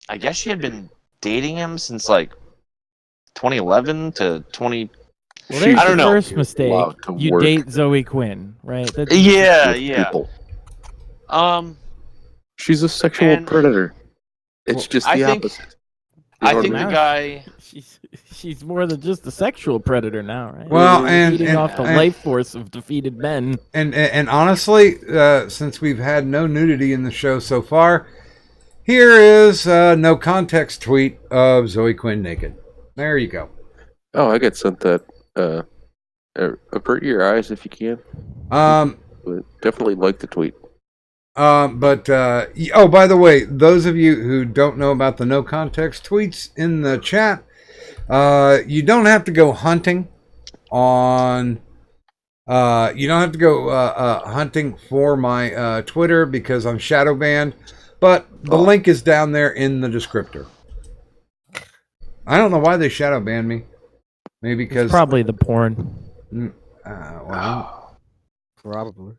I guess she had been dating him since like 2011 to 20. Well, there's I don't the know. first mistake. allowed to You work. date Zoe Quinn, right? That's, Yeah, With yeah. people. She's a sexual And- predator. It's just I the think- opposite. I know think what the mean? guy. she's more than just a sexual predator now, right? Well, You're and- feeding and- off the and- life force of defeated men. And honestly, since we've had no nudity in the show so far, here is a no context tweet of Zoe Quinn naked. There you go. Oh, I got sent that. Avert your eyes if you can. But definitely like the tweet. By the way, those of you who don't know about the no context tweets in the chat, you don't have to go hunting on. You don't have to go hunting for my Twitter because I'm shadow banned. But the link is down there in the descriptor. I don't know why they shadow banned me. Maybe because It's probably the porn. Well, Probably.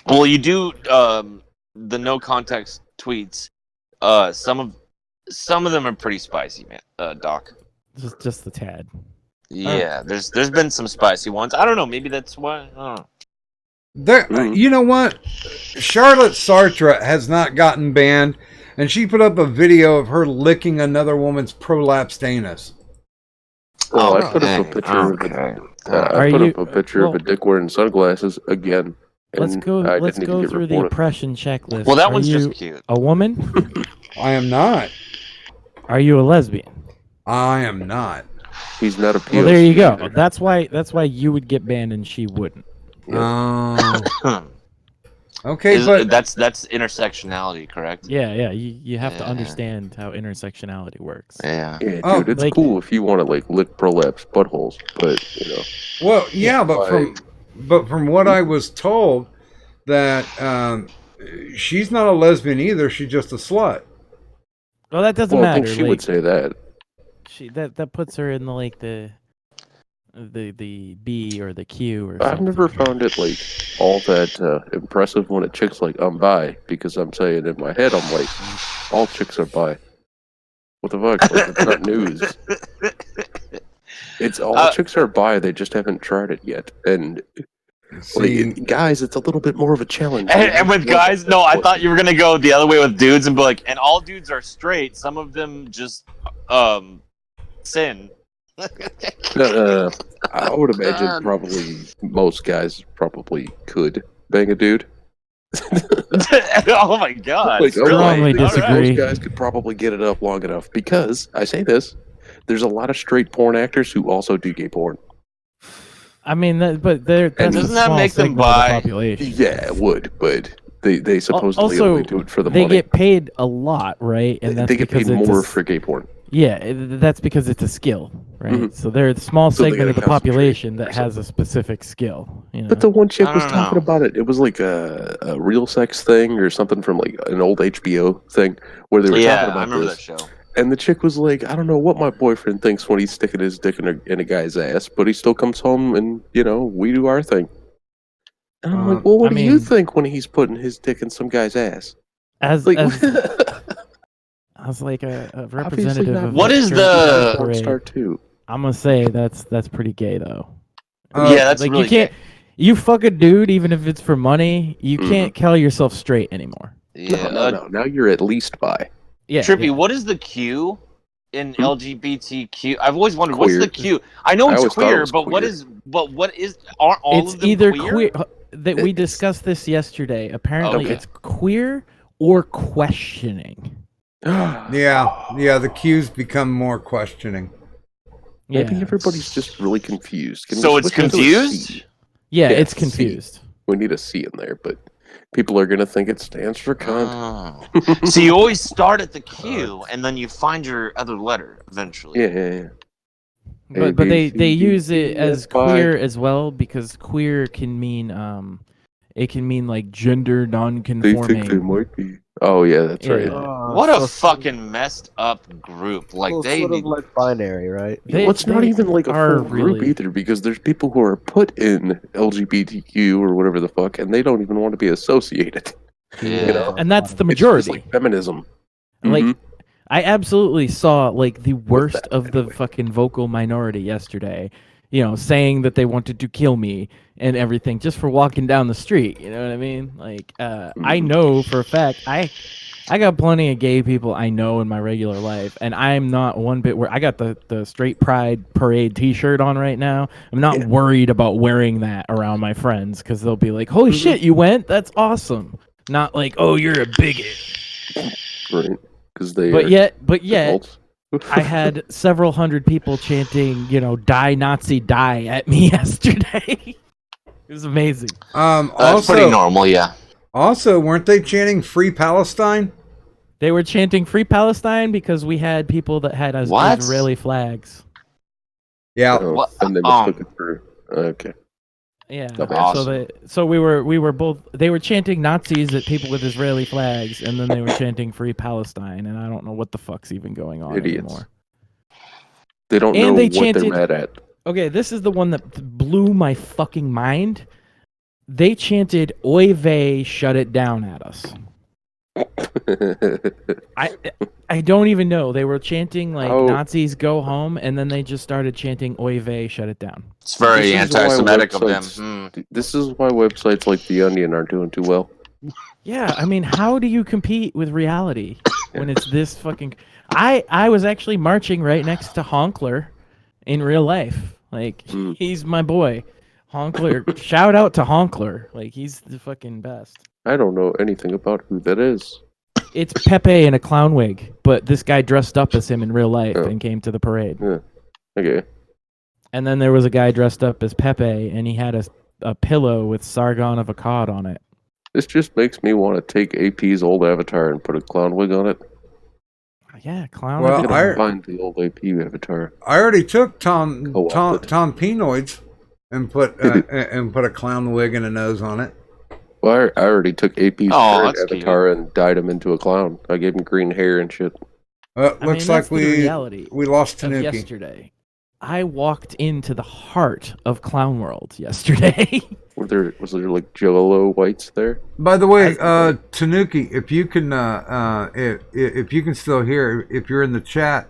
Well, you do the no context tweets. Some of them are pretty spicy, man. Doc. Just the tad. Yeah, there's been some spicy ones. I don't know. Maybe that's why. I don't know. there, you know what? Charlotte Sartre has not gotten banned, and she put up a video of her licking another woman's prolapsed anus. Well, I put up a picture of a picture of a dick wearing sunglasses again. Let's and go. I Let's didn't go even get through the reported. oppression checklist. Well, that Are one's you just cute. A woman? I am not. Are you a lesbian? I am not. He's not a POC. Well, there you go. That's why you would get banned and she wouldn't. Okay, but that's intersectionality, correct? Yeah. You have to understand how intersectionality works. Yeah. Yeah, Oh, dude, it's like- cool if you want to like lick prolapse buttholes, but you know. well, yeah, but from what I was told, that she's not a lesbian either. She's just a slut. Well, that doesn't Well, I matter. think she would say that. That puts her in the B or the Q or I've something. never found it like all that impressive when a chick's like, I'm bi, because I'm saying in my head, I'm like, all chicks are bi. What the fuck? Like, it's not news. It's all chicks are bi, they just haven't tried it yet. And like, guys, it's a little bit more of a challenge. And with guys, no, I thought you were gonna go the other way with dudes and be like, and all dudes are straight. Some of them just sin. I would imagine probably most guys probably could bang a dude. Oh my god! Like, Strongly disagree. Most guys could probably get it up long enough because I say this: there's a lot of straight porn actors who also do gay porn. I mean, but that's a doesn't that small make them segment of the bi? population. Yeah, it would, but they supposedly Also, only do it for the they money. get paid a lot, right? And that's They get because paid it's more a, for gay porn. Yeah, that's because it's a skill, right? Mhm. So they're a small So they segment of gotta the population that has a specific skill. You know? But the one chick I was don't talking know. about it. It was like a real sex thing or something from like an old HBO thing where they were Yeah, talking I about remember this. that show. And the chick was like, I don't know what my boyfriend thinks when he's sticking his dick in a guy's ass, but he still comes home and, you know, we do our thing. And I'm like, well, what I do you mean- think when he's putting his dick in some guy's ass? as Like, like a obviously representative not. of What the is straight the- porn parade, star too? I'm gonna say that's pretty gay though. Yeah, that's like really you can't. gay. You fuck a dude even if it's for money. You Mhm. can't call yourself straight anymore. Yeah. No. Now you're at least bi. Yeah, Trippy, yeah. what is the Q in LGBTQ? I've always wondered what's Queer. the Q. I know I it's always thought it queer, was but what queer. is aren't all It's of them either queer? that we It's- discussed this yesterday. Apparently, Okay. it's queer or questioning. Yeah, the cues become more questioning. Yeah, Maybe everybody's just really confused. Can So we it's switch into a confused? C? yeah, Yeah, it's C. confused. We need a C in there, but people are gonna think it stands for cunt. Oh. So you always start at the Q and then you find your other letter eventually. Yeah. But B, they C, they D, use E, it as F, I. queer as well because queer can mean it can mean like gender They think they non-conforming. might be. Oh yeah, that's Yeah. right. What a fucking messed up group. Like Well, they sort need of like binary, right? They- Well, it's not they even like a are full group really- either, because there's people who are put in LGBTQ or whatever the fuck, and they don't even want to be associated. Yeah. You know? And that's the It's just majority. like feminism. Like Mhm. I absolutely saw like the worst of the fucking vocal minority yesterday, you know, saying that they wanted to kill me and everything just for walking down the street. You know what I mean? Like, I know for a fact I got plenty of gay people I know in my regular life, and I'm not one bit where I got the Straight Pride Parade T-shirt on right now. I'm not worried about wearing that around my friends because they'll be like, "Holy shit, you went? That's awesome!" Not like, "Oh, you're a bigot." Right. Because they But are yet, adults. I had several hundred people chanting, you know, "Die Nazi, die" at me yesterday. It was amazing. That's Also, pretty normal, yeah. Also, weren't they chanting "Free Palestine"? They were chanting "Free Palestine" because we had people that had What? Israeli flags. Yeah. Oh, What? and they mistook it for okay. Yeah. Awesome. So we were both. They were chanting Nazis at people with Israeli flags, and then they were chanting Free Palestine, and I don't know what the fuck's even going on Idiots. anymore. They don't And know they what chanted- they're mad at. Okay, this is the one that blew my fucking mind. They chanted "Oy vey, shut it down" at us. I don't even know. They were chanting like Oh. Nazis go home, and then they just started chanting "Oy vey, shut it down." It's very This is why anti-Semitic of them. websites- This is why websites like The Onion aren't doing too well. Yeah, I mean, how do you compete with reality when it's this fucking? I was actually marching right next to Honkler in real life. Like he's my boy, Honkler. Shout out to Honkler. Like he's the fucking best. I don't know anything about who that is. It's Pepe in a clown wig, but this guy dressed up as him in real life Oh. and came to the parade. Yeah. Okay. And then there was a guy dressed up as Pepe, and he had a pillow with Sargon of Akkad on it. This just makes me want to take AP's old avatar and put a clown wig on it. Yeah, clown. Well, I'm of gonna Akkad. find the old AP avatar. I already took Tom Co-opted. Penoids and put a clown wig and a nose on it. Well, I already took AP's Oh, current that's avatar and dyed him into a clown. I gave him green hair and shit. I Looks mean, like that's the we reality lost of Tanuki. yesterday. I walked into the heart of Clown World yesterday. Was there like Jell-O whites there? By the way, Tanuki, if you can if you can still hear, if you're in the chat,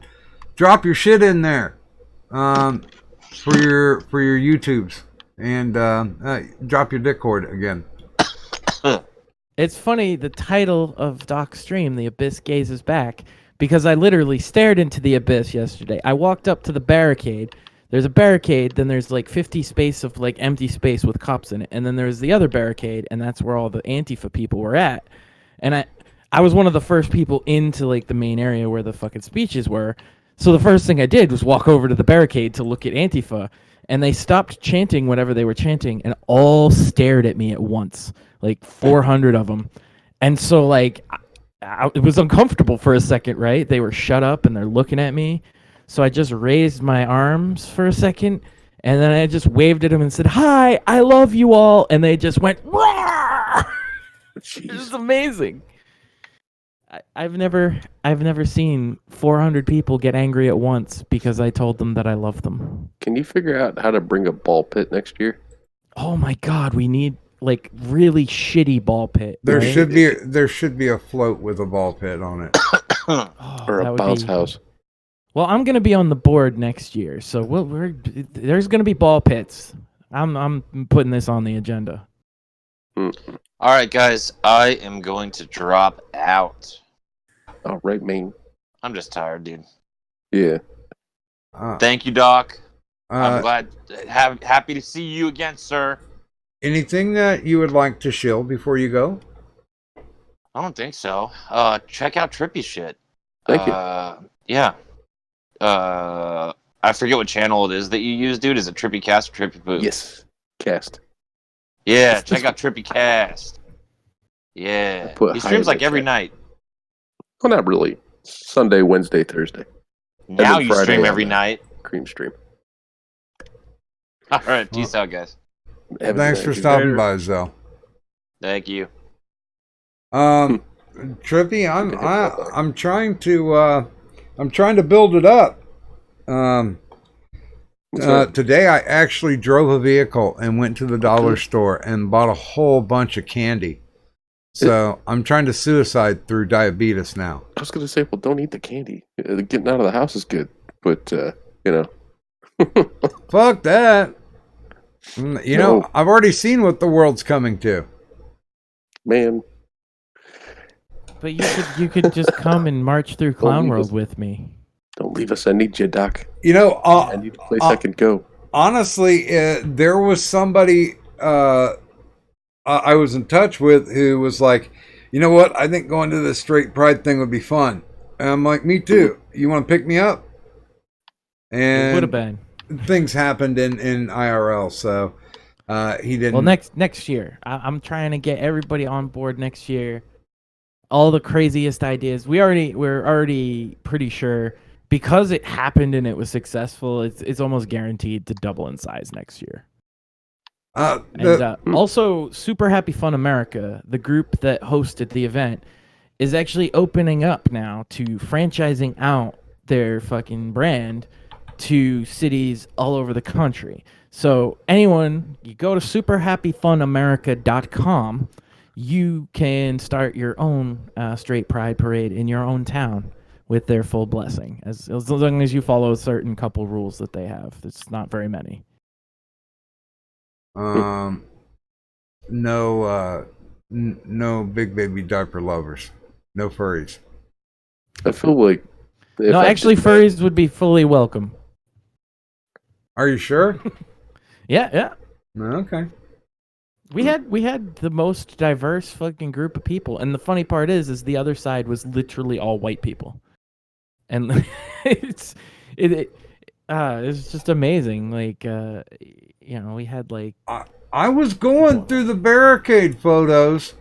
drop your shit in there for your YouTubes and drop your Discord again. It's funny, the title of Doc's stream, The Abyss Gazes Back, because I literally stared into the abyss yesterday. I walked up to the barricade. There's a barricade, then there's like 50 space of like empty space with cops in it. And then there's the other barricade, and that's where all the Antifa people were at. And I was one of the first people into like the main area where the fucking speeches were. So the first thing I did was walk over to the barricade to look at Antifa. And they stopped chanting whatever they were chanting and all stared at me at once. Like 400 of them. And so like it was uncomfortable for a second, right? They were shut up and they're looking at me. So I just raised my arms for a second and then I just waved at them and said, "Hi, I love you all." And they just went, "Roar!" It was amazing. I've never seen 400 people get angry at once because I told them that I love them. Can you figure out how to bring a ball pit next year? Oh my God, we need like really shitty ball pit. There right? should be a float with a ball pit on it. Oh, Or that a would bounce be- house? Well, I'm gonna be on the board next year, so there's gonna be ball pits. I'm putting this on the agenda. All right, guys, I am going to drop out. All right, man. I'm just tired, dude. Yeah. Thank you, Doc. Uh, I'm glad, happy to see you again, sir. Anything that you would like to shill before you go? I don't think so. Check out Trippy shit. Thank you. Yeah. I forget what channel it is that you use, dude. Is it Trippy Cast or Trippy Poop? Yes. Cast. Yeah, check out Trippy Cast. Yeah. put He high streams in like the every chat. night. Well, not really. Sunday, Wednesday, Thursday. Now then you Friday stream on every the night. Cream stream. All right, peace out, guys. Thanks for stopping by, Zell. Thank you. Trippy, I'm trying to build it up. Today I actually drove a vehicle and went to the dollar store and bought a whole bunch of candy. So I'm trying to suicide through diabetes now. I was going to say, well, don't eat the candy. Getting out of the house is good. But, you know. Fuck that. You know, I've already seen what the world's coming to. Man. But you could just come and march through Clown leave World us. with me. Don't leave us. I need you, Doc. You know, I need a place I can go. Honestly, there was somebody I was in touch with who was like, you know what? I think going to the Straight Pride thing would be fun. And I'm like, me too. You want to pick me up? And It would have been. things happened in IRL, so he didn't. Well, next year, I'm trying to get everybody on board next year. All the craziest ideas. We're already pretty sure because it happened and it was successful. It's almost guaranteed to double in size next year. And also, Super Happy Fun America, the group that hosted the event, is actually opening up now to franchising out their fucking brand to cities all over the country. So anyone, you go to superhappyfunamerica.com, you can start your own straight pride parade in your own town with their full blessing, as long as you follow a certain couple rules that they have. It's not very many. No big baby diaper lovers. No furries. I feel like No, actually, furries would be fully welcome. Are you sure? Yeah. Okay. We had the most diverse fucking group of people, and the funny part is the other side was literally all white people, and it's just amazing. Like we had like I was going through the barricade photos,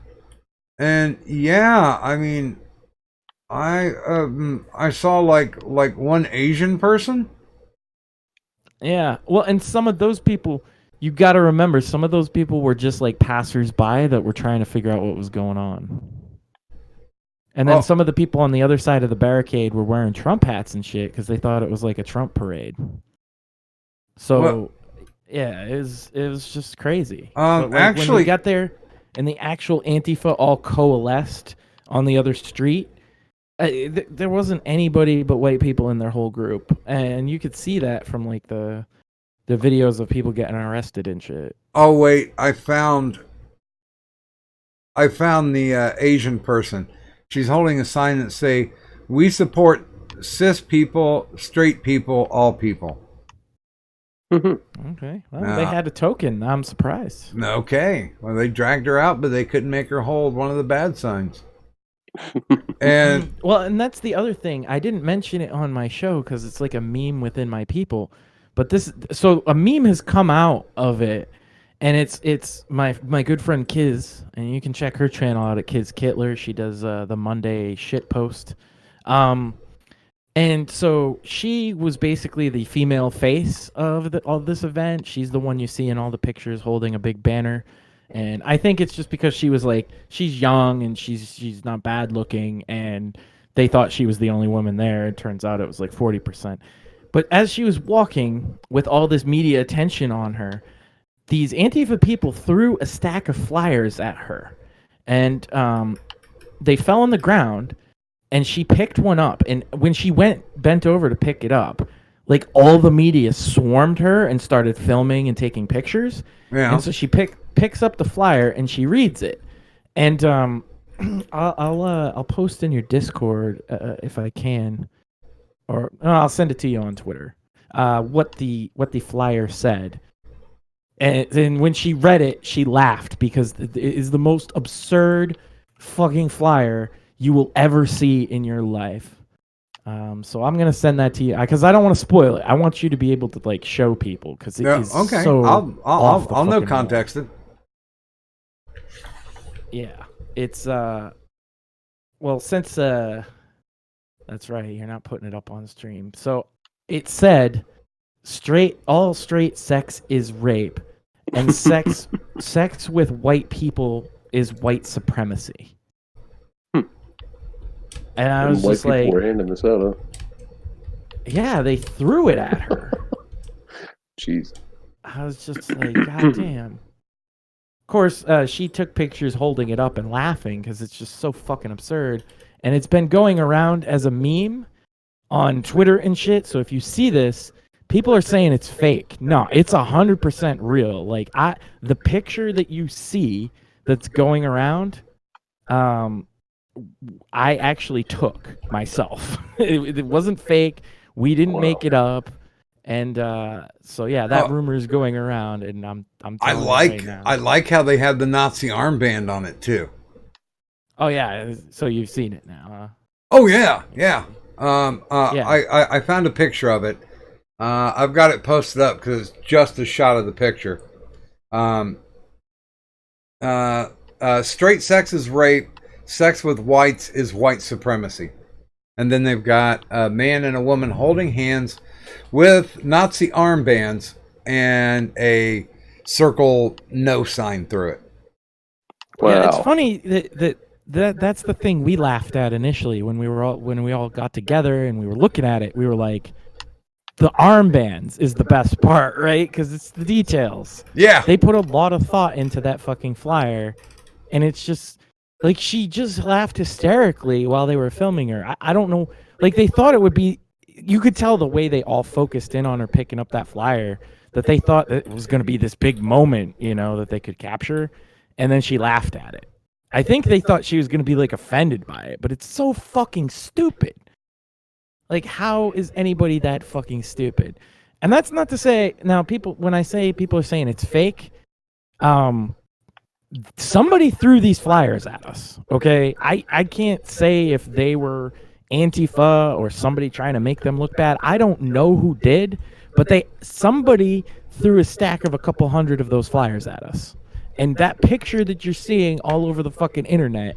and yeah, I mean, I saw like one Asian person. Yeah, well, and some of those people, you got to remember, some of those people were just like passersby that were trying to figure out what was going on. And then some of the people on the other side of the barricade were wearing Trump hats and shit because they thought it was like a Trump parade. So, yeah, it was just crazy. But, like, actually, when we got there and the actual Antifa all coalesced on the other street, there wasn't anybody but white people in their whole group, and you could see that from like the videos of people getting arrested and shit. Oh wait, I found the Asian person. She's holding a sign that say, "We support cis people, straight people, all people." Okay, well, they had a token. I'm surprised. Okay, well, they dragged her out, but they couldn't make her hold one of the bad signs. And and that's the other thing. I didn't mention it on my show because it's like a meme within my people. But so a meme has come out of it, and it's my good friend Kiz, and you can check her channel out at Kiz Kittler. She does the Monday shit post. And so she was basically the female face of this event. She's the one you see in all the pictures holding a big banner. And I think it's just because she was like, she's young and she's not bad looking, and they thought she was the only woman there. It turns out it was like 40%. But as she was walking with all this media attention on her, these Antifa people threw a stack of flyers at her, and they fell on the ground, and she picked one up. And when she bent over to pick it up, like all the media swarmed her and started filming and taking pictures. Yeah. And so she picks up the flyer and she reads it, and I'll post in your Discord if I can, or I'll send it to you on Twitter. What the flyer said, and then when she read it, she laughed because it is the most absurd fucking flyer you will ever see in your life. So I'm gonna send that to you because I don't want to spoil it. I want you to be able to like show people because it is okay. so. I'll no context it. Yeah, it's well, since that's right, you're not putting it up on stream. So it said all straight sex is rape, and sex with white people is white supremacy. And I was just like, were handing this out, huh? Yeah, they threw it at her. Jeez. I was just like, God damn. Of course, she took pictures holding it up and laughing because it's just so fucking absurd. And it's been going around as a meme on Twitter and shit. So if you see this, people are saying it's fake. No, it's 100% real. Like the picture that you see that's going around, I actually took myself. It wasn't fake. We didn't make it up. And so yeah, that rumor is going around, and I'm I like how they have the Nazi armband on it too. Oh yeah, so you've seen it now, huh? Oh yeah. I found a picture of it. I've got it posted up because it's just a shot of the picture. Straight sex is rape. Sex with whites is white supremacy. And then they've got a man and a woman holding hands with Nazi armbands and a circle no sign through it. Yeah, it's Wow. funny that's the thing we laughed at initially when we all got together and we were looking at it. We were like, the armbands is the best part, right? Because it's the details. Yeah. They put a lot of thought into that fucking flyer, and it's just like she just laughed hysterically while they were filming her. I don't know, like they thought it would be. You could tell the way they all focused in on her picking up that flyer that they thought it was going to be this big moment, you know, that they could capture, and then she laughed at it. I think they thought she was going to be like offended by it, but it's so fucking stupid. Like, how is anybody that fucking stupid? And that's not to say now when I say people are saying it's fake, somebody threw these flyers at us. Okay, I can't say if they were Antifa or somebody trying to make them look bad. I don't know who did, but somebody threw a stack of a couple hundred of those flyers at us. And that picture that you're seeing all over the fucking internet,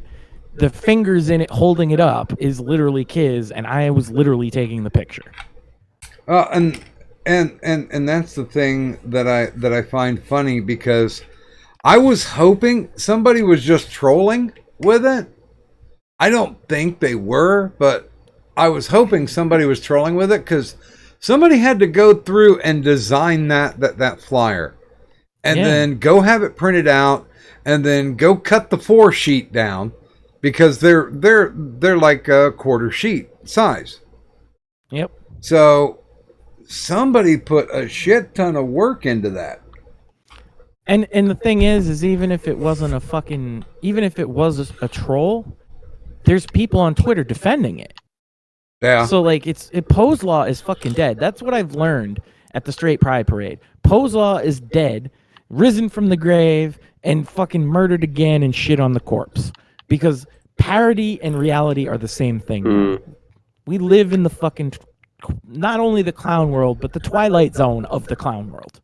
the fingers in it holding it up is literally Kiz, and I was literally taking the picture. And that's the thing that I find funny, because I was hoping somebody was just trolling with it. I don't think they were, but I was hoping somebody was trolling with it, because somebody had to go through and design that flyer, and then go have it printed out, and then go cut the 4 sheet down, because they're like a quarter sheet size. Yep. So somebody put a shit ton of work into that. And the thing is even if it wasn't even if it was a troll, there's people on Twitter defending it. Yeah. So like Poe's Law is fucking dead. That's what I've learned at the Straight Pride Parade. Poe's Law is dead, risen from the grave, and fucking murdered again and shit on the corpse. Because parody and reality are the same thing. Now. We live in the fucking, not only the clown world, but the twilight zone of the clown world.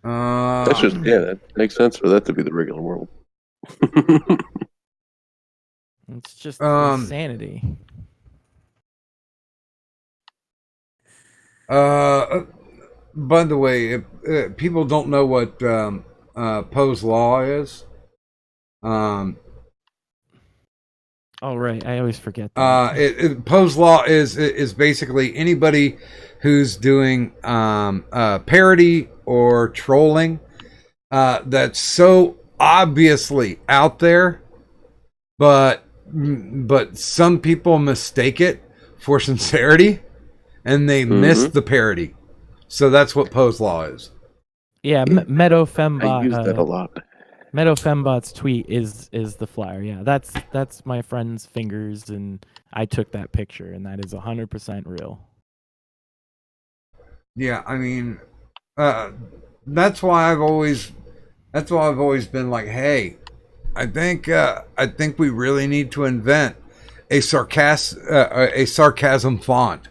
That's just, that makes sense for that to be the regular world. It's just insanity. By the way, if people don't know what Poe's Law is, oh right, I always forget that. Poe's Law is basically anybody who's doing parody or trolling that's so obviously out there, but some people mistake it for sincerity, and they miss the parody. So that's what Poe's Law is. Yeah, Meadow Fembot. I use that a lot. Meadow Fembot's tweet is the flyer. Yeah, that's my friend's fingers, and I took that picture, and that is 100% real. Yeah, I mean, that's why I've always been like, hey, I think we really need to invent a sarcasm font,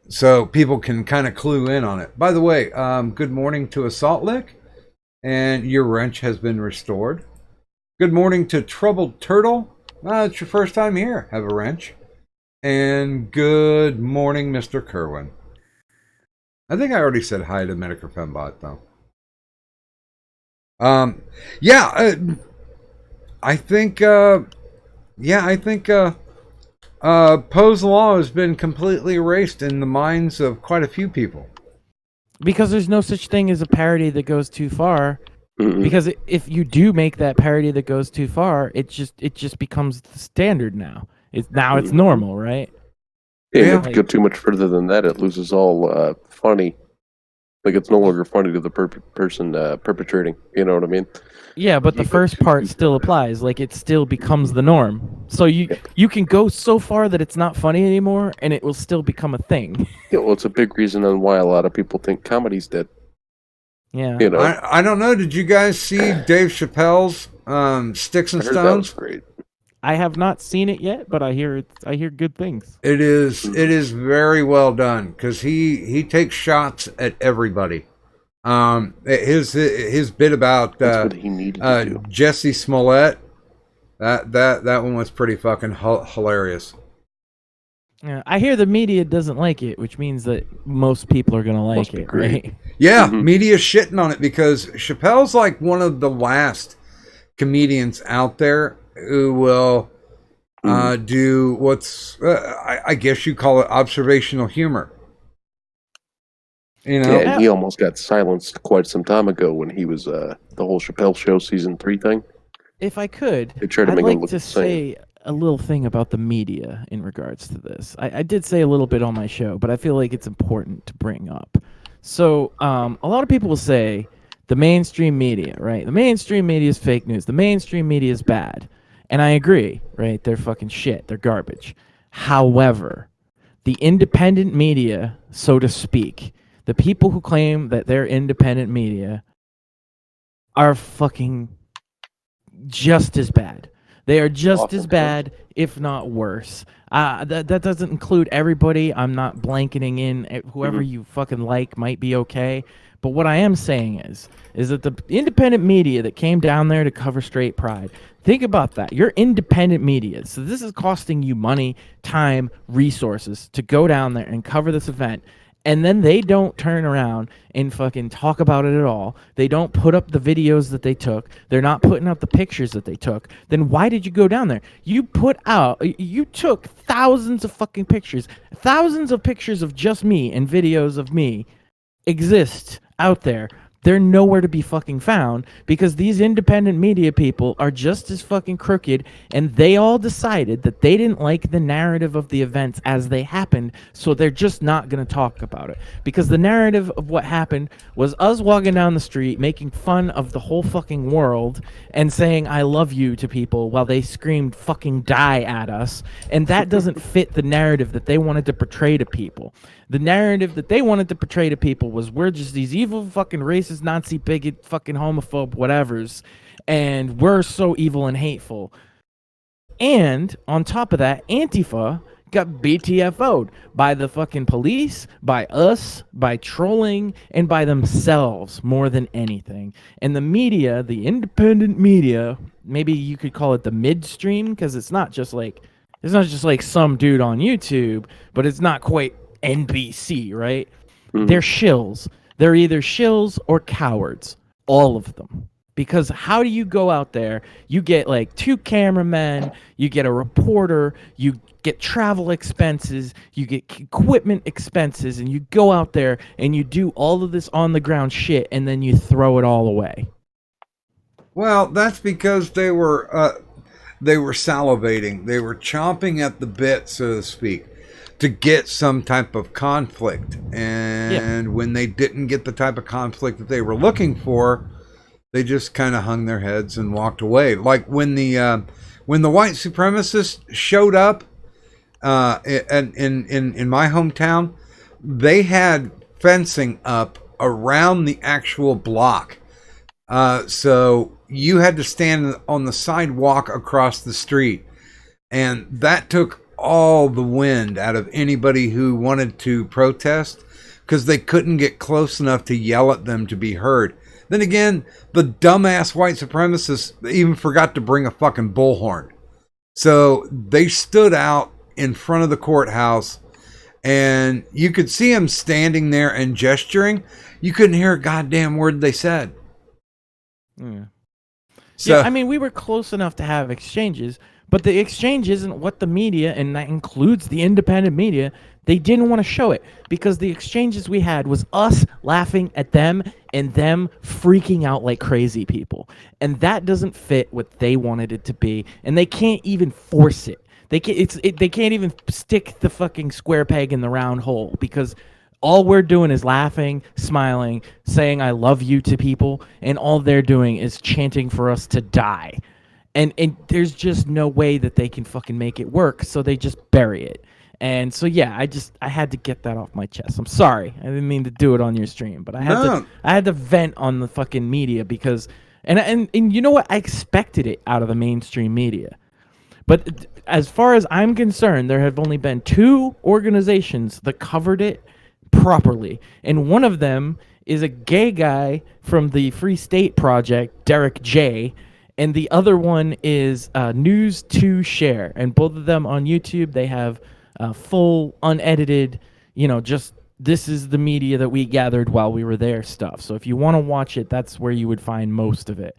so people can kind of clue in on it. By the way, good morning to Assault Lick, and your wrench has been restored. Good morning to Troubled Turtle. It's your first time here. Have a wrench. And good morning, Mr. Kerwin. I think I already said hi to Medicare Fembot, though. I think Poe's Law has been completely erased in the minds of quite a few people. Because there's no such thing as a parody that goes too far. Because if you do make that parody that goes too far, it just becomes the standard now. It's normal, right? Yeah, if you go too much further than that, it loses all funny. Like, it's no longer funny to the person perpetrating. You know what I mean? Yeah, but the first part still applies. Like, it still becomes the norm. So you can go so far that it's not funny anymore, and it will still become a thing. Yeah, well, it's a big reason on why a lot of people think comedy's dead. Yeah. You know? I don't know. Did you guys see Dave Chappelle's Sticks and I heard that Stones? was great. I have not seen it yet, but I hear good things. It is very well done, because he takes shots at everybody. His bit about That's what he needed to do. Jesse Smollett, that one was pretty fucking hilarious. Yeah, I hear the media doesn't like it, which means that most people are gonna like Must be it, great. right? Yeah, media's shitting on it because Chappelle's like one of the last comedians out there who will do what's I guess you call it observational humor. You know, Yeah, and he almost got silenced quite some time ago when he was the whole Chappelle Show season 3 thing. If I could, They tried to I'd make him like look to the same. say a little thing about the media in regards to this. I did say a little bit on my show, but I feel like it's important to bring up. So, a lot of people will say the mainstream media, right? The mainstream media is fake news. The mainstream media is bad. And I agree, right? They're fucking shit. They're garbage. However, the independent media, so to speak, the people who claim that they're independent media are fucking just as bad. They are just as bad, if not worse. That doesn't include everybody. I'm not blanketing in whoever you fucking like might be okay. But what I am saying is that the independent media that came down there to cover Straight Pride, think about that. You're independent media. So this is costing you money, time, resources to go down there and cover this event. And then they don't turn around and fucking talk about it at all. They don't put up the videos that they took. They're not putting up the pictures that they took. Then why did you go down there? You took thousands of fucking pictures. Thousands of pictures of just me and videos of me exist out there. They're nowhere to be fucking found because these independent media people are just as fucking crooked, and they all decided that they didn't like the narrative of the events as they happened, so they're just not going to talk about it. Because the narrative of what happened was us walking down the street making fun of the whole fucking world and saying I love you to people while they screamed fucking die at us, and that doesn't fit the narrative that they wanted to portray to people. The narrative that they wanted to portray to people was we're just these evil fucking racist, Nazi, bigot, fucking homophobe, whatevers, and we're so evil and hateful. And on top of that, Antifa got BTFO'd by the fucking police, by us, by trolling, and by themselves more than anything. And the media, the independent media, maybe you could call it the midstream, because it's not just like some dude on YouTube, but it's not quite NBC, right? They're shills. They're either shills or cowards. All of them. Because how do you go out there? You get like 2 cameramen, you get a reporter, you get travel expenses, you get equipment expenses, and you go out there and you do all of this on the ground shit, and then you throw it all away. well, that's because they were salivating. They were chomping at the bit, so to speak, to get some type of conflict. And when they didn't get the type of conflict that they were looking for, they just kind of hung their heads and walked away. Like when the white supremacists showed up in my hometown, they had fencing up around the actual block. So you had to stand on the sidewalk across the street. And that took all the wind out of anybody who wanted to protest because they couldn't get close enough to yell at them to be heard. Then again, the dumbass white supremacists even forgot to bring a fucking bullhorn. So they stood out in front of the courthouse and you could see them standing there and gesturing. You couldn't hear a goddamn word they said. Yeah. So, yeah, I mean, we were close enough to have exchanges, but the exchange isn't what the media, and that includes the independent media, they didn't want to show it because the exchanges we had was us laughing at them and them freaking out like crazy people. And that doesn't fit what they wanted it to be, and they can't even force it. They can't even stick the fucking square peg in the round hole because all we're doing is laughing, smiling, saying I love you to people, and all they're doing is chanting for us to die. And there's just no way that they can fucking make it work, so they just bury it. And so yeah, I had to get that off my chest. I'm sorry. I didn't mean to do it on your stream, but I had to vent on the fucking media because and you know what? I expected it out of the mainstream media. But as far as I'm concerned, there have only been 2 organizations that covered it properly. And one of them is a gay guy from the Free State Project, Derek J., and the other one is News 2 Share. And both of them on YouTube, they have full unedited, just this is the media that we gathered while we were there stuff. So if you want to watch it, that's where you would find most of it.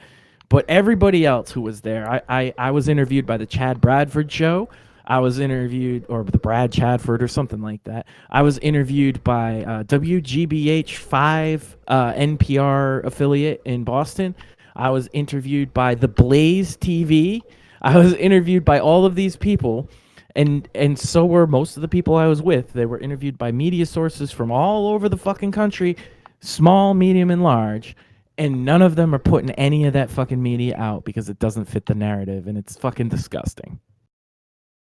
But everybody else who was there, I was interviewed by the Chad Bradford show. I was interviewed, or the Brad Chadford or something like that. I was interviewed by WGBH 5 NPR affiliate in Boston. I was interviewed by the Blaze TV. I was interviewed by all of these people, and so were most of the people I was with. They were interviewed by media sources from all over the fucking country, small, medium, and large. And none of them are putting any of that fucking media out because it doesn't fit the narrative, and it's fucking disgusting.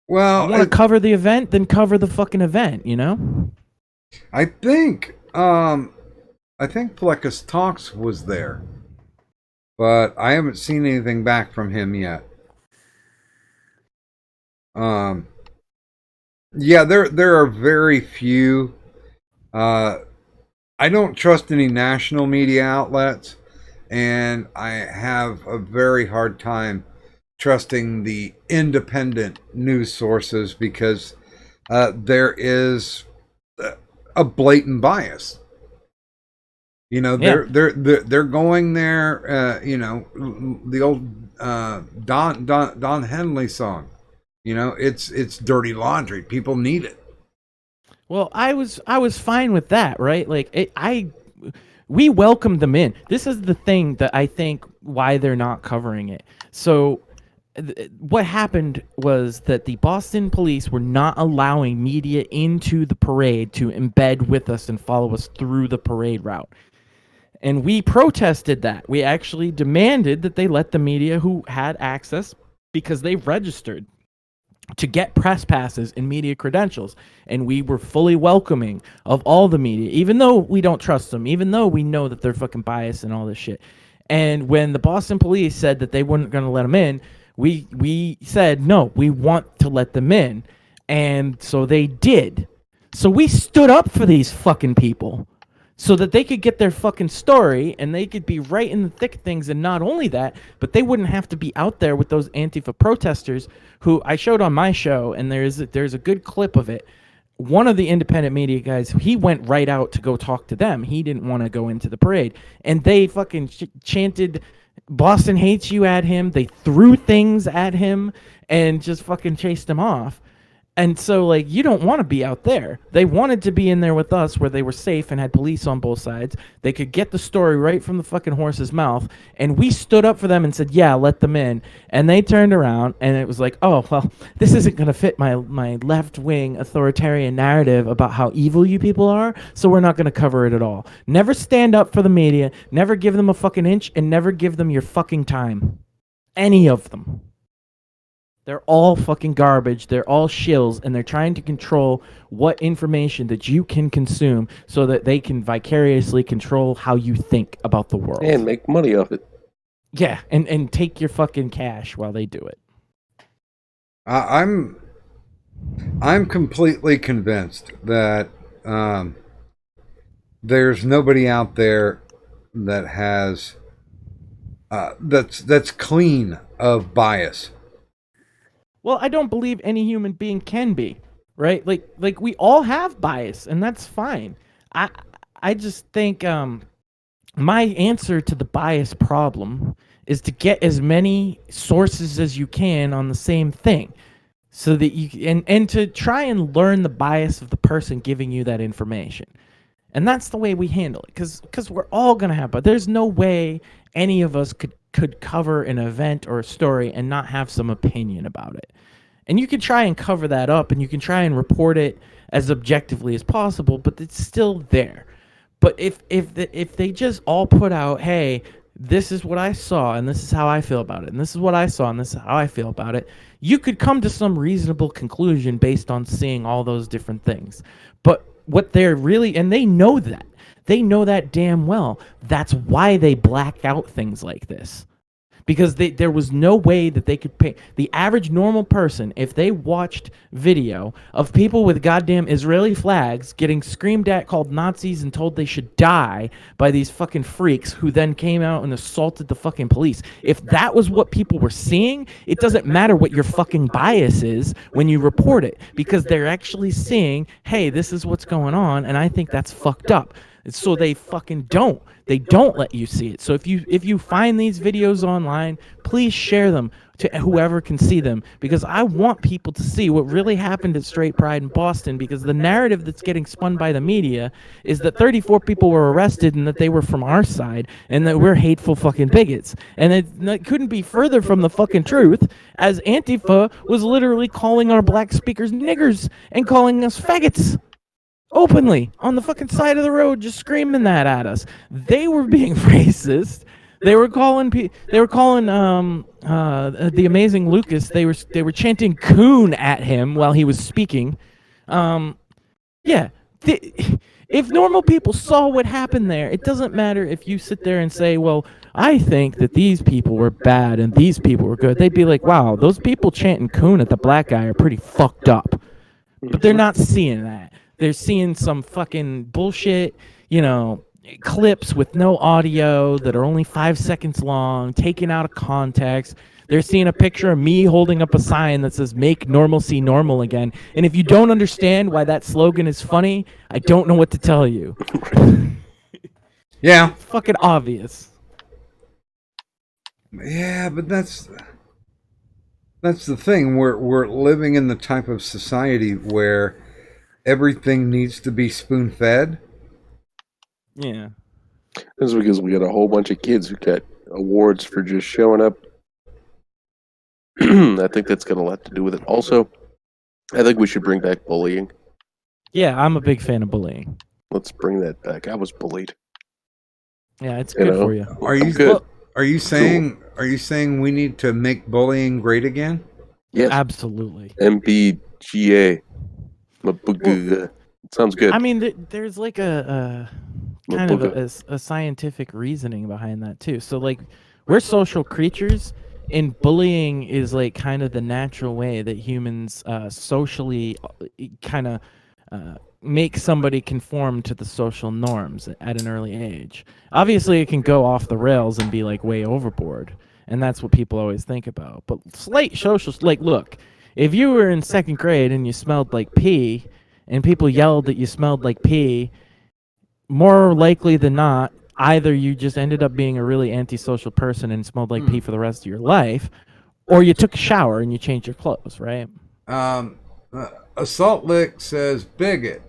Well, you want to cover the event, then cover the fucking event, I think Fleckus Talks was there, but I haven't seen anything back from him yet. Yeah, there are very few. I don't trust any national media outlets, and I have a very hard time trusting the independent news sources because there is a blatant bias. They're going there. The old Don Henley song. It's dirty laundry. People need it. Well, I was fine with that, right? Like we welcomed them in. This is the thing that I think why they're not covering it. So what happened was that the Boston police were not allowing media into the parade to embed with us and follow us through the parade route. And we protested that. We actually demanded that they let the media who had access, because they registered to get press passes and media credentials. And we were fully welcoming of all the media, even though we don't trust them, even though we know that they're fucking biased and all this shit. And when the Boston police said that they weren't going to let them in, we said, no, we want to let them in. And so they did. So we stood up for these fucking people so that they could get their fucking story and they could be right in the thick of things. And not only that, but they wouldn't have to be out there with those Antifa protesters who I showed on my show. And there's a good clip of it. One of the independent media guys, he went right out to go talk to them. He didn't want to go into the parade. And they fucking chanted Boston hates you at him. They threw things at him and just fucking chased him off. And so, like, you don't want to be out there. They wanted to be in there with us where they were safe and had police on both sides. They could get the story right from the fucking horse's mouth. And we stood up for them and said, yeah, let them in. And they turned around and it was like, oh, well, this isn't going to fit my left-wing authoritarian narrative about how evil you people are, so we're not going to cover it at all. Never stand up for the media. Never give them a fucking inch and never give them your fucking time. Any of them. They're all fucking garbage. They're all shills, and they're trying to control what information that you can consume so that they can vicariously control how you think about the world. And make money off it. Yeah, and take your fucking cash while they do it. I'm completely convinced that there's nobody out there that has that's clean of bias. Well, I don't believe any human being can be, right? Like we all have bias, and that's fine. I just think my answer to the bias problem is to get as many sources as you can on the same thing, so that you and to try and learn the bias of the person giving you that information. And that's the way we handle it, because we're all gonna have, but there's no way any of us could cover an event or a story and not have some opinion about it. And you can try and cover that up, and you can try and report it as objectively as possible, but it's still there. But if they just all put out, hey, this is what I saw, and this is how I feel about it, and this is what I saw, and this is how I feel about it, you could come to some reasonable conclusion based on seeing all those different things. But what they're really, and they know that. They know that damn well. That's why they black out things like this. because there was no way that they could pay the average normal person if they watched video of people with goddamn Israeli flags getting screamed at, called Nazis, and told they should die by these fucking freaks who then came out and assaulted the fucking police. If that was what people were seeing, it doesn't matter what your fucking bias is when you report it, because they're actually seeing, hey, this is what's going on, and I think that's fucked up. So they fucking don't. They don't let you see it. So if you find these videos online, please share them to whoever can see them, because I want people to see what really happened at Straight Pride in Boston, because the narrative that's getting spun by the media is that 34 people were arrested and that they were from our side and that we're hateful fucking bigots. And it couldn't be further from the fucking truth, as Antifa was literally calling our black speakers niggers and calling us faggots. Openly on the fucking side of the road, just screaming that at us. They were being racist. They were calling the amazing Lucas. They were chanting "coon" at him while he was speaking. If normal people saw what happened there, it doesn't matter if you sit there and say, "Well, I think that these people were bad and these people were good." They'd be like, "Wow, those people chanting "coon" at the black guy are pretty fucked up." But they're not seeing that. They're seeing some fucking bullshit, clips with no audio that are only 5 seconds long, taken out of context. They're seeing a picture of me holding up a sign that says "Make normalcy normal again." And if you don't understand why that slogan is funny, I don't know what to tell you. Yeah. It's fucking obvious. Yeah, but that's the thing. We're living in the type of society where everything needs to be spoon-fed. Yeah. This is because we got a whole bunch of kids who got awards for just showing up. I think that's got a lot to do with it. Also, I think we should bring back bullying. Yeah, I'm a big fan of bullying. Let's bring that back. I was bullied. Yeah, it's good for you. Are you good? Are you saying we need to make bullying great again? Yes. Absolutely. MBGA. Sounds good. I mean, there's like a kind of a scientific reasoning behind that too. So like, we're social creatures, and bullying is like kind of the natural way that humans socially kind of make somebody conform to the social norms at an early age. Obviously, it can go off the rails and be like way overboard, and that's what people always think about. But slight social, like, look, if you were in 2nd grade and you smelled like pee, and people yelled that you smelled like pee, more likely than not, either you just ended up being a really antisocial person and smelled like pee for the rest of your life, or you took a shower and you changed your clothes, right? Assault Lick says bigot.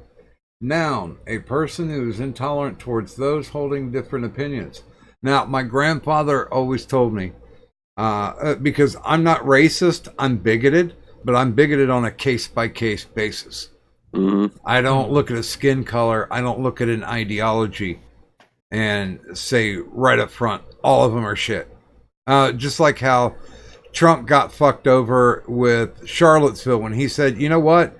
Noun, a person who is intolerant towards those holding different opinions. Now, my grandfather always told me, because I'm not racist, I'm bigoted, but I'm bigoted on a case-by-case basis. Mm-hmm. I don't look at a skin color. I don't look at an ideology and say right up front, all of them are shit. Just like how Trump got fucked over with Charlottesville when he said, you know what?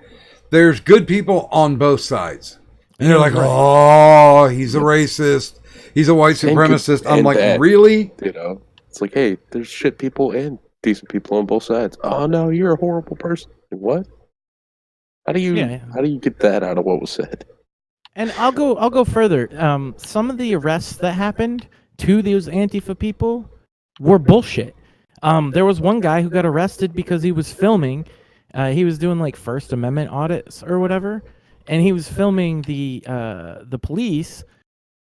There's good people on both sides. And they're like, oh, he's a racist. He's a white supremacist. I'm like, really? It's like, hey, there's shit people and decent people on both sides. Oh, no, you're a horrible person. What? How do you get that out of what was said? And I'll go further. Some of the arrests that happened to those Antifa people were bullshit. There was one guy who got arrested because he was filming. He was doing like First Amendment audits or whatever, and he was filming the police.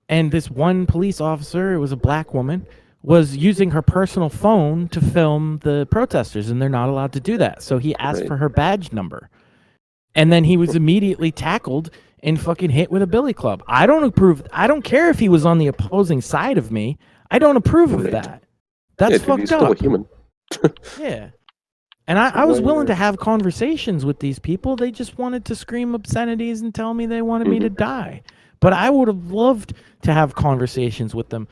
And this one police officer, it was a black woman, was using her personal phone to film the protesters, and they're not allowed to do that. So he asked for her badge number. And then he was immediately tackled and fucking hit with a billy club. I don't approve. I don't care if he was on the opposing side of me. I don't approve of that. That's fucked he's up. Still a human. Yeah. And I was willing to have conversations with these people. They just wanted to scream obscenities and tell me they wanted me to die. But I would have loved to have conversations with them.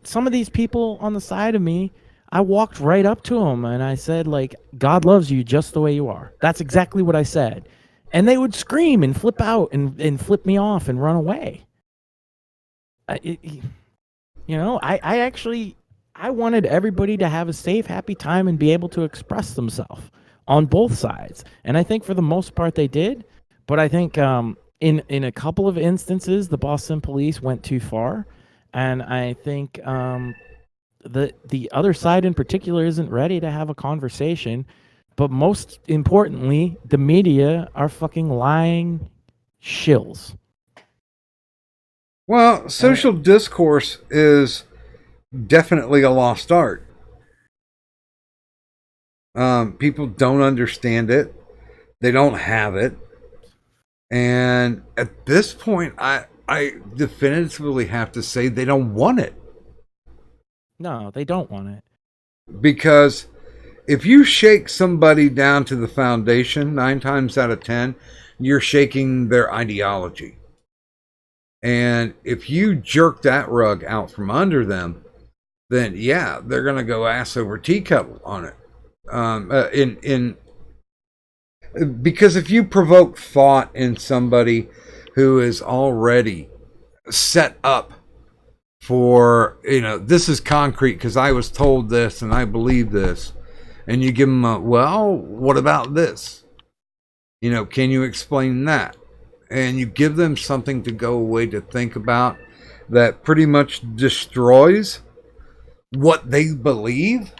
Some of these people on the side of me, I walked right up to them and I said, like, God loves you just the way you are. That's exactly what I said. And they would scream and flip out and flip me off and run away. I actually I wanted everybody to have a safe, happy time and be able to express themselves on both sides. And I think for the most part they did. But I think in a couple of instances, the Boston police went too far. And I think the other side in particular isn't ready to have a conversation. But most importantly, the media are fucking lying shills. Well, social discourse is definitely a lost art. People don't understand it. They don't have it. And at this point, I definitively have to say they don't want it. No, they don't want it. Because if you shake somebody down to the foundation, 9 times out of 10, you're shaking their ideology. And if you jerk that rug out from under them, then yeah, they're gonna go ass over teacup on it. Because if you provoke thought in somebody who is already set up for, this is concrete because I was told this and I believe this, and you give them well, what about this? Can you explain that? And you give them something to go away to think about that pretty much destroys what they believe.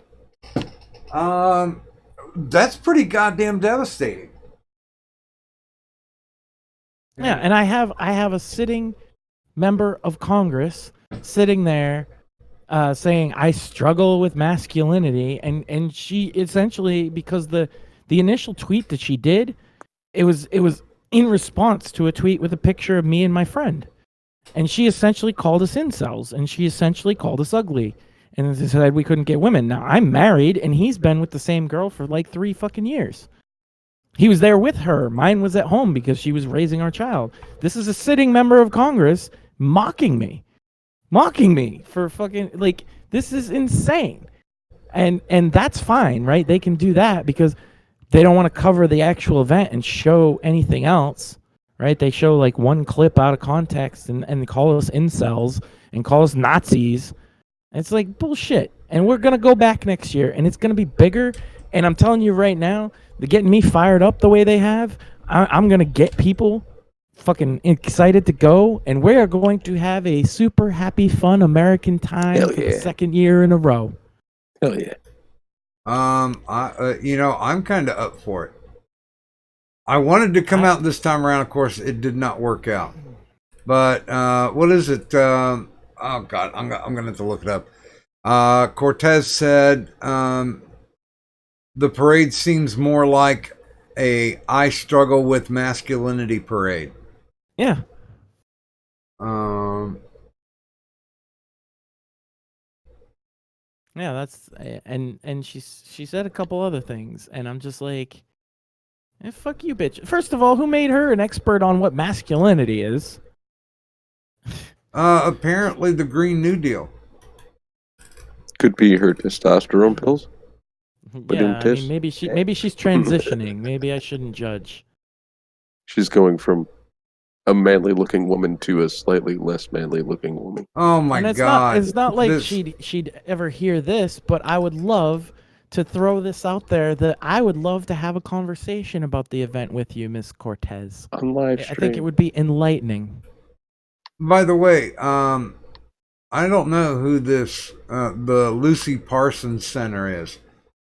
That's pretty goddamn devastating. Yeah, and I have a sitting member of Congress sitting there saying I struggle with masculinity, and she essentially, because the initial tweet that she did, it was in response to a tweet with a picture of me and my friend, and she essentially called us incels, and she essentially called us ugly, and said we couldn't get women. Now I'm married, and he's been with the same girl for like 3 fucking years. He was there with her. Mine was at home because she was raising our child. This is a sitting member of Congress mocking me for fucking, like, this is insane. And that's fine, right? They can do that because they don't want to cover the actual event and show anything else, right? They show like one clip out of context and call us incels and call us Nazis. It's like bullshit. And we're going to go back next year and it's going to be bigger. And I'm telling you right now, they're getting me fired up the way they have. I'm going to get people fucking excited to go. And we are going to have a super happy, fun American time for the 2nd year in a row. Hell yeah. I'm kind of up for it. I wanted to come out this time around. Of course, it did not work out. But what is it? Oh God, I'm gonna have to look it up. Cortez said the parade seems more like a I struggle with masculinity parade. Yeah. Yeah, that's and she said a couple other things, and I'm just like, fuck you, bitch. First of all, who made her an expert on what masculinity is? Apparently the Green New Deal. Could be her testosterone pills. Yeah, I mean, maybe she's transitioning. Maybe I shouldn't judge. She's going from a manly-looking woman to a slightly less manly-looking woman. Oh my God! It's not like she'd ever hear this, but I would love to throw this out there that I would love to have a conversation about the event with you, Miss Cortez. On live stream. I think it would be enlightening. By the way, I don't know who this the Lucy Parsons Center is,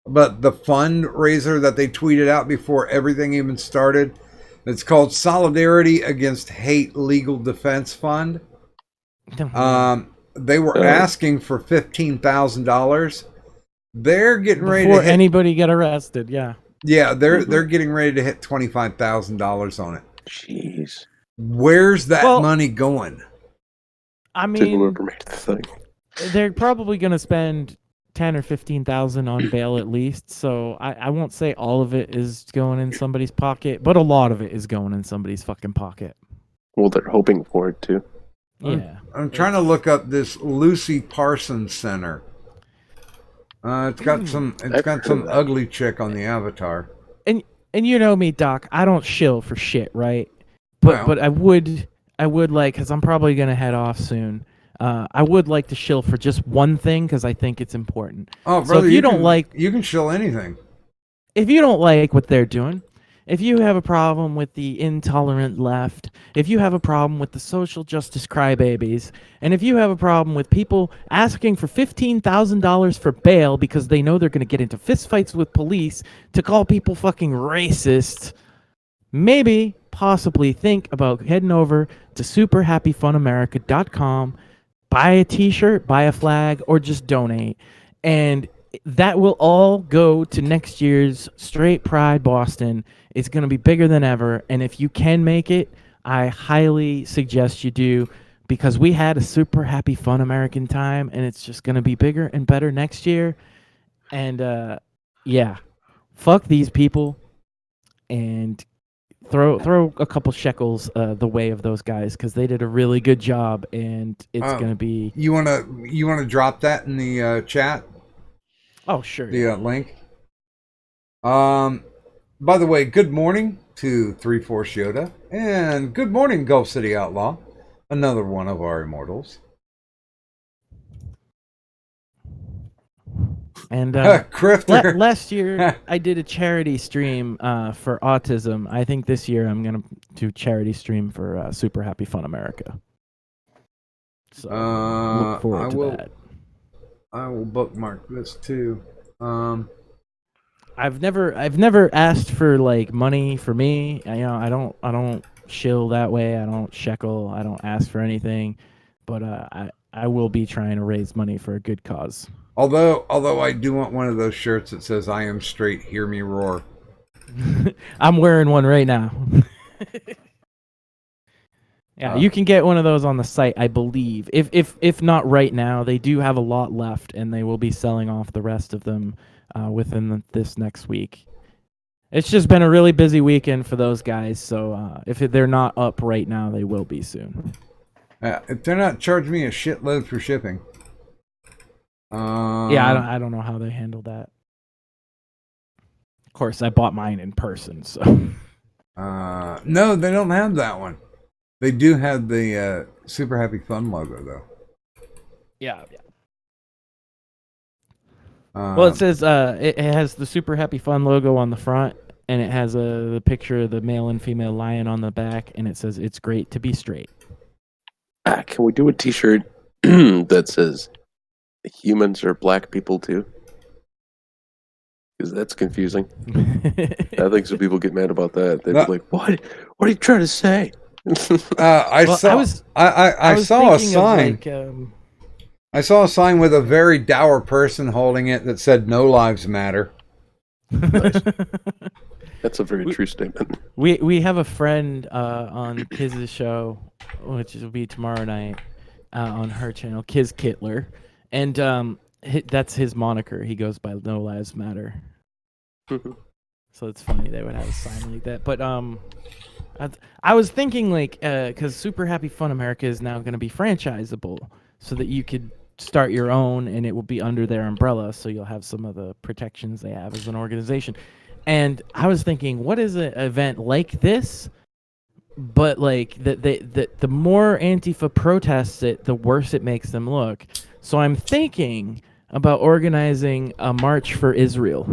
but the fundraiser that they tweeted out before everything even started, it's called Solidarity Against Hate Legal Defense Fund. They were asking for $15,000. They're getting ready before to hit, anybody get arrested. Yeah. Yeah, they're getting ready to hit $25,000 on it. Jeez. Where's that money going? I mean, whoever made the thing. They're probably going to spend 10 or 15,000 on bail at least. So I won't say all of it is going in somebody's pocket, but a lot of it is going in somebody's fucking pocket. Well, they're hoping for it too. Yeah. I'm trying to look up this Lucy Parsons Center. It's got some ugly chick on the avatar. And you know me, Doc. I don't shill for shit, right? But I would like, because I'm probably gonna head off soon. I would like to shill for just one thing because I think it's important. Oh, So brother, if you don't can, like, you can shill anything. if you don't like what they're doing, if you have a problem with the intolerant left, if you have a problem with the social justice crybabies, and if you have a problem with people asking for $15,000 for bail because they know they're going to get into fistfights with police to call people fucking racist, maybe, possibly think about heading over to superhappyfunamerica.com, buy a t-shirt, buy a flag, or just donate. And that will all go to next year's Straight Pride Boston. It's going to be bigger than ever. And if you can make it, I highly suggest you do, because we had a super happy, fun American time, and it's just going to be bigger and better next year. And yeah, fuck these people, and throw a couple shekels the way of those guys, because they did a really good job, and it's going to be... You wanna drop that in the chat? Oh, sure. The link. By the way, good morning to 3-4 Yoda, and good morning, Gulf City Outlaw, another one of our immortals. And Crifter. last year I did a charity stream for autism. I think this year I'm gonna do charity stream for Super Happy Fun America. So look forward to that. I will bookmark this too. I've never asked for like money for me. I don't shill that way. I don't shekel. I don't ask for anything. But I will be trying to raise money for a good cause. Although I do want one of those shirts that says "I am straight, hear me roar." I'm wearing one right now. Yeah, you can get one of those on the site, I believe. If not right now, they do have a lot left, and they will be selling off the rest of them within this next week. It's just been a really busy weekend for those guys, so if they're not up right now, they will be soon. If they're not charging me a shitload for shipping. Yeah, I don't know how they handled that. Of course, I bought mine in person, so. No, they don't have that one. They do have the Super Happy Fun logo, though. Yeah. Well, it says it has the Super Happy Fun logo on the front, and it has the picture of the male and female lion on the back, and it says "It's great to be straight." Can we do a T-shirt that says "Humans are black people too"? Because that's confusing. I think some people get mad about that. They're like, "What? What are you trying to say?" I saw a sign. I saw a sign with a very dour person holding it that said "No Lives Matter." Nice. That's a very true statement. We have a friend on Kiz's show, which will be tomorrow night on her channel, Kiz Kittler, and that's his moniker. He goes by "No Lives Matter." So it's funny they would have a sign like that. But I was thinking, like, because Super Happy Fun America is now going to be franchisable, so that you could start your own, and it will be under their umbrella, so you'll have some of the protections they have as an organization. And I was thinking, what is an event like this? But like the more Antifa protests it, the worse it makes them look. So I'm thinking about organizing a march for Israel.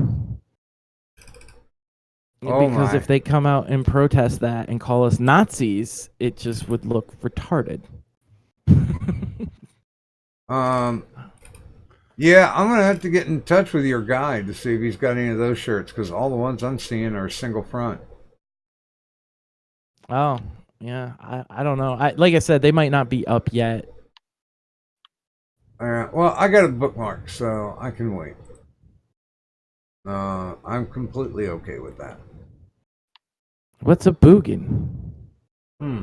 Because if they come out and protest that and call us Nazis, it just would look retarded. Yeah, I'm gonna have to get in touch with your guy to see if he's got any of those shirts, because all the ones I'm seeing are single front. Oh, yeah. I don't know. Like I said, they might not be up yet. Well, I got a bookmark, so I can wait. I'm completely okay with that. What's a boogan? Hmm.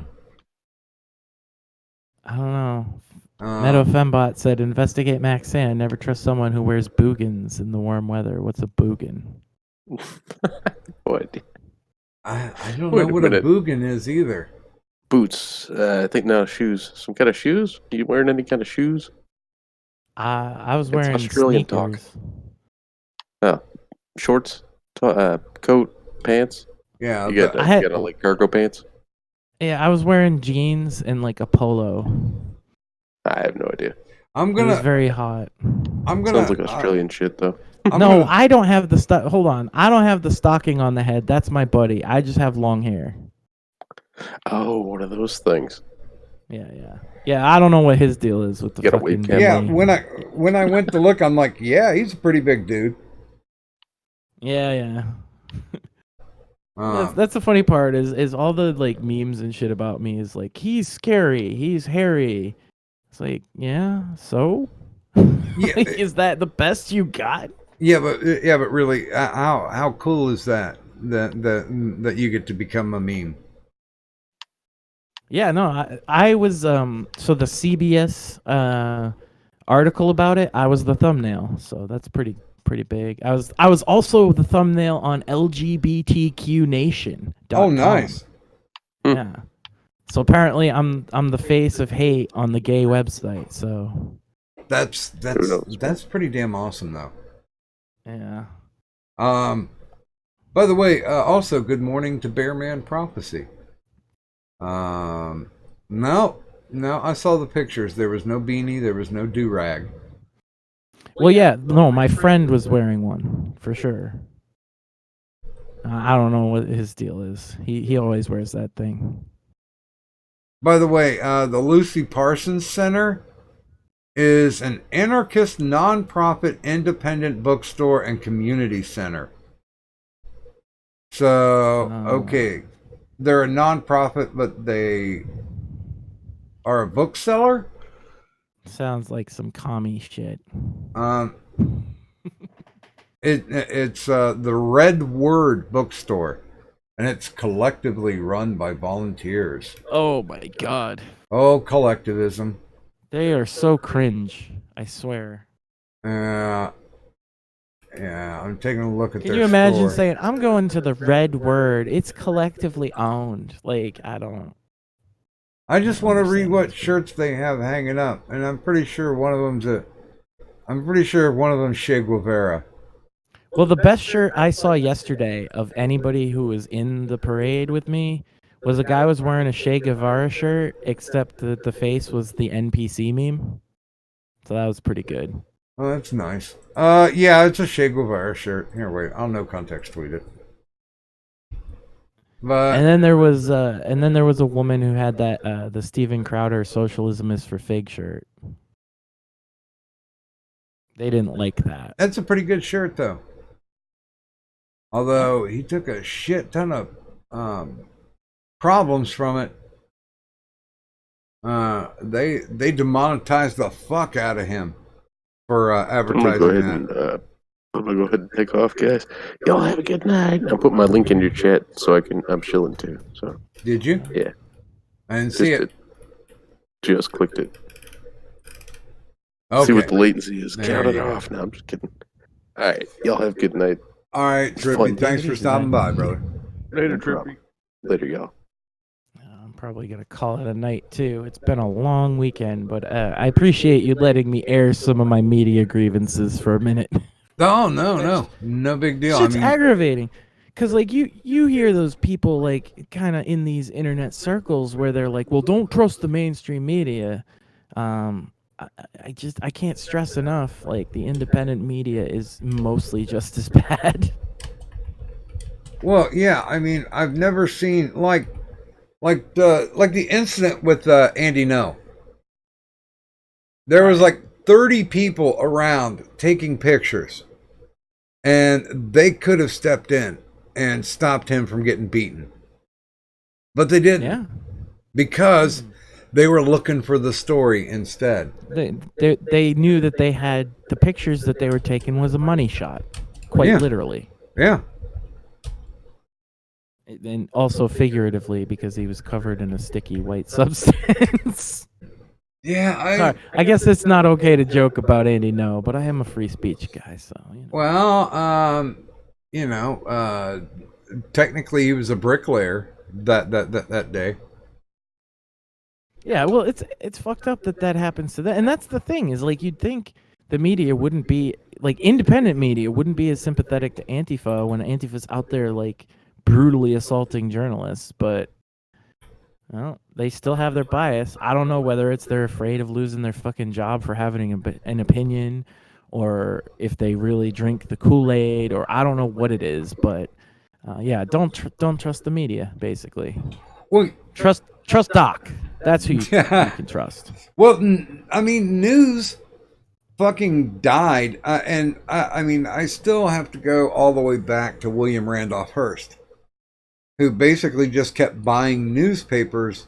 I don't know. Meadow Fembot said, "Investigate Max Sand. Never trust someone who wears boogans in the warm weather." What's a boogan? What? I don't know what a boogan is either. Boots. I think now shoes. Some kind of shoes? Are you wearing any kind of shoes? I was wearing Australian sneakers. talk. Shorts, coat, pants. Yeah, you got like cargo pants. Yeah, I was wearing jeans and like a polo. I have no idea. I'm It was gonna. very hot. I'm gonna. Sounds like Australian shit though. I'm No, gonna- I don't have the stuff. Hold on, I don't have the stocking on the head. That's my buddy. I just have long hair. Oh, one of those things. Yeah. I don't know what his deal is with the Get a fucking. webcam. Yeah, belly. when I went to look, I'm like, yeah, he's a pretty big dude. Yeah. Um, That's the funny part is all the like memes and shit about me is like he's scary, he's hairy. It's like, yeah, so Yeah, Like, is that the best you got? yeah, but really, how cool is that that you get to become a meme? Yeah, no, I was so the CBS article about it, I was the thumbnail, so that's pretty big. I was also the thumbnail on LGBTQ Nation. Oh, nice. Yeah. So apparently I'm the face of hate on the gay website. So That's pretty damn awesome though. yeah. By the way, also good morning to Bearman Prophecy. No, I saw the pictures. There was no beanie. There was no do-rag. Well, yeah, no, my friend was wearing one for sure. I don't know what his deal is. He always wears that thing. By the way, the Lucy Parsons Center is an anarchist, nonprofit, independent bookstore and community center. So, okay, they're a nonprofit, but they are a bookseller. Sounds like some commie shit. It's the Red Word Bookstore, and it's collectively run by volunteers. Oh my god. Oh, collectivism. They are so cringe, I swear. Yeah, I'm taking a look at Can their you imagine store. saying, I'm going to the Red Word, it's collectively owned. Like, I don't. I just want to read what shirts they have hanging up, and I'm pretty sure one of them's Che Guevara. Well, the best shirt I saw yesterday of anybody who was in the parade with me was a guy was wearing a Che Guevara shirt, except that the face was the NPC meme. So that was pretty good. Oh, that's nice. Yeah, it's a Che Guevara shirt. Here, wait, I'll no context tweet it. But And then there was a woman who had that the Steven Crowder "Socialism is for Fig" shirt. They didn't like that. that's a pretty good shirt, though. Although he took a shit ton of problems from it. They demonetized the fuck out of him for advertising that. I'm gonna go ahead and take off, guys. Y'all have a good night. I'll put my link in your chat so I'm chilling too. So Did you? yeah, I didn't see it. Just clicked it. Okay. See what the latency is. There Count it you go. off. No, I'm just kidding. All right, y'all have a good night. All right, Trippy. Fun. Thanks for stopping by, brother. Later, No problem. Trippy. Later, y'all. I'm probably gonna call it a night too. It's been a long weekend, but I appreciate you letting me air some of my media grievances for a minute. Oh no big deal. It's I mean, aggravating, cause like you hear those people like kind of in these internet circles where they're like, well, don't trust the mainstream media. I can't stress enough, like the independent media is mostly just as bad. well, yeah. I mean, I've never seen like the incident with Andy No. There was like 30 people around taking pictures, and they could have stepped in and stopped him from getting beaten, but they didn't. Yeah. Because they were looking for the story instead. They knew that they had the pictures that they were taking was a money shot, quite Yeah. literally, Yeah. and also figuratively because he was covered in a sticky white substance. Yeah, Sorry, I guess it's not okay to joke about Andy No, but I am a free speech guy, so you know. Well, technically he was a bricklayer that day. Yeah, well, it's fucked up that happens to that, and that's the thing is like you'd think the media wouldn't be like independent media wouldn't be as sympathetic to Antifa when Antifa's out there like brutally assaulting journalists, but Well, they still have their bias. I don't know whether it's they're afraid of losing their fucking job for having an opinion, or if they really drink the Kool-Aid, or I don't know what it is. But yeah, don't trust the media. Basically, Well, trust Doc. That's who you can trust. well, I mean, news fucking died, and I mean, I still have to go all the way back to William Randolph Hearst, who basically just kept buying newspapers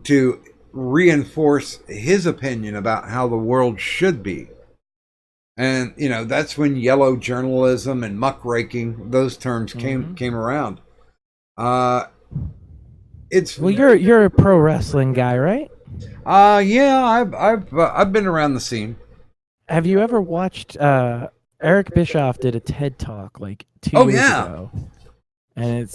to reinforce his opinion about how the world should be. And, you know, that's when yellow journalism and muckraking, those terms came around. It's Well, you're a pro wrestling guy, right? yeah, I've been around the scene. Have you ever watched Eric Bischoff did a TED Talk like 2 Oh, years yeah. ago? And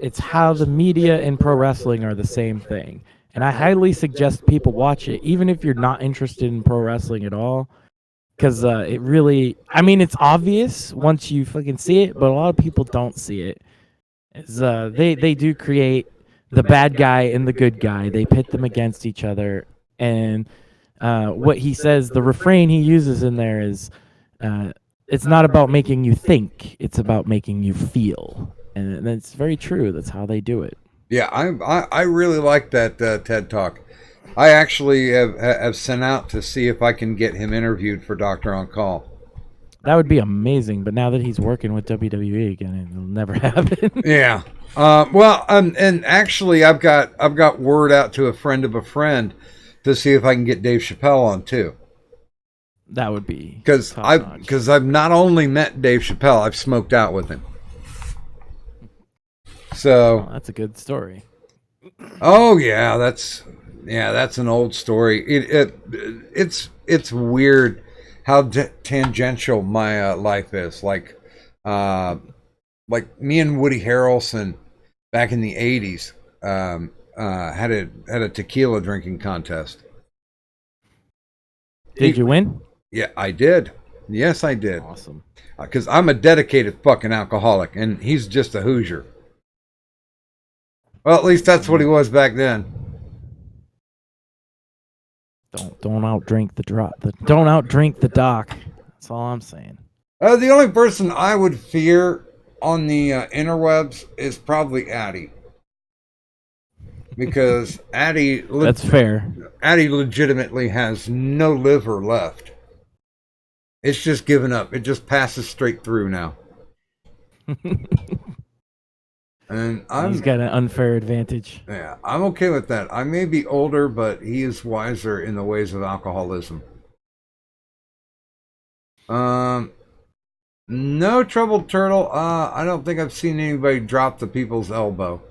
it's how the media and pro wrestling are the same thing. And I highly suggest people watch it, even if you're not interested in pro wrestling at all. Because it really, I mean, it's obvious once you fucking see it, but a lot of people don't see it. They do create the bad guy and the good guy. They pit them against each other. And what he says, the refrain he uses in there is, it's not about making you think, it's about making you feel. And that's very true. That's how they do it. Yeah, I really like that TED Talk. I actually have sent out to see if I can get him interviewed for Doctor on Call. That would be amazing. But now that he's working with WWE again, it'll never happen. Yeah. Well, and actually, I've got word out to a friend of a friend to see if I can get Dave Chappelle on too. That would be because I've not only met Dave Chappelle, I've smoked out with him. So that's a good story. Oh yeah, that's an old story. It's weird how tangential my life is. Like me and Woody Harrelson back in the '80s had a tequila drinking contest. Did you win? Yeah, I did. Yes, I did. Awesome. Because I'm a dedicated fucking alcoholic, and he's just a Hoosier. Well, at least that's what he was back then. Don't outdrink don't outdrink the Doc. That's all I'm saying. The only person I would fear on the interwebs is probably Addy, because Addy. That's fair. Addy legitimately has no liver left. It's just given up. It just passes straight through now. And he's got an unfair advantage. Yeah, I'm okay with that. I may be older, but he is wiser in the ways of alcoholism. No Trouble Turtle. I don't think I've seen anybody drop the people's elbow.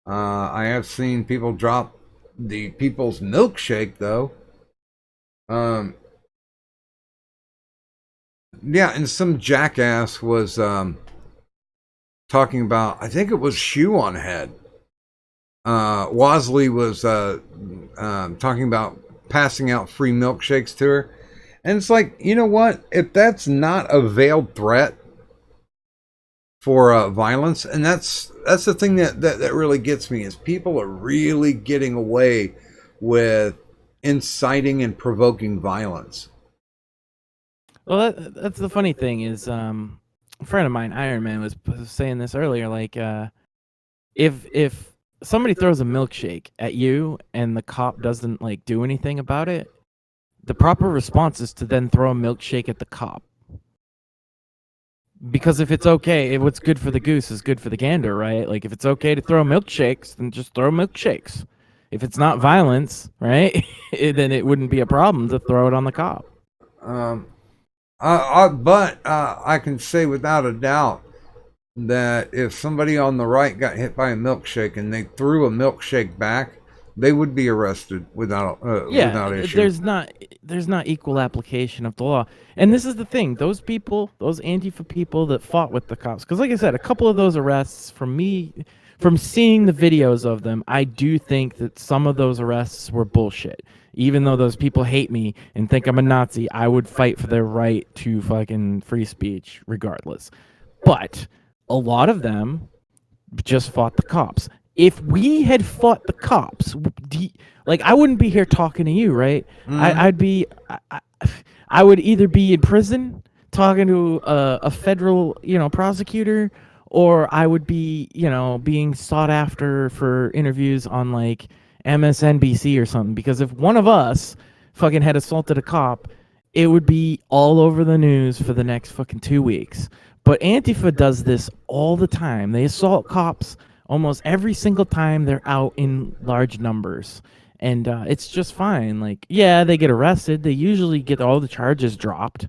I have seen people drop the people's milkshake, though. Yeah, and some jackass was talking about, I think it was Shoe on Head. Wasley was talking about passing out free milkshakes to her. And it's like, you know what? If that's not a veiled threat for violence, and that's the thing that really gets me, is people are really getting away with inciting and provoking violence. Well, that's the funny thing is, a friend of mine, Iron Man, was saying this earlier. Like, if somebody throws a milkshake at you and the cop doesn't like do anything about it, the proper response is to then throw a milkshake at the cop. Because if it's okay, what's good for the goose is good for the gander, right? Like, if it's okay to throw milkshakes, then just throw milkshakes. If it's not violence, right, then it wouldn't be a problem to throw it on the cop. But I can say without a doubt that if somebody on the right got hit by a milkshake and they threw a milkshake back, they would be arrested without issue. There's not equal application of the law. And this is the thing, those people, those Antifa people that fought with the cops, because like I said, a couple of those arrests, from seeing the videos of them, I do think that some of those arrests were bullshit. Even though those people hate me and think I'm a Nazi, I would fight for their right to fucking free speech regardless. But a lot of them just fought the cops. if we had fought the cops, like I wouldn't be here talking to you, right? I would either be in prison talking to a federal, prosecutor, or I would be, being sought after for interviews on like MSNBC or something. Because if one of us fucking had assaulted a cop, it would be all over the news for the next fucking 2 weeks. But Antifa does this all the time. They assault cops almost every single time they're out in large numbers. And it's just fine. Like, yeah, they get arrested. They usually get all the charges dropped.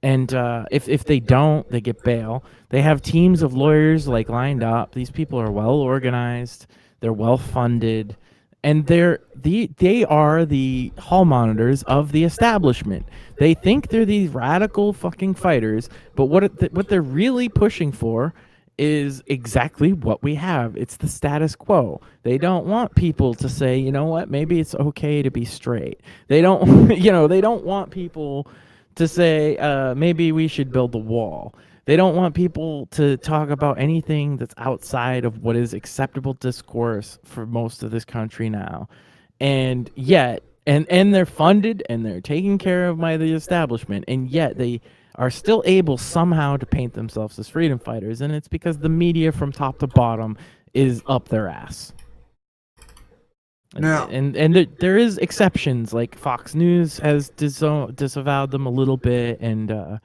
And if they don't, they get bail. They have teams of lawyers like lined up. These people are well organized. They're well funded. And they are the hall monitors of the establishment. They think they're these radical fucking fighters, but what they're really pushing for is exactly what we have. It's the status quo. They don't want people to say, you know what, maybe it's okay to be straight. They don't, they don't want people to say, maybe we should build the wall. They don't want people to talk about anything that's outside of what is acceptable discourse for most of this country now. And yet, and they're funded and they're taken care of by the establishment, and yet they are still able somehow to paint themselves as freedom fighters. And it's because the media from top to bottom is up their ass. Now, and there is exceptions, like Fox News has disavowed them a little bit, and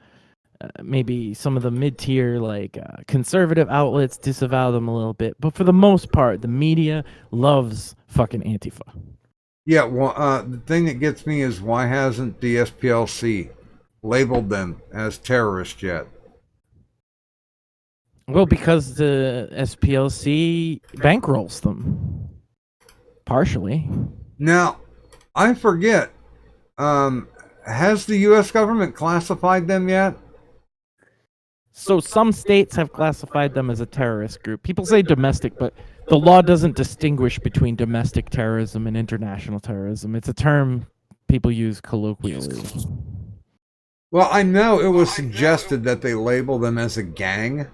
maybe some of the mid-tier like conservative outlets disavow them a little bit, but for the most part the media loves fucking Antifa. Yeah, well, the thing that gets me is why hasn't the SPLC labeled them as terrorists yet? Well, because the SPLC bankrolls them partially. Now, I forget, has the U.S. government classified them yet? So some states have classified them as a terrorist group. People say domestic, but the law doesn't distinguish between domestic terrorism and international terrorism. It's a term people use colloquially. Well, I know it was suggested that they label them as a gang.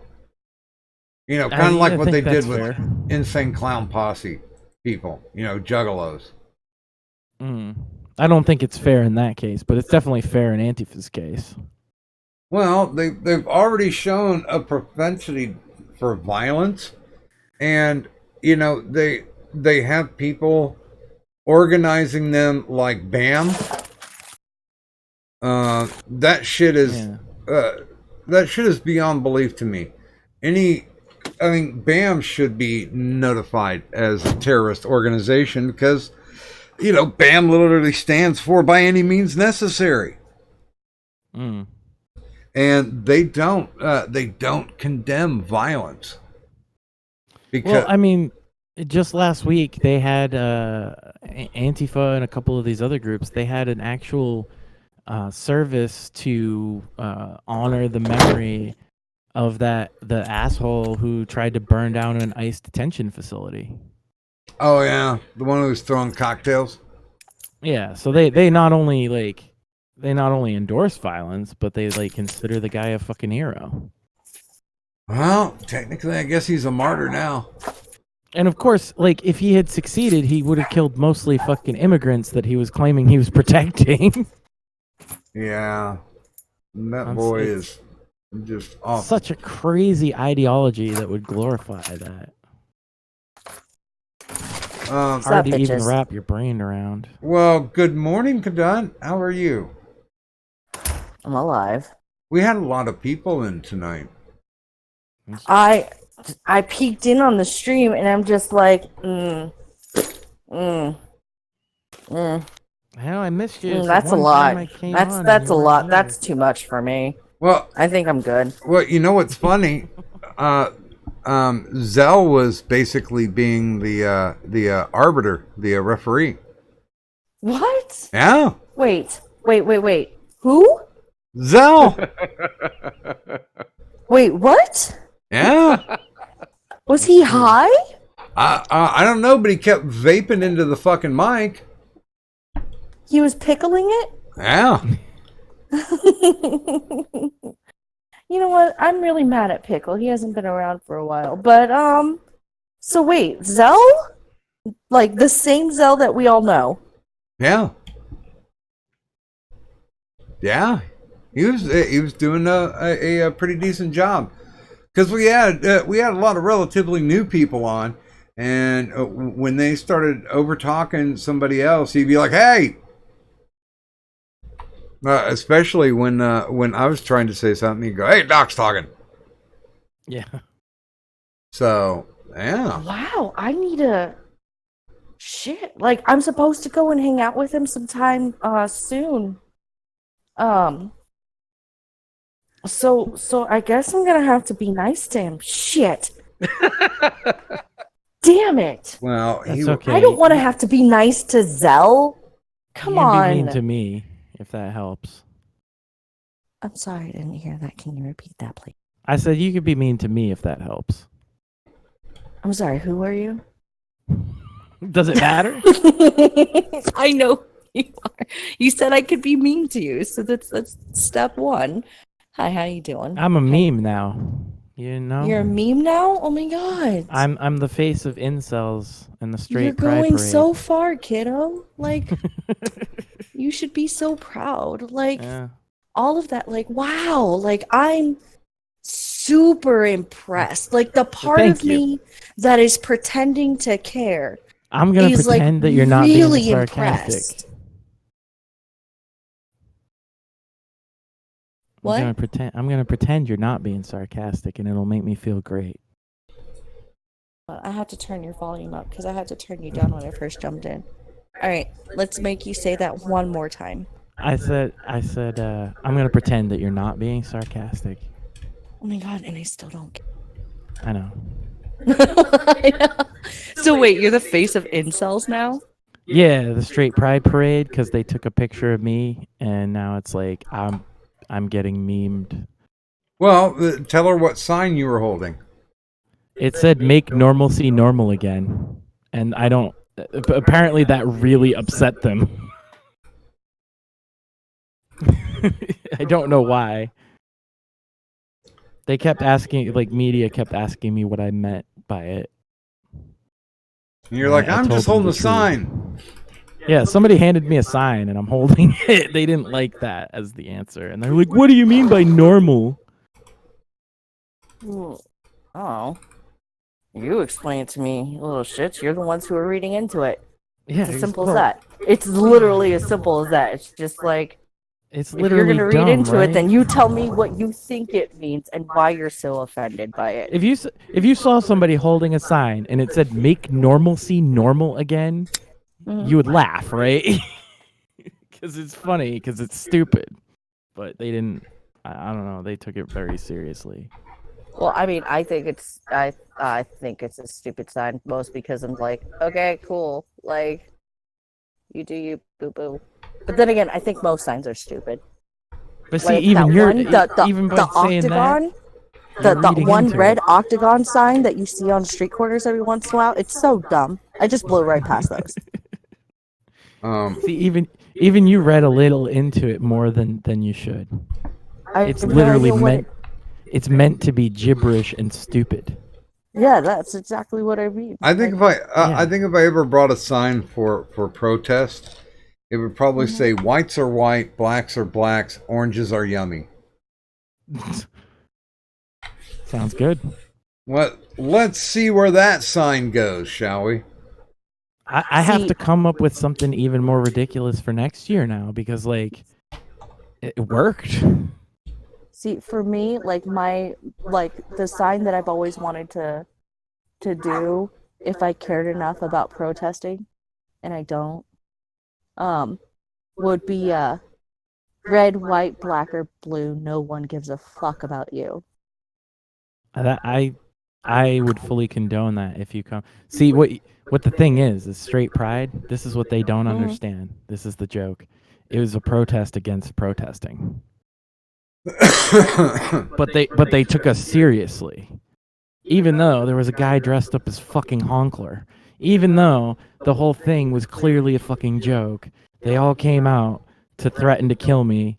Kind of like what they did with Insane Clown Posse people, juggalos. I don't think it's fair in that case, but it's definitely fair in Antifa's case. Well, they've already shown a propensity for violence, and they have people organizing them like BAM. That shit is beyond belief to me. BAM should be notified as a terrorist organization because BAM literally stands for by any means necessary. And they don't condemn violence. Because just last week they had Antifa and a couple of these other groups. They had an actual service to honor the memory of the asshole who tried to burn down an ICE detention facility. Oh yeah, the one who was throwing cocktails. Yeah, so they not only endorse violence, but they consider the guy a fucking hero. Well, technically, I guess he's a martyr now. And of course, if he had succeeded, he would have killed mostly fucking immigrants that he was claiming he was protecting. Yeah, that boy is just awful. Such a crazy ideology that would glorify that. Hard to even wrap your brain around. Well, good morning, Kadant. How are you? I'm alive. We had a lot of people in tonight. I peeked in on the stream and I'm just like, Hell, I missed you. That's a lot. That's a lot. That's too much for me. Well, I think I'm good. Well, you know what's funny? Zell was basically being the arbiter, the referee. What? Yeah. Wait. Who? Zell. Wait, what? Yeah. Was he high? I don't know, but he kept vaping into the fucking mic. He was pickling it? Yeah. You know what? I'm really mad at Pickle. He hasn't been around for a while. But So wait, Zell? Like the same Zell that we all know. Yeah. Yeah. He was doing a pretty decent job. Because we had a lot of relatively new people on, and when they started over talking somebody else, he'd be like, "Hey," especially when I was trying to say something, he'd go, "Hey, Doc's talking." Yeah. So yeah, Wow, I need a shit. Like I'm supposed to go and hang out with him sometime soon. So I guess I'm gonna have to be nice to him. Shit. Damn it. well, That's okay. I don't want to have to be nice to Zell. Come you can on. be mean to me if that helps. I'm sorry, I didn't hear that. Can you repeat that, please? I said you could be mean to me if that helps. I'm sorry, who are you? Does it matter? I know you are. You said I could be mean to you, so that's step one. Hi, how you doing? I'm a meme now. You know? You're a meme now? Oh my god. I'm the face of incels in the straight You're pride going parade. so far, kiddo. Like you should be so proud. Like Yeah. all of that, like wow, like I'm super impressed. Like the part Thank of you. me that is pretending to care I'm gonna is like pretend that you're not really being sarcastic. impressed. What? I'm gonna pretend you're not being sarcastic, and it'll make me feel great. I had to turn your volume up because I had to turn you down when I first jumped in. All right, let's make you say that one more time. I said, I'm gonna pretend that you're not being sarcastic. Oh my god, and I still don't get I know. So wait, you're the face of incels now? Yeah, the straight pride parade because they took a picture of me, and now it's like I'm getting memed. well, tell her what sign you were holding. It said "Make normalcy normal again," and I don't. Apparently, that really upset them. I don't know why. They kept asking, like media kept asking me what I meant by it. And you're like, I I'm told just them holding the a truth. sign. Yeah, somebody handed me a sign and I'm holding it. They didn't like that as the answer. And they're like, what do you mean by normal? Oh. You explain it to me, you little shits. You're the ones who are reading into it. Yeah, It's as it's- simple as well- that. It's literally as simple as that. It's just like It's if you're literally gonna read dumb, into right? it, then you tell me what you think it means and why you're so offended by it. If you saw somebody holding a sign and it said "Make normalcy normal again," Mhm. you would laugh, right? Because it's funny, because it's stupid. But they didn't. I don't know. They took it very seriously. Well, I mean, I think it's a stupid sign, most because I'm like, okay, cool, like you do you, boo boo. But then again, I think most signs are stupid. But see, Like even that you're one, the even by the saying octagon, that, the reading one into red it. octagon sign that you see on street corners every once in a while. It's so dumb. I just blew right past those. See, even you read a little into it more than you should. I It's have no literally idea what meant. It's meant to be gibberish and stupid. Yeah, that's exactly what I mean. I think I think if I ever brought a sign for protest, it would probably say whites are white, blacks are blacks, oranges are yummy. Sounds good. Let's see where that sign goes, shall we? I have to come up with something even more ridiculous for next year now because like it worked. See, for me, like the sign that I've always wanted to do if I cared enough about protesting, and I don't, would be red, white, black, or blue. No one gives a fuck about you. That I would fully condone that if you come. See what the thing is straight pride. This is what they don't Mhm. understand. This is the joke. It was a protest against protesting. but they took us seriously. Even though there was a guy dressed up as fucking Honkler. Even though the whole thing was clearly a fucking joke. They all came out to threaten to kill me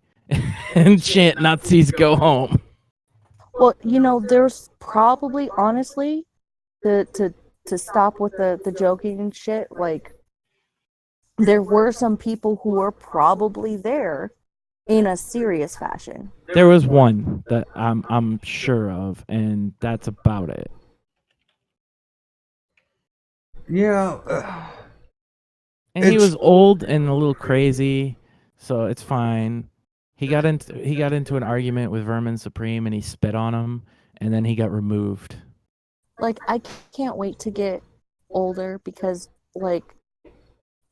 and chant Nazis go home. Well, you know, there's probably honestly to to stop with the joking and shit, like there were some people who were probably there in a serious fashion. There was one that I'm sure of, and that's about it. Yeah. And he It's- was old and a little crazy, so it's fine. He got into an argument with Vermin Supreme, and he spit on him, and then he got removed. Like I can't wait to get older because like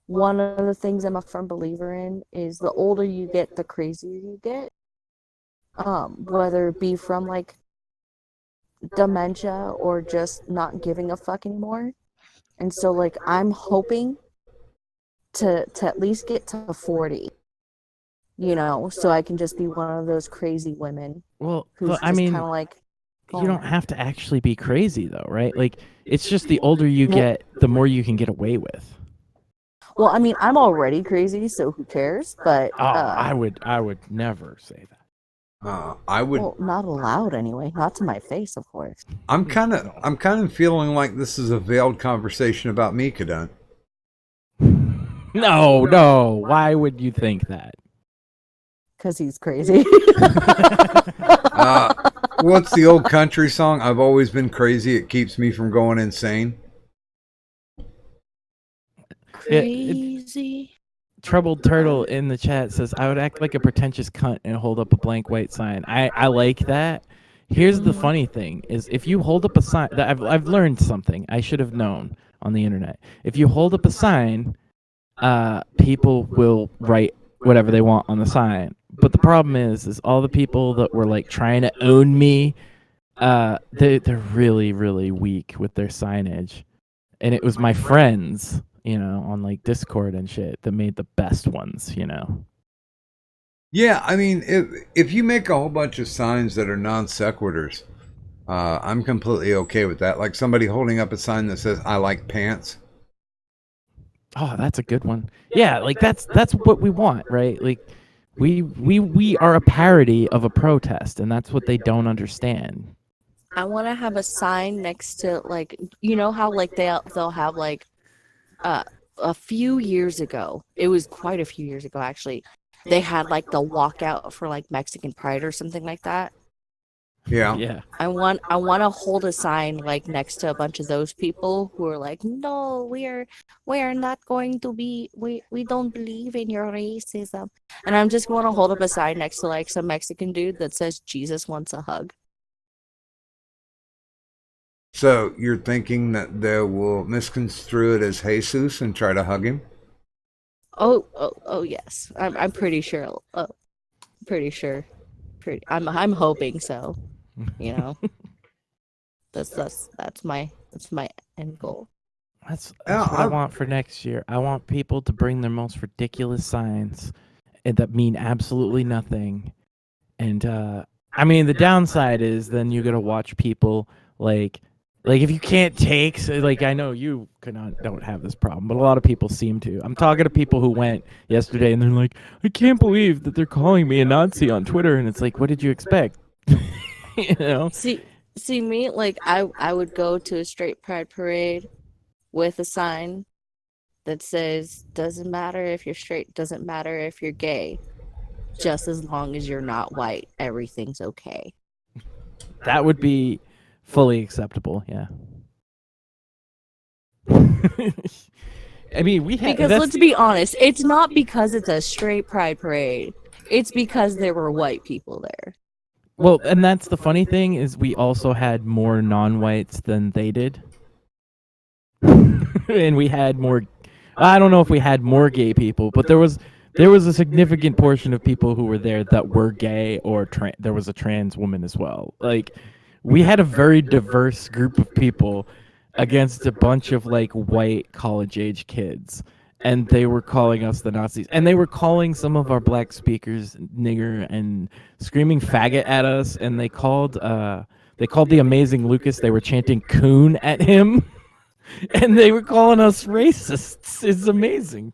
one of the things I'm a firm believer in is the older you get, the crazier you get. Whether it be from like dementia or just not giving a fuck anymore. And so like I'm hoping to at least get to 40. You know, so I can just be one of those crazy women. Well, who's but, I just mean, kind of like you don't have to actually be crazy though, right? Like it's just the older you get, the more you can get away with. well, I mean, I'm already crazy, so who cares? But Oh, I would never say that. I would. well, not allowed anyway. Not to my face, of course. I'm kind of feeling like this is a veiled conversation about me, Kadun. No. Why would you think that? Because he's crazy. What's the old country song? I've always been crazy. It keeps me from going insane. Crazy. Troubled Turtle in the chat says, I would act like a pretentious cunt and hold up a blank white sign. I like that. Here's the funny thing is if you hold up a sign, I've learned something I should have known on the internet. If you hold up a sign, people will write whatever they want on the sign. But the problem is all the people that were like trying to own me, they're really, really weak with their signage. And it was my friends, you know, on like Discord and shit that made the best ones, you know. Yeah, I mean, if you make a whole bunch of signs that are non sequiturs, I'm completely okay with that. Like somebody holding up a sign that says "I like pants." Oh, that's a good one. Yeah, like that's what we want, right? Like we are a parody of a protest, and that's what they don't understand. I want to have a sign next to like you know how like they'll have like a few years ago. It was quite a few years ago actually. They had like the walkout for like Mexican Pride or something like that. Yeah. Yeah. I want to hold a sign like next to a bunch of those people who are like, no, we are not going to be we don't believe in your racism. And I'm just going to hold up a sign next to like some Mexican dude that says Jesus wants a hug. So you're thinking that they will misconstrue it as Jesus and try to hug him? Oh yes. I'm pretty sure. I'm hoping so. You know. that's my end goal. That's what I want for next year. I want people to bring their most ridiculous signs and that mean absolutely nothing. And I mean the downside is then you're gonna watch people like if you can't take, so like I know you don't have this problem, but a lot of people seem to. I'm talking to people who went yesterday and they're like, I can't believe that they're calling me a Nazi on Twitter, and it's like, what did you expect? You know? See me, like I would go to a straight pride parade with a sign that says, doesn't matter if you're straight, doesn't matter if you're gay. Just as long as you're not white, everything's okay. That would be fully acceptable, yeah. I mean, because let's be honest, it's not because it's a straight pride parade. It's because there were white people there. Well, and that's the funny thing is we also had more non-whites than they did. And we had more, I don't know if we had more gay people, but there was a significant portion of people who were there that were gay or there was a trans woman as well. Like we had a very diverse group of people against a bunch of like white college age kids, and they were calling us the Nazis, and they were calling some of our black speakers nigger and screaming faggot at us, and they called the amazing Lucas, they were chanting coon at him. And they were calling us racists. It's amazing.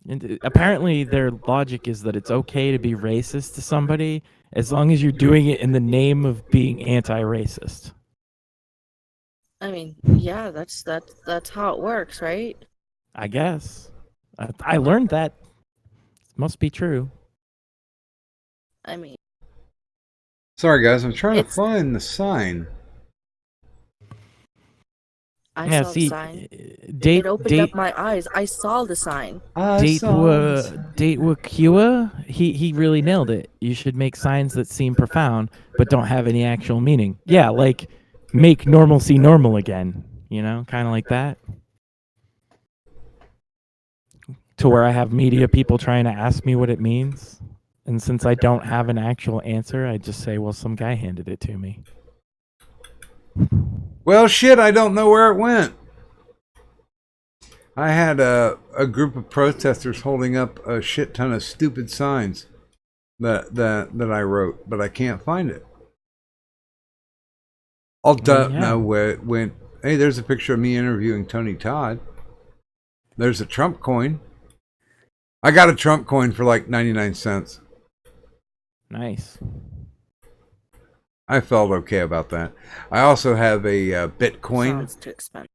And apparently, their logic is that it's okay to be racist to somebody as long as you're doing it in the name of being anti-racist. I mean, yeah, that's how it works, right? I guess. I learned that. Must be true. I mean, Sorry, guys. I'm trying to find the sign. I Yeah, saw see, the sign. date It opened up my eyes. I saw the sign. Datewakua, he really nailed it. You should make signs that seem profound but don't have any actual meaning. Yeah, like make normalcy normal again. You know, kind of like that. To where I have media people trying to ask me what it means, and since I don't have an actual answer, I just say, "Well, some guy handed it to me." Well, shit, I don't know where it went. I had a group of protesters holding up a shit ton of stupid signs that I wrote, but I can't find it. I'll know where it went. Hey, there's a picture of me interviewing Tony Todd. There's a Trump coin. I got a Trump coin for like 99 cents. Nice. I felt okay about that. I also have a Bitcoin. Sounds too expensive.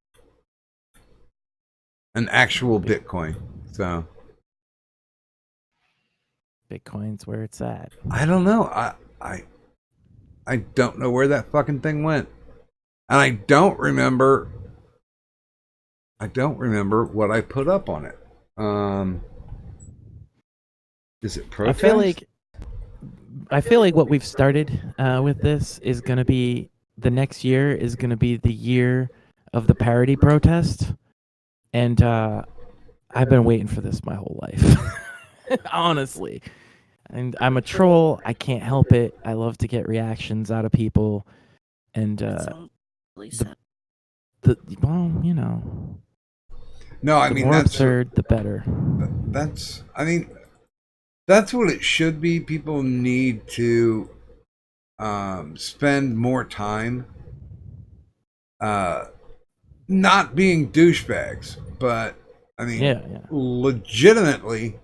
An actual Bitcoin. So Bitcoin's where it's at. I don't know. I don't know where that fucking thing went. And I don't remember what I put up on it. Is it protest? I feel like what we've started with this is going to be the next year is going to be the year of the parody protest. And I've been waiting for this my whole life. Honestly. And I'm a troll. I can't help it. I love to get reactions out of people. And well, you know. No, I the mean more that's absurd, the better. That's what it should be. People need to spend more time not being douchebags, but I mean, legitimately,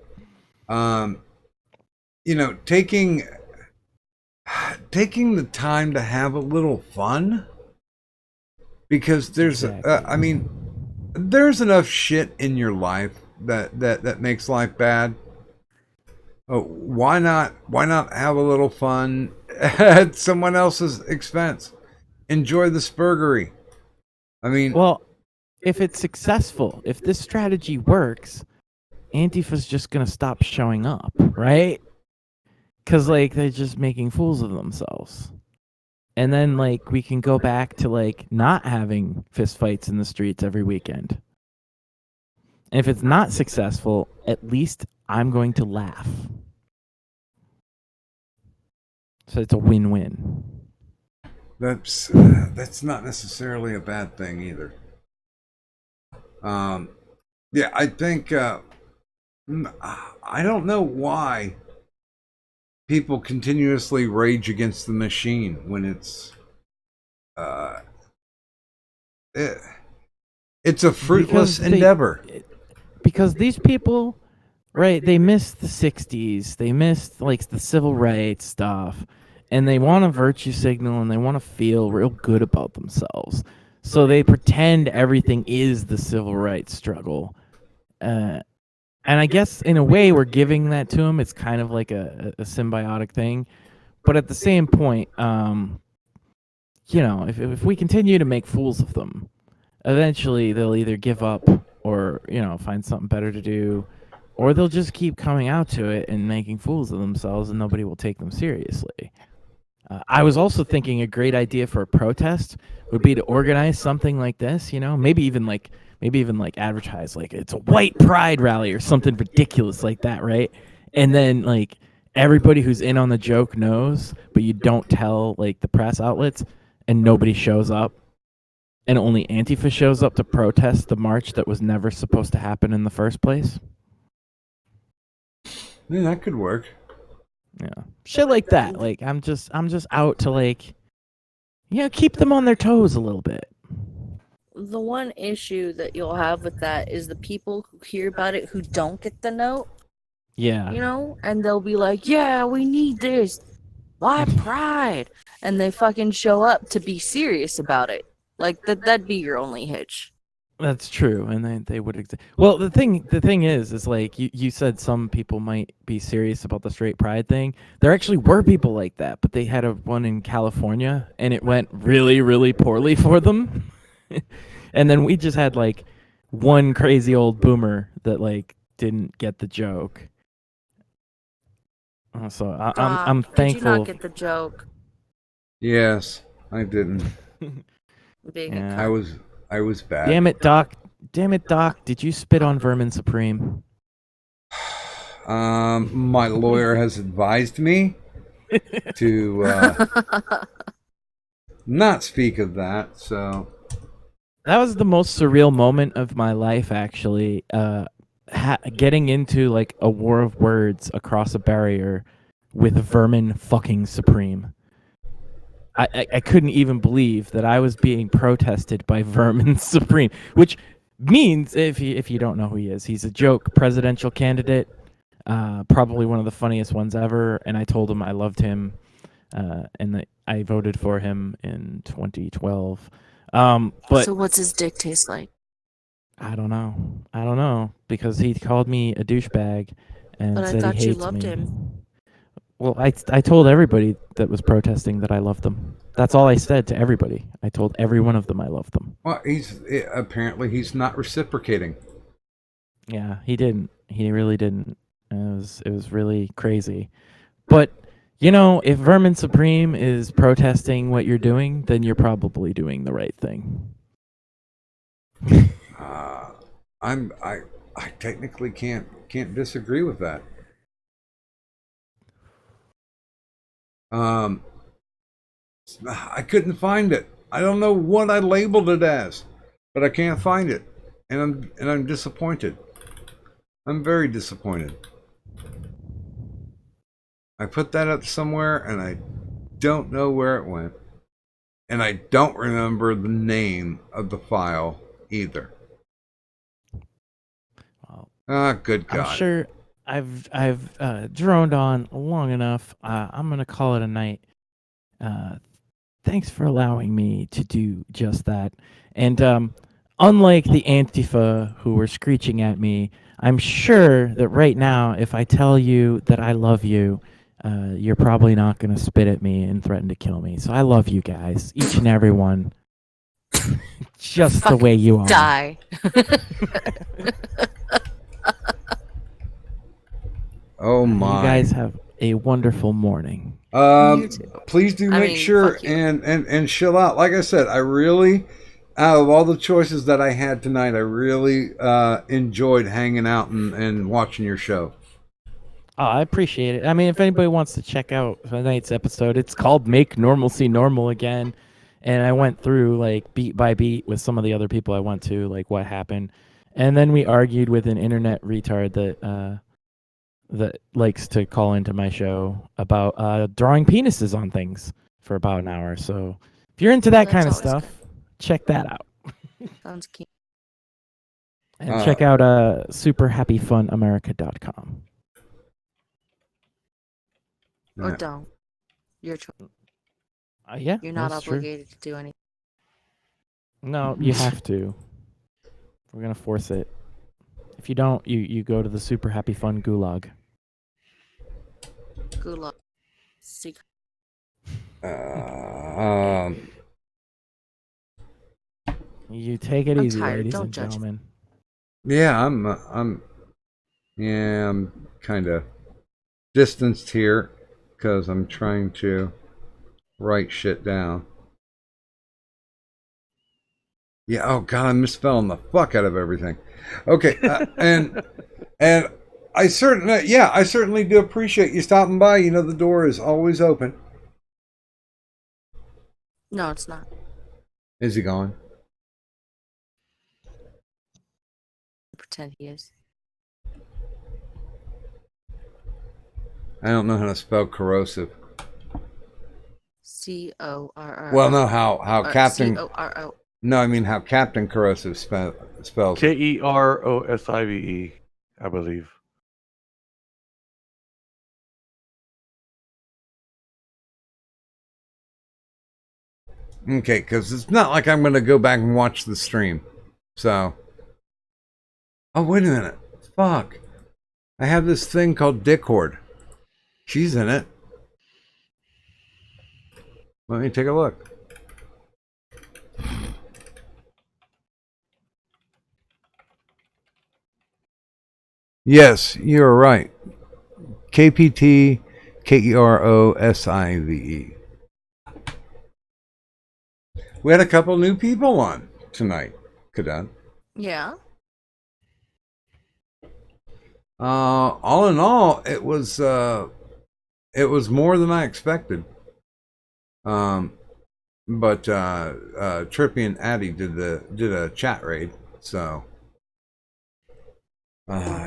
taking the time to have a little fun, because there's there's enough shit in your life that makes life bad. Oh, why not have a little fun at someone else's expense? Enjoy the spurgery. I mean, well, if it's successful, if this strategy works, Antifa's just gonna stop showing up, right? Because they're just making fools of themselves, and then we can go back to not having fistfights in the streets every weekend. And if it's not successful, at least I'm going to laugh. So it's a win-win. That's not necessarily a bad thing either. Yeah, I think I don't know why people continuously rage against the machine when it's a fruitless endeavor. Because these people, right, they missed the 60s. They missed the civil rights stuff. And they want a virtue signal and they want to feel real good about themselves. So they pretend everything is the civil rights struggle. And I guess in a way we're giving that to them. It's kind of like a symbiotic thing. But at the same point, if we continue to make fools of them, eventually they'll either give up or, find something better to do. Or they'll just keep coming out to it and making fools of themselves and nobody will take them seriously. I was also thinking a great idea for a protest would be to organize something like this, maybe even advertise it's a white pride rally or something ridiculous like that, right? And then everybody who's in on the joke knows, but you don't tell the press outlets, and nobody shows up, and only Antifa shows up to protest the march that was never supposed to happen in the first place. Yeah, that could work. Yeah, shit like that. I'm just out to keep them on their toes a little bit. the one issue that you'll have with that is the people who hear about it who don't get the note, Yeah. you know, and they'll be like, "Yeah, we need this. Why pride?" And they fucking show up to be serious about it. Like that'd be your only hitch. That's true, and they would. Well, the thing is like you said some people might be serious about the straight pride thing. There actually were people like that, but they had one in California, and it went really, really poorly for them. And then we just had like one crazy old boomer that like didn't get the joke. So I'm Did thankful. you not get the joke? Yes, I didn't. Being Yeah. I was bad. Damn it, Doc! Damn it, Doc! Did you spit on Vermin Supreme? My lawyer has advised me to not speak of that. So That was the most surreal moment of my life, actually. Getting into like a war of words across a barrier with Vermin fucking Supreme. I couldn't even believe that I was being protested by Vermin Supreme, which means, if you don't know who he is, he's a joke presidential candidate, probably one of the funniest ones ever. And I told him I loved him, and that I voted for him in 2012. But so what's his dick taste like? I don't know because he called me a douchebag and But I said thought he you hates loved me. him. Well, I told everybody that was protesting that I loved them. That's all I said to everybody. I told every one of them I loved them. well, apparently he's not reciprocating. Yeah, he didn't. He really didn't. It was really crazy. But you know, if Vermin Supreme is protesting what you're doing, then you're probably doing the right thing. I technically can't disagree with that. I couldn't find it. I don't know what I labeled it as, but I can't find it, and I'm disappointed. I'm very disappointed. I put that up somewhere, and I don't know where it went, and I don't remember the name of the file either. Good God! I'm sure I've droned on long enough. I'm gonna call it a night. Thanks for allowing me to do just that. And unlike the Antifa who were screeching at me, I'm sure that right now, if I tell you that I love you, you're probably not going to spit at me and threaten to kill me. So I love you guys, each and every one, just the way you are. Die. Oh my! You guys have a wonderful morning. Please do I make mean, sure fuck you. and chill out. Like I said, I really, out of all the choices that I had tonight, I really enjoyed hanging out and watching your show. Oh, I appreciate it. I mean, if anybody wants to check out tonight's episode, it's called Make Normalcy Normal Again. And I went through like beat by beat with some of the other people I went to, like what happened. And then we argued with an internet retard that likes to call into my show about drawing penises on things for about an hour. So if you're into that That's kind of always stuff, check that out. Sounds cute. And check out superhappyfunamerica.com. Or don't. Your choice. Yeah, You're not that's true. obligated to do anything. No, you have to. We're gonna force it. If you don't, you go to the Super Happy Fun Gulag. Good luck. Secret. You take it I'm easy, tired. ladies Don't and judge. gentlemen. Yeah, I'm kind of distanced here because I'm trying to write shit down. Yeah. Oh God, I'm misspelling the fuck out of everything. Okay, and I certainly do appreciate you stopping by. You know, the door is always open. No, it's not. Is he gone? Pretend he is. I don't know how to spell corrosive. CORRO. Well, no, how Captain CORO. No, I mean how Captain Corrosive spells it. Kerosive, I believe. Okay, because it's not like I'm going to go back and watch the stream. So. Oh, wait a minute. Fuck. I have this thing called Discord. She's in it. Let me take a look. Yes, you're right. KPT Kerosive. We had a couple new people on tonight, Cadet. Yeah. All in all, it was more than I expected. But Trippy and Addy did a chat raid, so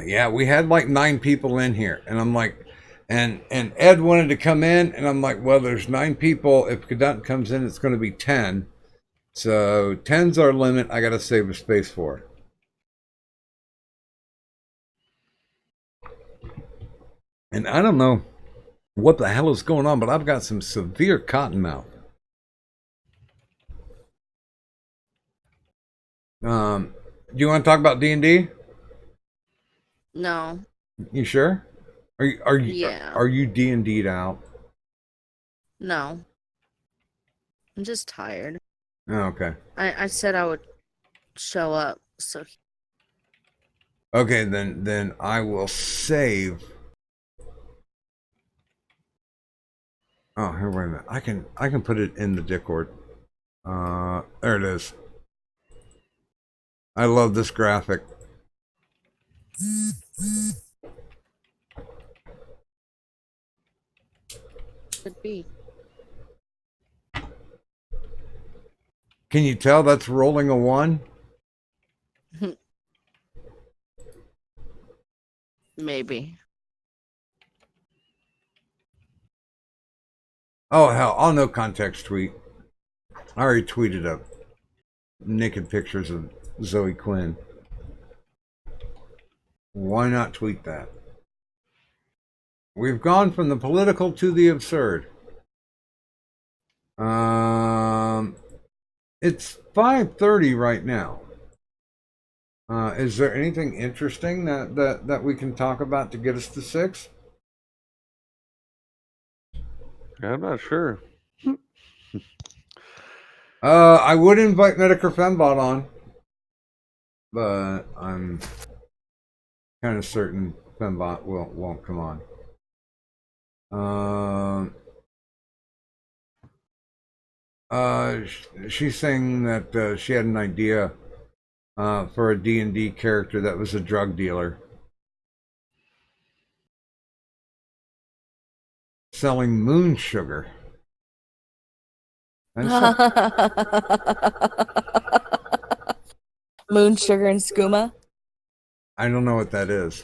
yeah, we had like 9 people in here, and I'm like, and Ed wanted to come in, and I'm like, well, there's 9 people. If Cadet comes in, it's going to be 10. So 10's our limit. I got to save a space for it. And I don't know what the hell is going on, but I've got some severe cotton mouth. Do you want to talk about D&D? No. You sure? Are you Yeah. Are you D&D'd out? No. I'm just tired. Oh, okay. I said I would show up, so Okay, then I will save. Oh, here, wait a minute. I can put it in the Discord. There it is. I love this graphic. could be. Can you tell that's rolling a 1? Maybe. Oh hell, I'll no context tweet. I already tweeted up naked pictures of Zoe Quinn. Why not tweet that? We've gone from the political to the absurd. It's 5:30 right now. Is there anything interesting that we can talk about to get us to 6? I'm not sure. I would invite Medicare Fembot on, but I'm kind of certain Fembot won't come on. She's saying that she had an idea for a D&D character that was a drug dealer selling moon sugar. Moon sugar and skooma. I don't know what that is.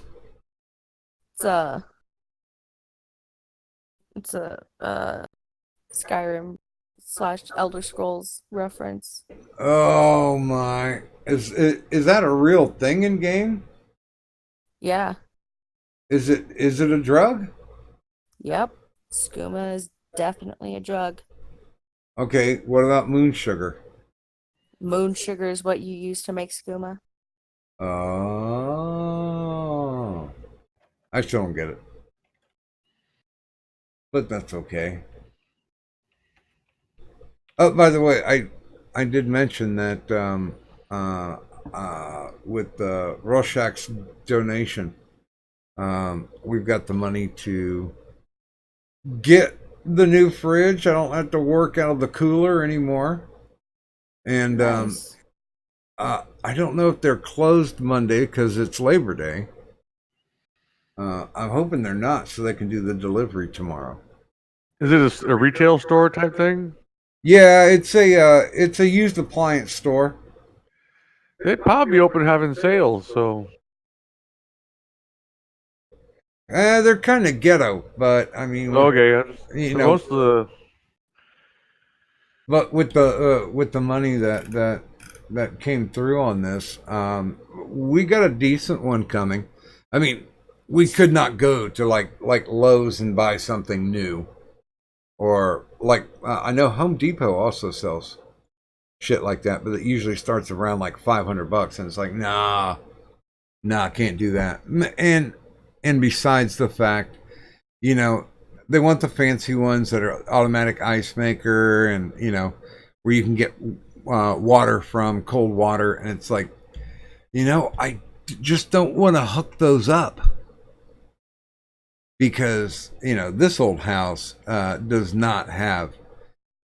It's a Skyrim / Elder Scrolls reference. Oh my! Is that a real thing in game? Yeah. Is it a drug? Yep. Skooma is definitely a drug. Okay, what about moon sugar? Moon sugar is what you use to make skooma. Oh, I still don't get it, but that's okay. Oh, by the way, I did mention that with Rorschach's donation, we've got the money to get the new fridge. I don't have to work out of the cooler anymore. And Nice. I don't know if they're closed Monday because it's Labor Day. I'm hoping they're not, so they can do the delivery tomorrow. Is it a retail store type thing? Yeah, it's a used appliance store. They'd probably be open having sales, so. They're kind of ghetto, but I mean, Okay, you know, most of the. but with the money that that came through on this. We got a decent one coming. I mean, we could not go to like Lowe's and buy something new, or like I know Home Depot also sells shit like that, but it usually starts around like $500, and it's like nah, I can't do that. And besides the fact, you know, they want the fancy ones that are automatic ice maker, and you know, where you can get water from cold water, and it's like, you know, I just don't want to hook those up, because you know this old house does not have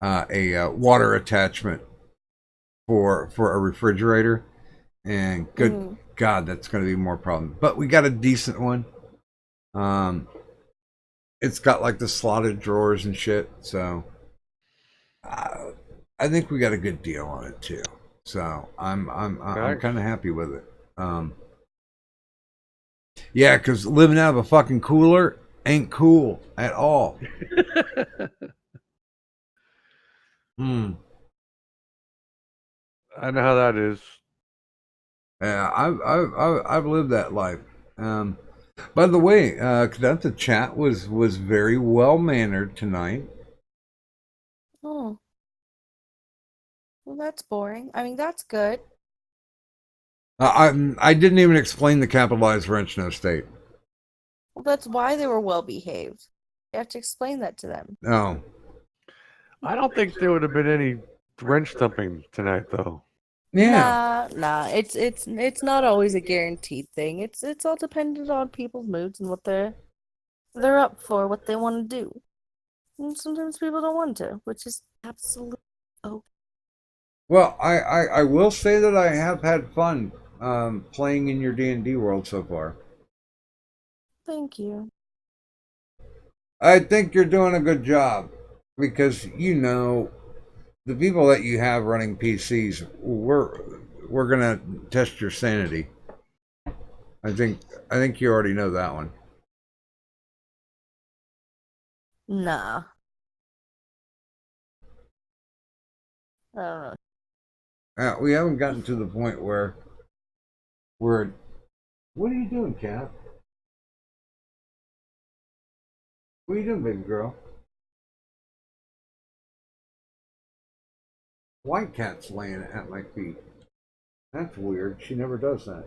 a water attachment for a refrigerator, and good God, that's going to be more problem. But we got a decent one. It's got like the slotted drawers and shit, so I think we got a good deal on it too. So I'm kind of happy with it. Yeah, because living out of a fucking cooler ain't cool at all. I know how that is. Yeah, I've lived that life. By the way, the chat was very well mannered tonight. Oh. Well, that's boring. I mean, that's good. I didn't even explain the capitalized wrench no state. Well, that's why they were well behaved. You have to explain that to them. No. I don't think there would have been any wrench thumping tonight, though. Yeah. Nah. It's not always a guaranteed thing. It's all dependent on people's moods and what they're up for, what they want to do. And sometimes people don't want to, which is absolutely okay. Well, I will say that I have had fun playing in your D&D world so far. Thank you. I think you're doing a good job, because you know the people that you have running PCs, we're gonna test your sanity. I think you already know that one. Nah. I don't know. We haven't gotten to the point where we're. What are you doing, Cat? What are you doing, baby girl? White cat's laying at my feet. That's weird. She never does that.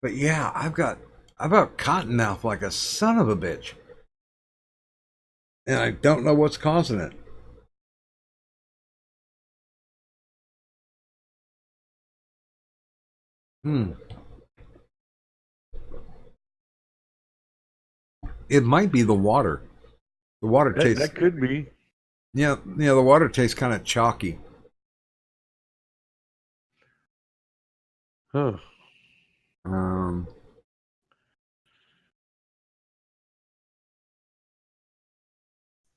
But yeah, I've got cottonmouth like a son of a bitch, and I don't know what's causing it. It might be the water. The water tastes. That could be. Yeah, the water tastes kind of chalky. Huh.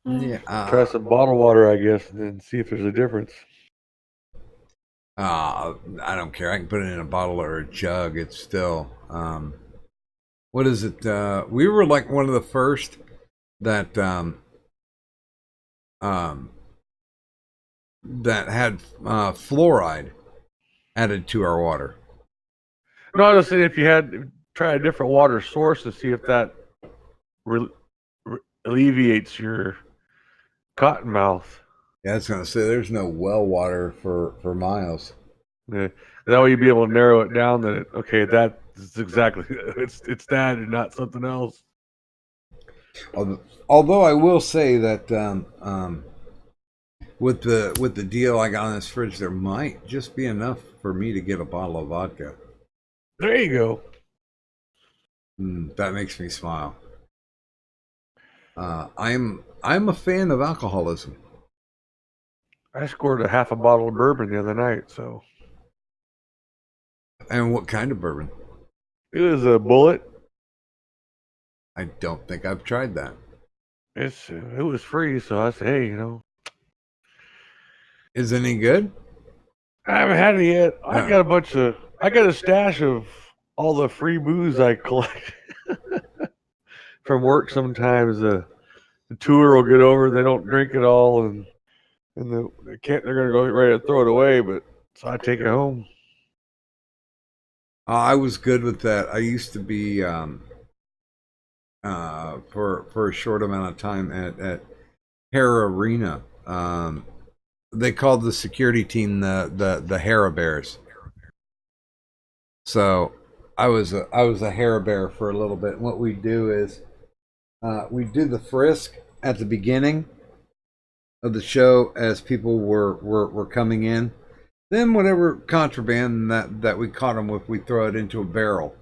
Yeah. Try some bottled water, I guess, and then see if there's a difference. I don't care. I can put it in a bottle or a jug. It's still. What is it? We were like one of the first that that had fluoride added to our water. No, I was saying if you had try a different water source to see if that alleviates your cottonmouth. Yeah, I was gonna say there's no well water for miles. Yeah. That way you'd be able to narrow it down that that's exactly it's that and not something else. Although I will say that with the deal I got on this fridge, there might just be enough for me to get a bottle of vodka. There you go. That makes me smile. I'm a fan of alcoholism. I scored a half a bottle of bourbon the other night, so. And what kind of bourbon? It was a Bullet. I don't think I've tried that. It was free, so I said, hey, Is it any good? I haven't had it yet. I got a stash of all the free booze I collect from work sometimes. the tour will get over. They don't drink it all, and they can't. They're gonna go ready to throw it away. But so I take it home. I was good with that. I used to be for a short amount of time at Hera Arena. They called the security team the Hera Bears. So I was a Hera Bear for a little bit. And what we do is we do the frisk at the beginning of the show as people were coming in. Then whatever contraband that we caught them with, we throw it into a barrel.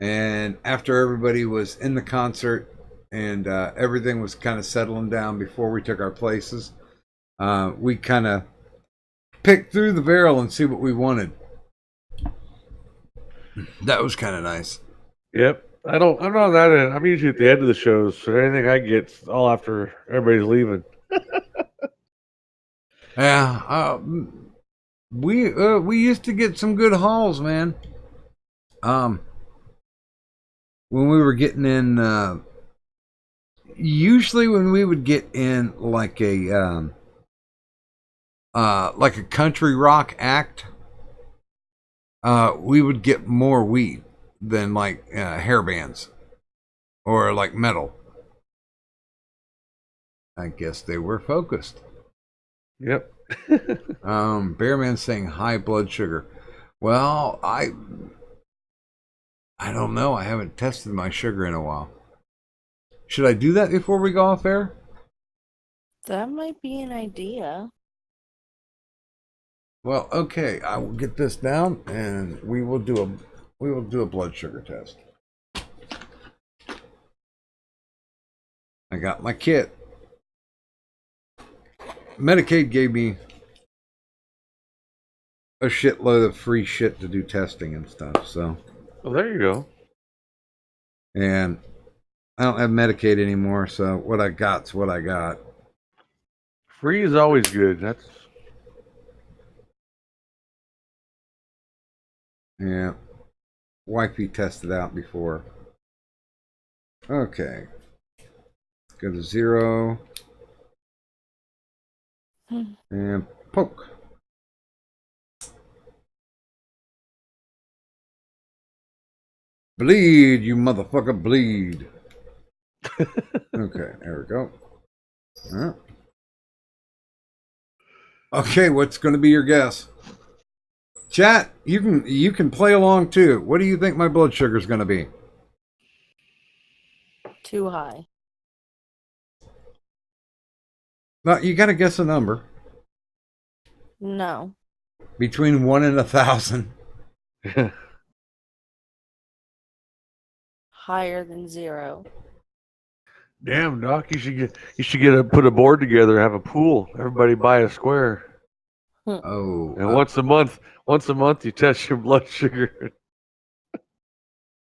And after everybody was in the concert and everything was kind of settling down before we took our places, we kind of picked through the barrel and see what we wanted. That was kind of nice. Yep. I'm not that in. I'm usually at the end of the shows, so anything I get's all after everybody's leaving. Yeah. We used to get some good hauls, man. When we were getting in, usually when we would get in like a country rock act, we would get more weed than like hair bands or like metal. I guess they were focused. Yep. Bearman saying high blood sugar. Well, I don't know. I haven't tested my sugar in a while. Should I do that before we go off air? That might be an idea. Well, okay. I will get this down, and we will do a blood sugar test. I got my kit. Medicaid gave me a shitload of free shit to do testing and stuff, so. Well, there you go. And I don't have Medicaid anymore, so what I got's what I got. Free is always good. That's yeah. Wifey tested out before. Okay. Go to 0. And poke. Bleed, you motherfucker, bleed. Okay, there we go. All right. Okay, what's going to be your guess? Chat, you can play along too. What do you think my blood sugar is going to be? Too high. Well, you got to guess a number No. between 1 and 1,000. Higher than 0. damn, Doc. You should put a board together, have a pool. Everybody buy a square. Oh, and once a month you test your blood sugar.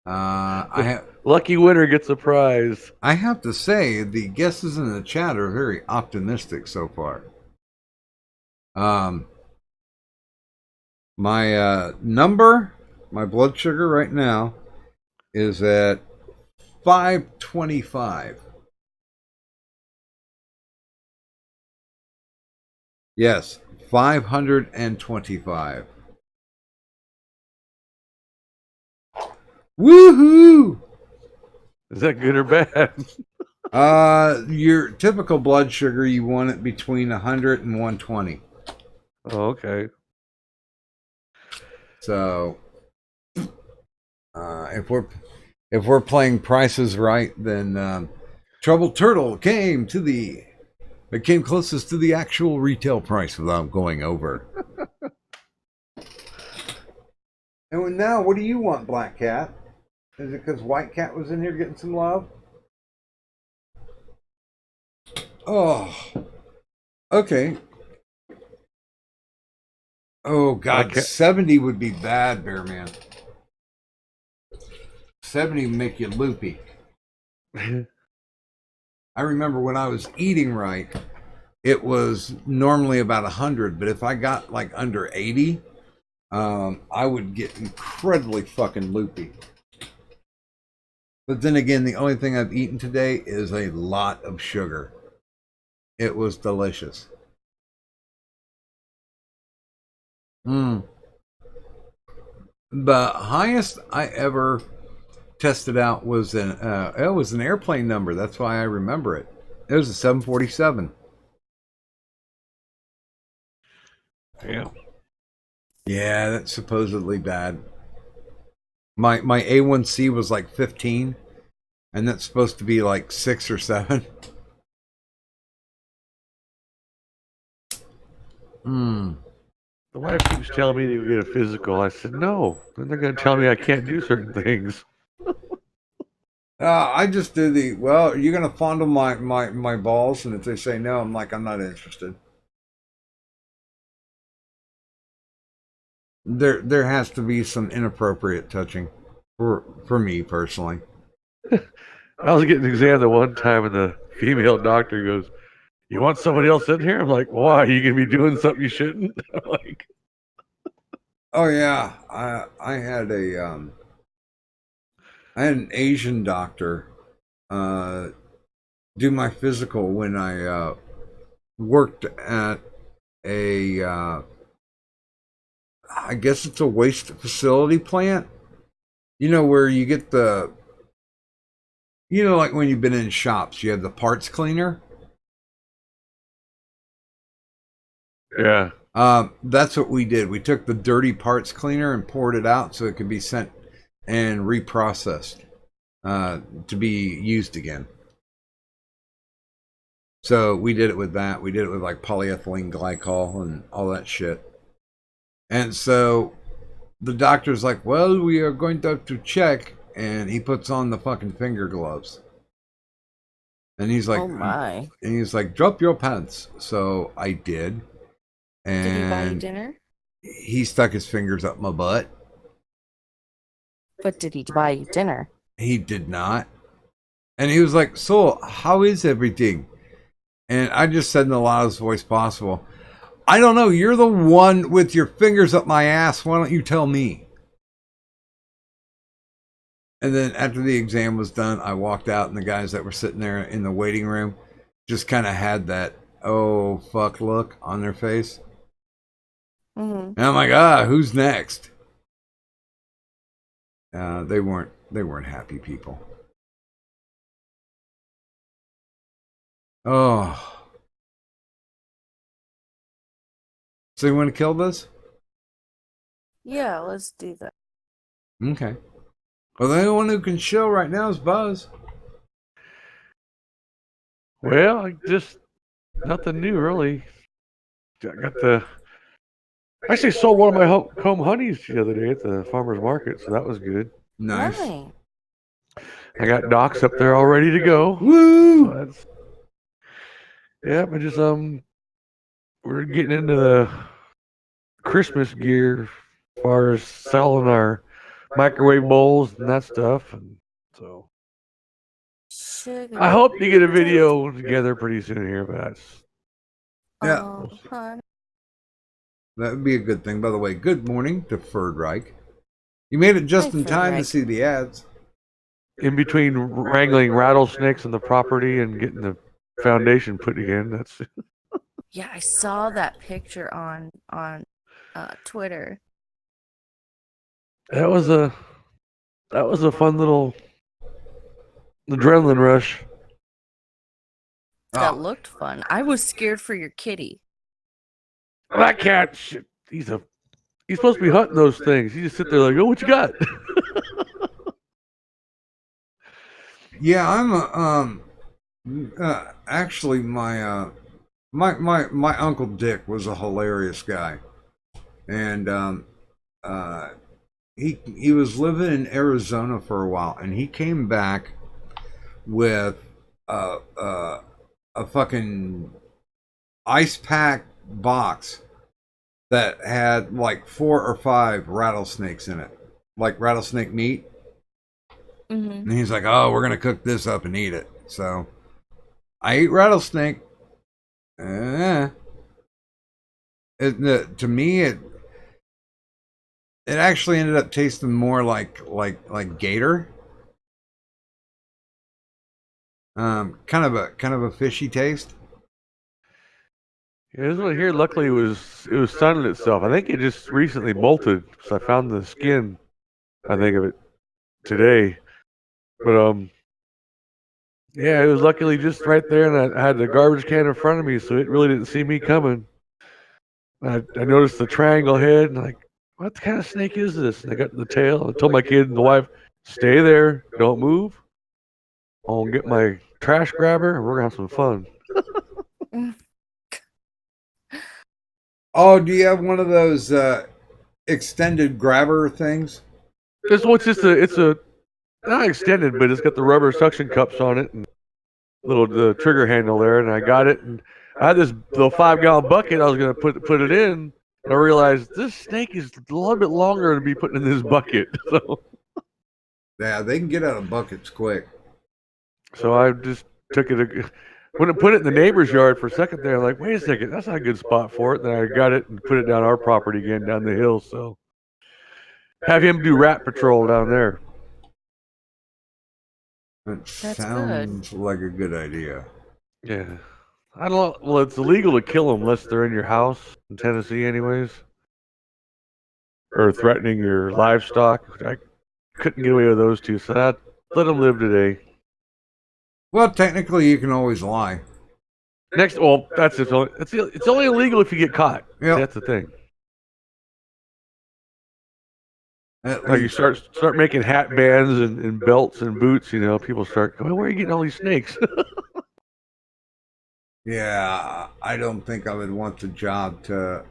I have lucky winner gets a prize. I have to say the guesses in the chat are very optimistic so far. My number, my blood sugar right now is at 525. Yes, 525. Woohoo! Is that good or bad? Your typical blood sugar, you want it between 100 and 120. Oh, okay. So, if we're playing prices right, then Trouble Turtle came closest to the actual retail price without going over. And now, what do you want, Black Cat? Is it because White Cat was in here getting some love? Oh, okay. Oh God, 70 would be bad, Bearman. 70 would make you loopy. I remember when I was eating right, it was normally about 100, but if I got like under 80, I would get incredibly fucking loopy. But then again, the only thing I've eaten today is a lot of sugar. It was delicious. The highest I ever tested out was an airplane number. That's why I remember it. It was a 747. Yeah. Yeah, that's supposedly bad. My A1C was like 15, and that's supposed to be like 6 or 7. The wife keeps telling me to get a physical. I said no. Then they're going to tell me I can't do certain things. I just do well, you're going to fondle my balls, and if they say no, I'm like, I'm not interested. There has to be some inappropriate touching for me personally. I was getting examined the one time, and the female doctor goes, "You want somebody else in here?" I'm like, "Why? You gonna be doing something you shouldn't?" I'm like, oh yeah, I had an Asian doctor do my physical when I worked at a I guess it's a waste facility plant. You know, where you get like when you've been in shops, you have the parts cleaner. yeah. That's what we did. We took the dirty parts cleaner and poured it out so it could be sent and reprocessed to be used again. So we did it with that. We did it with like polyethylene glycol and all that shit. And so the doctor's like, well, we are going to have to check. And he puts on the fucking finger gloves. And he's like, oh my. And he's like, drop your pants. So I did. And Did he buy you dinner? he stuck his fingers up my butt. But did he buy you dinner? He did not. And he was like, so how is everything? And I just said in the loudest voice possible, I don't know. You're the one with your fingers up my ass. Why don't you tell me? And then after the exam was done, I walked out, and the guys that were sitting there in the waiting room just kind of had that, oh, fuck look on their face. Mm-hmm. And I'm like, who's next? They weren't happy people. Oh. So you want to kill this? Yeah, let's do that. Okay. Well, the only one who can chill right now is Buzz. Well, just nothing new really. I got I actually sold one of my home honeys the other day at the farmer's market, so that was good. Nice. I got Docs up there all ready to go. Woo! So I just we're getting into the Christmas gear as far as selling our microwave bowls and that stuff, and so I hope to get a video together pretty soon here, but that's Yeah. Honey. That would be a good thing. By the way, good morning to Ferd Reich. You made it just in time to see the ads. in between wrangling rattlesnakes on the property and getting the foundation put again. That's Yeah, I saw that picture on Twitter. that was a fun little adrenaline rush. That looked fun. I was scared for your kitty. That cat, shit, he's supposed to be hunting those things. He just sit there like, oh, what you got? Yeah, I'm actually my Uncle Dick was a hilarious guy, and he was living in Arizona for a while, and he came back with a fucking ice pack box that had like 4 or 5 rattlesnakes in it, like rattlesnake meat. Mm-hmm. And he's like, oh, we're going to cook this up and eat it. So I ate rattlesnake. To me, it actually ended up tasting more like gator. Kind of a fishy taste. Yeah, this one here, luckily, it was sunning itself. I think it just recently molted, so I found the skin. I think of it today, but yeah, it was luckily just right there, and I had the garbage can in front of me, so it really didn't see me coming. I noticed the triangle head, and like, what kind of snake is this? And I got the tail. I told my kid and the wife, stay there, don't move. I'll get my trash grabber, and we're gonna have some fun. Oh, do you have one of those extended grabber things? It's a not extended, but it's got the rubber suction cups on it and the trigger handle there, and I got it, and I had this little 5-gallon bucket I was gonna put it in, and I realized this snake is a little bit longer to be putting in this bucket. So Yeah, they can get out of buckets quick. So I just took it. When I put it in the neighbor's yard for a second there, I'm like, wait a second, that's not a good spot for it. Then I got it and put it down our property again, down the hill. So have him do rat patrol down there. That That's sounds like a good idea. Yeah. I don't. Well, it's illegal to kill them unless they're in your house in Tennessee, anyways, or threatening your livestock. I couldn't get away with those two, so I let them live today. Well, technically, you can always lie. Well, that's it's only illegal if you get caught. Yep. That's the thing. Like you start making hat bands and belts and boots, people start going, where are you getting all these snakes? Yeah, I don't think I would want the job to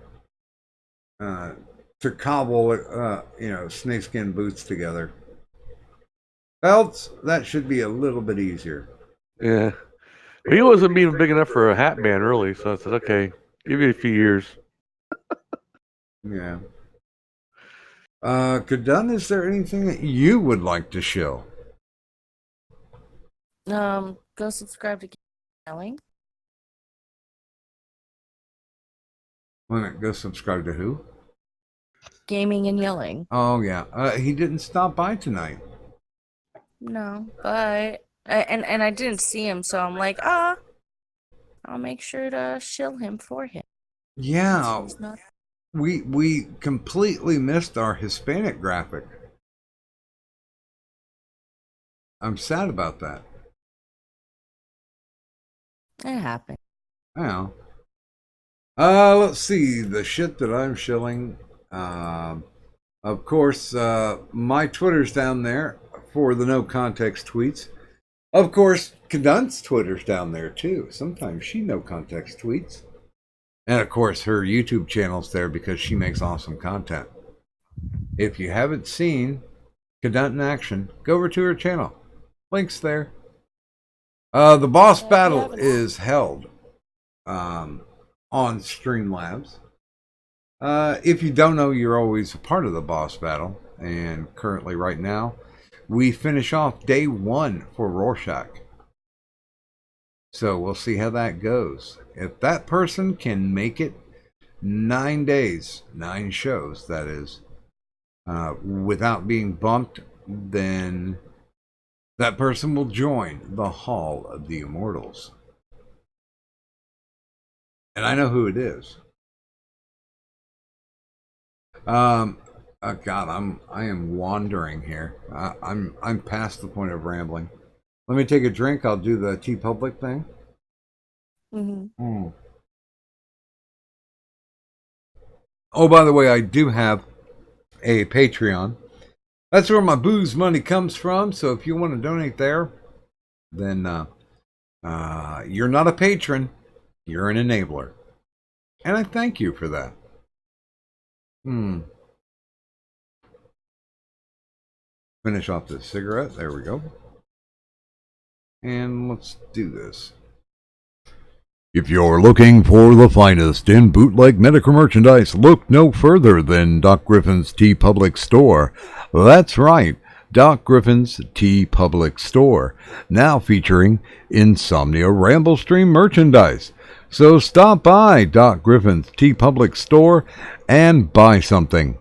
cobble, snakeskin boots together. Belts, that should be a little bit easier. Yeah. But he wasn't even big enough for a hat band, really, so I said, okay, give you a few years. Yeah. Kadun, is there anything that you would like to show? Go subscribe to Yelling. Wait a minute, go subscribe to who? Gaming and Yelling. Oh, yeah. He didn't stop by tonight. No, but and I didn't see him, so I'm like, I'll make sure to shill him for him. Yeah. He's not- We completely missed our Hispanic graphic. I'm sad about that. It happened. Yeah. Let's see the shit that I'm shilling. Of course, my Twitter's down there for the no context tweets. Of course, Kadun's Twitter's down there too. Sometimes she no context tweets. And of course, her YouTube channel's there because she makes awesome content. If you haven't seen Kadun in action, go over to her channel. Link's there. The boss battle is held on Streamlabs. If you don't know, you're always a part of the boss battle. And currently, right now, we finish off day 1 for Rorschach. So we'll see how that goes. If that person can make it 9 days, 9 shows, that is, without being bumped, then that person will join the Hall of the Immortals. And I know who it is. God, I am wandering here. I'm past the point of rambling. Let me take a drink. I'll do the T Public thing. Mm-hmm. Oh, by the way, I do have a Patreon. That's where my booze money comes from. So if you want to donate there, then you're not a patron. You're an enabler. And I thank you for that. Finish off this cigarette. There we go. And let's do this. If you're looking for the finest in bootleg Medica merchandise, look no further than Doc Griffin's T Public Store. That's right, Doc Griffin's T Public Store, now featuring Insomnia Ramble Stream merchandise. So stop by Doc Griffin's T Public Store and buy something.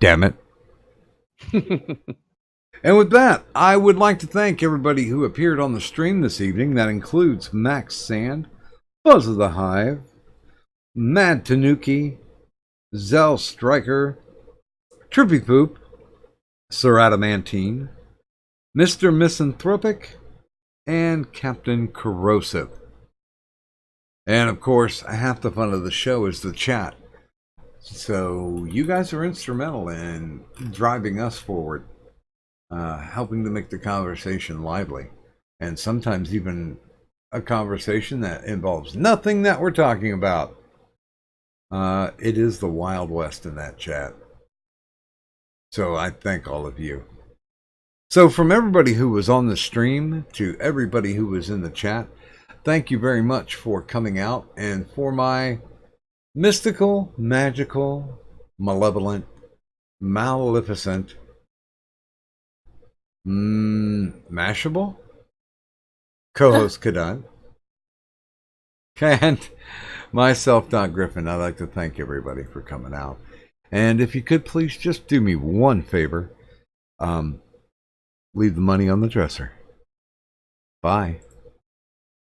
Damn it. And with that, I would like to thank everybody who appeared on the stream this evening. That includes Max Sand, Buzz of the Hive, Mad Tanuki, Zell Striker, Trippy Poop, Sir Adamantine, Mr. Misanthropic, and Captain Corrosive. And of course, half the fun of the show is the chat. So you guys are instrumental in driving us forward, helping to make the conversation lively, and sometimes even a conversation that involves nothing that we're talking about. It is the Wild West in that chat. So I thank all of you. So from everybody who was on the stream to everybody who was in the chat, thank you very much for coming out, and for my mystical, magical, malevolent, maleficent, mashable co-host Kadan, and myself, Don Griffin. I'd like to thank everybody for coming out. And if you could please just do me one favor, leave the money on the dresser. Bye.